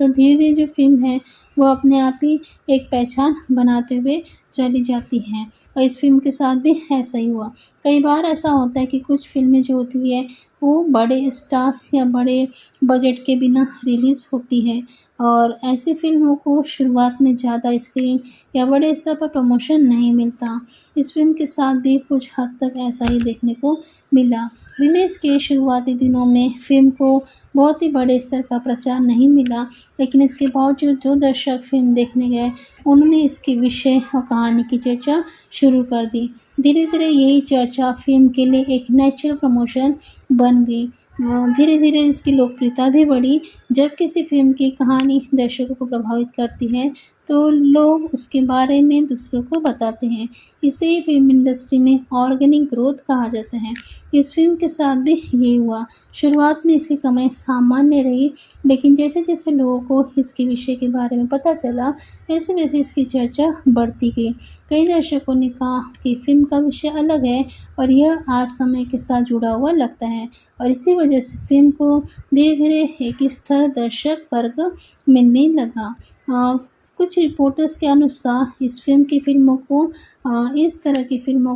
तो धीरे-धीरे जो फ़िल्म है वो अपने आप ही एक पहचान बनाते हुए चली जाती हैं और इस फ़िल्म के साथ भी ऐसा ही हुआ। कई बार ऐसा होता है कि कुछ फ़िल्में जो होती है वो बड़े स्टार्स या बड़े बजट के बिना रिलीज़ होती है और ऐसी फ़िल्मों को शुरुआत में ज़्यादा स्क्रीन या बड़े स्तर पर प्रमोशन नहीं मिलता। इस फ़िल्म के साथ भी कुछ हद तक ऐसा ही देखने को मिला। रिलीज़ के शुरुआती दिनों में फ़िल्म को बहुत ही बड़े स्तर का प्रचार नहीं मिला, लेकिन इसके बावजूद जो दर्शक फ़िल्म देखने गए, उन्होंने इसके विषय और कहानी की चर्चा शुरू कर दी। धीरे-धीरे यही चर्चा फ़िल्म के लिए एक नेचुरल प्रमोशन बन गई। धीरे-धीरे इसकी लोकप्रियता भी बढ़ी। जब किसी फ़िल्म की कहानी दर्शकों को प्रभावित करती है, तो लोग उसके बारे में दूसरों को बताते हैं। इसे ही फ़िल्म इंडस्ट्री में ऑर्गेनिक ग्रोथ कहा जाता है। इस फ़िल्म के साथ भी यही हुआ। शुरुआत में इसकी कमाई सामान्य रही, लेकिन जैसे-जैसे लोगों को इसके विषय के बारे में पता चला, वैसे-वैसे इसकी चर्चा बढ़ती गई। कई दर्शकों ने कहा कि फ़िल्म का विषय अलग है और यह आज समय के साथ जुड़ा हुआ लगता है और इसी वजह से फ़िल्म को धीरे-धीरे एक स्थिर दर्शक वर्ग मिलने लगा। कुछ रिपोर्टर्स के अनुसार इस तरह की फ़िल्मों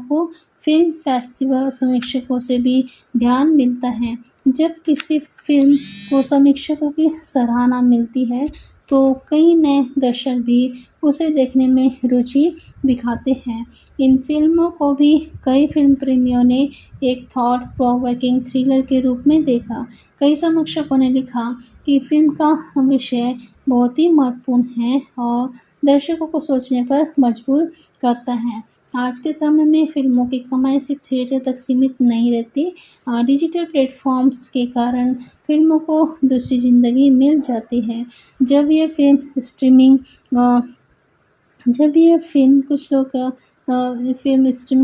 को फ़िल्म फेस्टिवल समीक्षकों से भी ध्यान मिलता है। जब किसी फ़िल्म को समीक्षकों की सराहना मिलती है, तो कई नए दर्शक भी उसे देखने में रुचि दिखाते हैं। इन फ़िल्मों को भी कई फ़िल्म प्रेमियों ने एक थॉट प्रोवोकिंग थ्रिलर के रूप में देखा। कई समीक्षकों ने लिखा कि फ़िल्म का विषय बहुत ही महत्वपूर्ण है और दर्शकों को सोचने पर मजबूर करता है। आज के समय में फ़िल्मों की कमाई सिर्फ थिएटर तक सीमित नहीं रहती। डिजिटल प्लेटफ़ॉर्म्स के कारण फ़िल्मों को दूसरी ज़िंदगी मिल जाती है। जब ये फ़िल्म स्ट्रीमिंग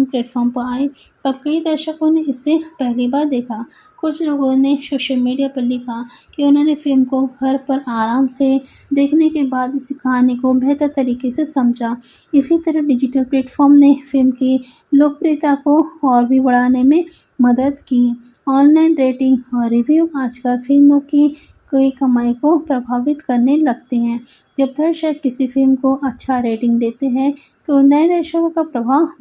प्लेटफ़ॉर्म पर आई, तब कई दर्शकों ने इसे पहली बार देखा। कुछ लोगों ने सोशल मीडिया पर लिखा कि उन्होंने फ़िल्म को घर पर आराम से देखने के बाद इस कहानी को बेहतर तरीके से समझा। इसी तरह डिजिटल प्लेटफ़ॉर्म ने फ़िल्म की लोकप्रियता को और भी बढ़ाने में मदद की। ऑनलाइन रेटिंग और रिव्यू आजकल फ़िल्मों की कमाई को प्रभावित करने लगते हैं। जब दर्शक किसी फ़िल्म को अच्छा रेटिंग देते हैं, तो नए दर्शकों का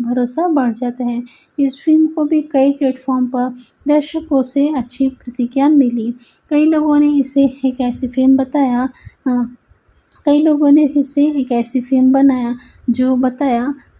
भरोसा बढ़ जाता है। इस फ़िल्म को भी कई प्लेटफ़ॉर्म पर दर्शकों से अच्छी प्रतिक्रिया मिली। कई लोगों ने इसे एक ऐसी फ़िल्म बनाया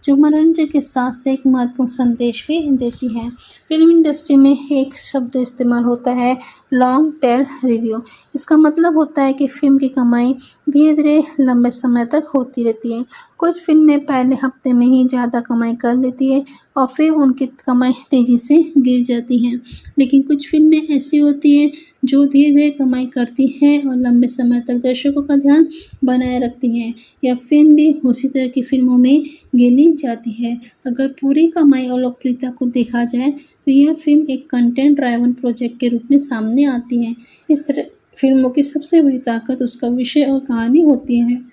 जो मनोरंजन के साथ एक महत्वपूर्ण संदेश भी देती है। फ़िल्म इंडस्ट्री में एक शब्द इस्तेमाल होता है, लॉन्ग टेल रिव्यू। इसका मतलब होता है कि फ़िल्म की कमाई धीरे-धीरे लंबे समय तक होती रहती है। कुछ फ़िल्में पहले हफ्ते में ही ज़्यादा कमाई कर लेती है और फिर उनकी कमाई तेज़ी से गिर जाती है। लेकिन कुछ फ़िल्में ऐसी होती हैं जो धीरे-धीरे कमाई करती हैं और लंबे समय तक दर्शकों का ध्यान बनाए रखती हैं। यह फ़िल्म भी उसी तरह की फ़िल्मों में गिनी जाती है। अगर पूरी कमाई और लोकप्रियता को देखा जाए, तो यह फ़िल्म एक कंटेंट ड्राइवन प्रोजेक्ट के रूप में सामने आती है। इस तरह फ़िल्मों की सबसे बड़ी ताकत उसका विषय और कहानी होती है।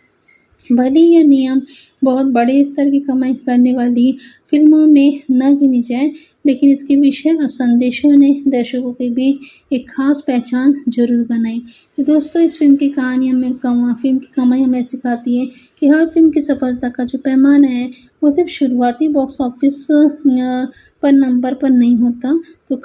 भले ही यह नियम बहुत बड़े स्तर की कमाई करने वाली फ़िल्मों में न गिनी जाए, लेकिन इसके विषय और संदेशों ने दर्शकों के बीच एक ख़ास पहचान ज़रूर बनाई। तो दोस्तों, इस फ़िल्म की कमाई हमें सिखाती है कि हर फ़िल्म की सफलता का जो पैमाना है, वो सिर्फ शुरुआती बॉक्स ऑफिस पर नंबर पर नहीं होता। तो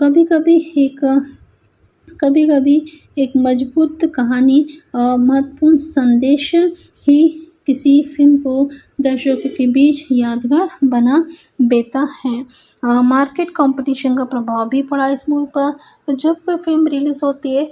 कभी-कभी एक मजबूत कहानी और महत्वपूर्ण संदेश ही किसी फ़िल्म को दर्शकों के बीच यादगार बना देता है। मार्केट कंपटीशन का प्रभाव भी पड़ा इस मूवी पर। तो जब कोई फ़िल्म रिलीज़ होती है,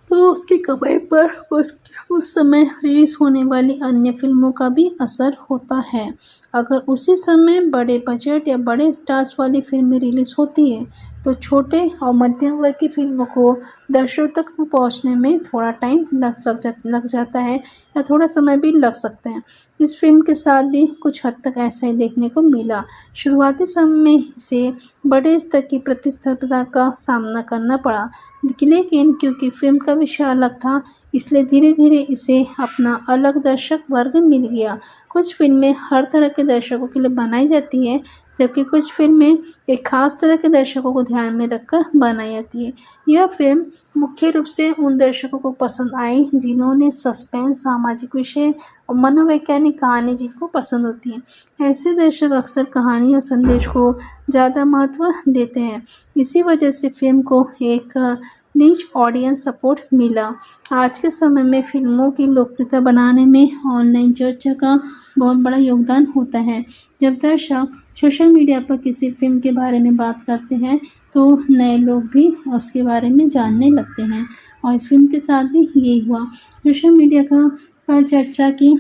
तो उसकी कमाई पर उस समय रिलीज़ होने वाली अन्य फ़िल्मों का भी असर होता है। अगर उसी समय बड़े बजट या बड़े स्टार्स वाली फ़िल्में रिलीज़ होती है, तो छोटे और मध्यम वर्ग की फिल्मों को दर्शकों तक पहुंचने में थोड़ा टाइम लग जाता है या थोड़ा समय भी लग सकता है। इस फिल्म के साथ भी कुछ हद तक ऐसा ही देखने को मिला। शुरुआती समय में इसे बड़े स्तर की प्रतिस्पर्धा का सामना करना पड़ा, लेकिन क्योंकि फिल्म का विषय अलग था, इसलिए धीरे धीरे इसे अपना अलग दर्शक वर्ग मिल गया। कुछ फिल्में हर तरह के दर्शकों के लिए बनाई जाती है, जबकि कुछ फिल्में एक खास तरह के दर्शकों को ध्यान में रखकर बनाई जाती है। यह फिल्म मुख्य रूप से उन दर्शकों को पसंद आई जिन्होंने सस्पेंस, सामाजिक विषय और मनोवैज्ञानिक कहानी जिनको पसंद होती है। ऐसे दर्शक अक्सर कहानी और संदेश को ज़्यादा महत्व देते हैं। इसी वजह से फिल्म को एक नीच ऑडियंस सपोर्ट मिला। आज के समय में फिल्मों की लोकप्रियता बनाने में ऑनलाइन चर्चा का बहुत बड़ा योगदान होता है। जब दर्शक सोशल मीडिया पर किसी फिल्म के बारे में बात करते हैं तो नए लोग भी उसके बारे में जानने लगते हैं, और इस फिल्म के साथ भी यही हुआ। सोशल मीडिया पर चर्चा की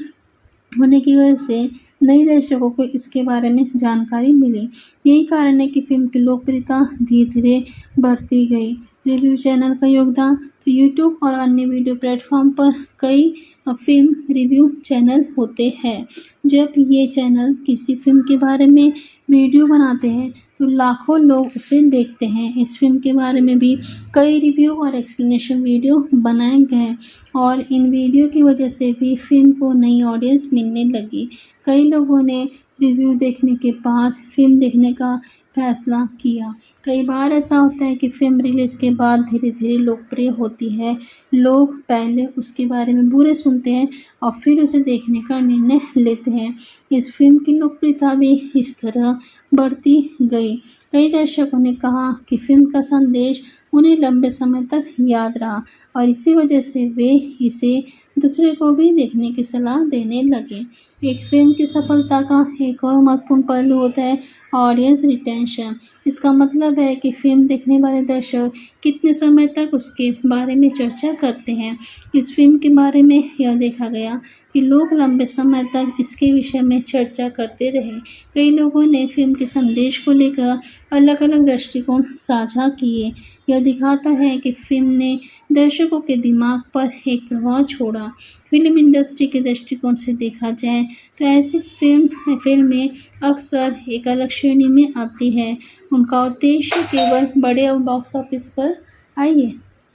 होने की वजह से नए दर्शकों को इसके बारे में जानकारी मिली। यही कारण है कि फिल्म की लोकप्रियता धीरे धीरे बढ़ती गई। रिव्यू चैनल का योगदान, तो यूट्यूब और अन्य वीडियो प्लेटफॉर्म पर कई फिल्म रिव्यू चैनल होते हैं। जब ये चैनल किसी फिल्म के बारे में वीडियो बनाते हैं तो लाखों लोग उसे देखते हैं। इस फिल्म के बारे में भी कई रिव्यू और एक्सप्लेनेशन वीडियो बनाए गए, और इन वीडियो की वजह से भी फिल्म को नई ऑडियंस मिलने लगी। कई लोगों ने रिव्यू देखने के बाद फिल्म देखने का फैसला किया। कई बार ऐसा होता है कि फिल्म रिलीज़ के बाद धीरे धीरे लोकप्रिय होती है। लोग पहले उसके बारे में बुरे सुनते हैं और फिर उसे देखने का निर्णय लेते हैं। इस फिल्म की लोकप्रियता भी इस तरह बढ़ती गई। कई दर्शकों ने कहा कि फिल्म का संदेश उन्हें लंबे समय तक याद रहा, और इसी वजह से वे इसे दूसरे को भी देखने की सलाह देने लगे। एक फिल्म की सफलता का एक और महत्वपूर्ण पहलू होता है ऑडियंस रिटेंशन। इसका मतलब है कि फिल्म देखने वाले दर्शक कितने समय तक उसके बारे में चर्चा करते हैं। इस फिल्म के बारे में यह देखा गया कि लोग लंबे समय तक इसके विषय में चर्चा करते रहे। कई लोगों ने फिल्म के संदेश को लेकर अलग अलग दृष्टिकोण साझा किए। यह दिखाता है कि फिल्म ने दर्शकों के दिमाग पर एक प्रभाव छोड़ा। फिल्म इंडस्ट्री के दृष्टिकोण से देखा जाए तो ऐसी फिल्में अक्सर एक अलग श्रेणी में आती है। उनका उद्देश्य केवल बड़े बॉक्स ऑफिस पर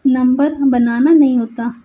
नंबर बनाना नहीं होता,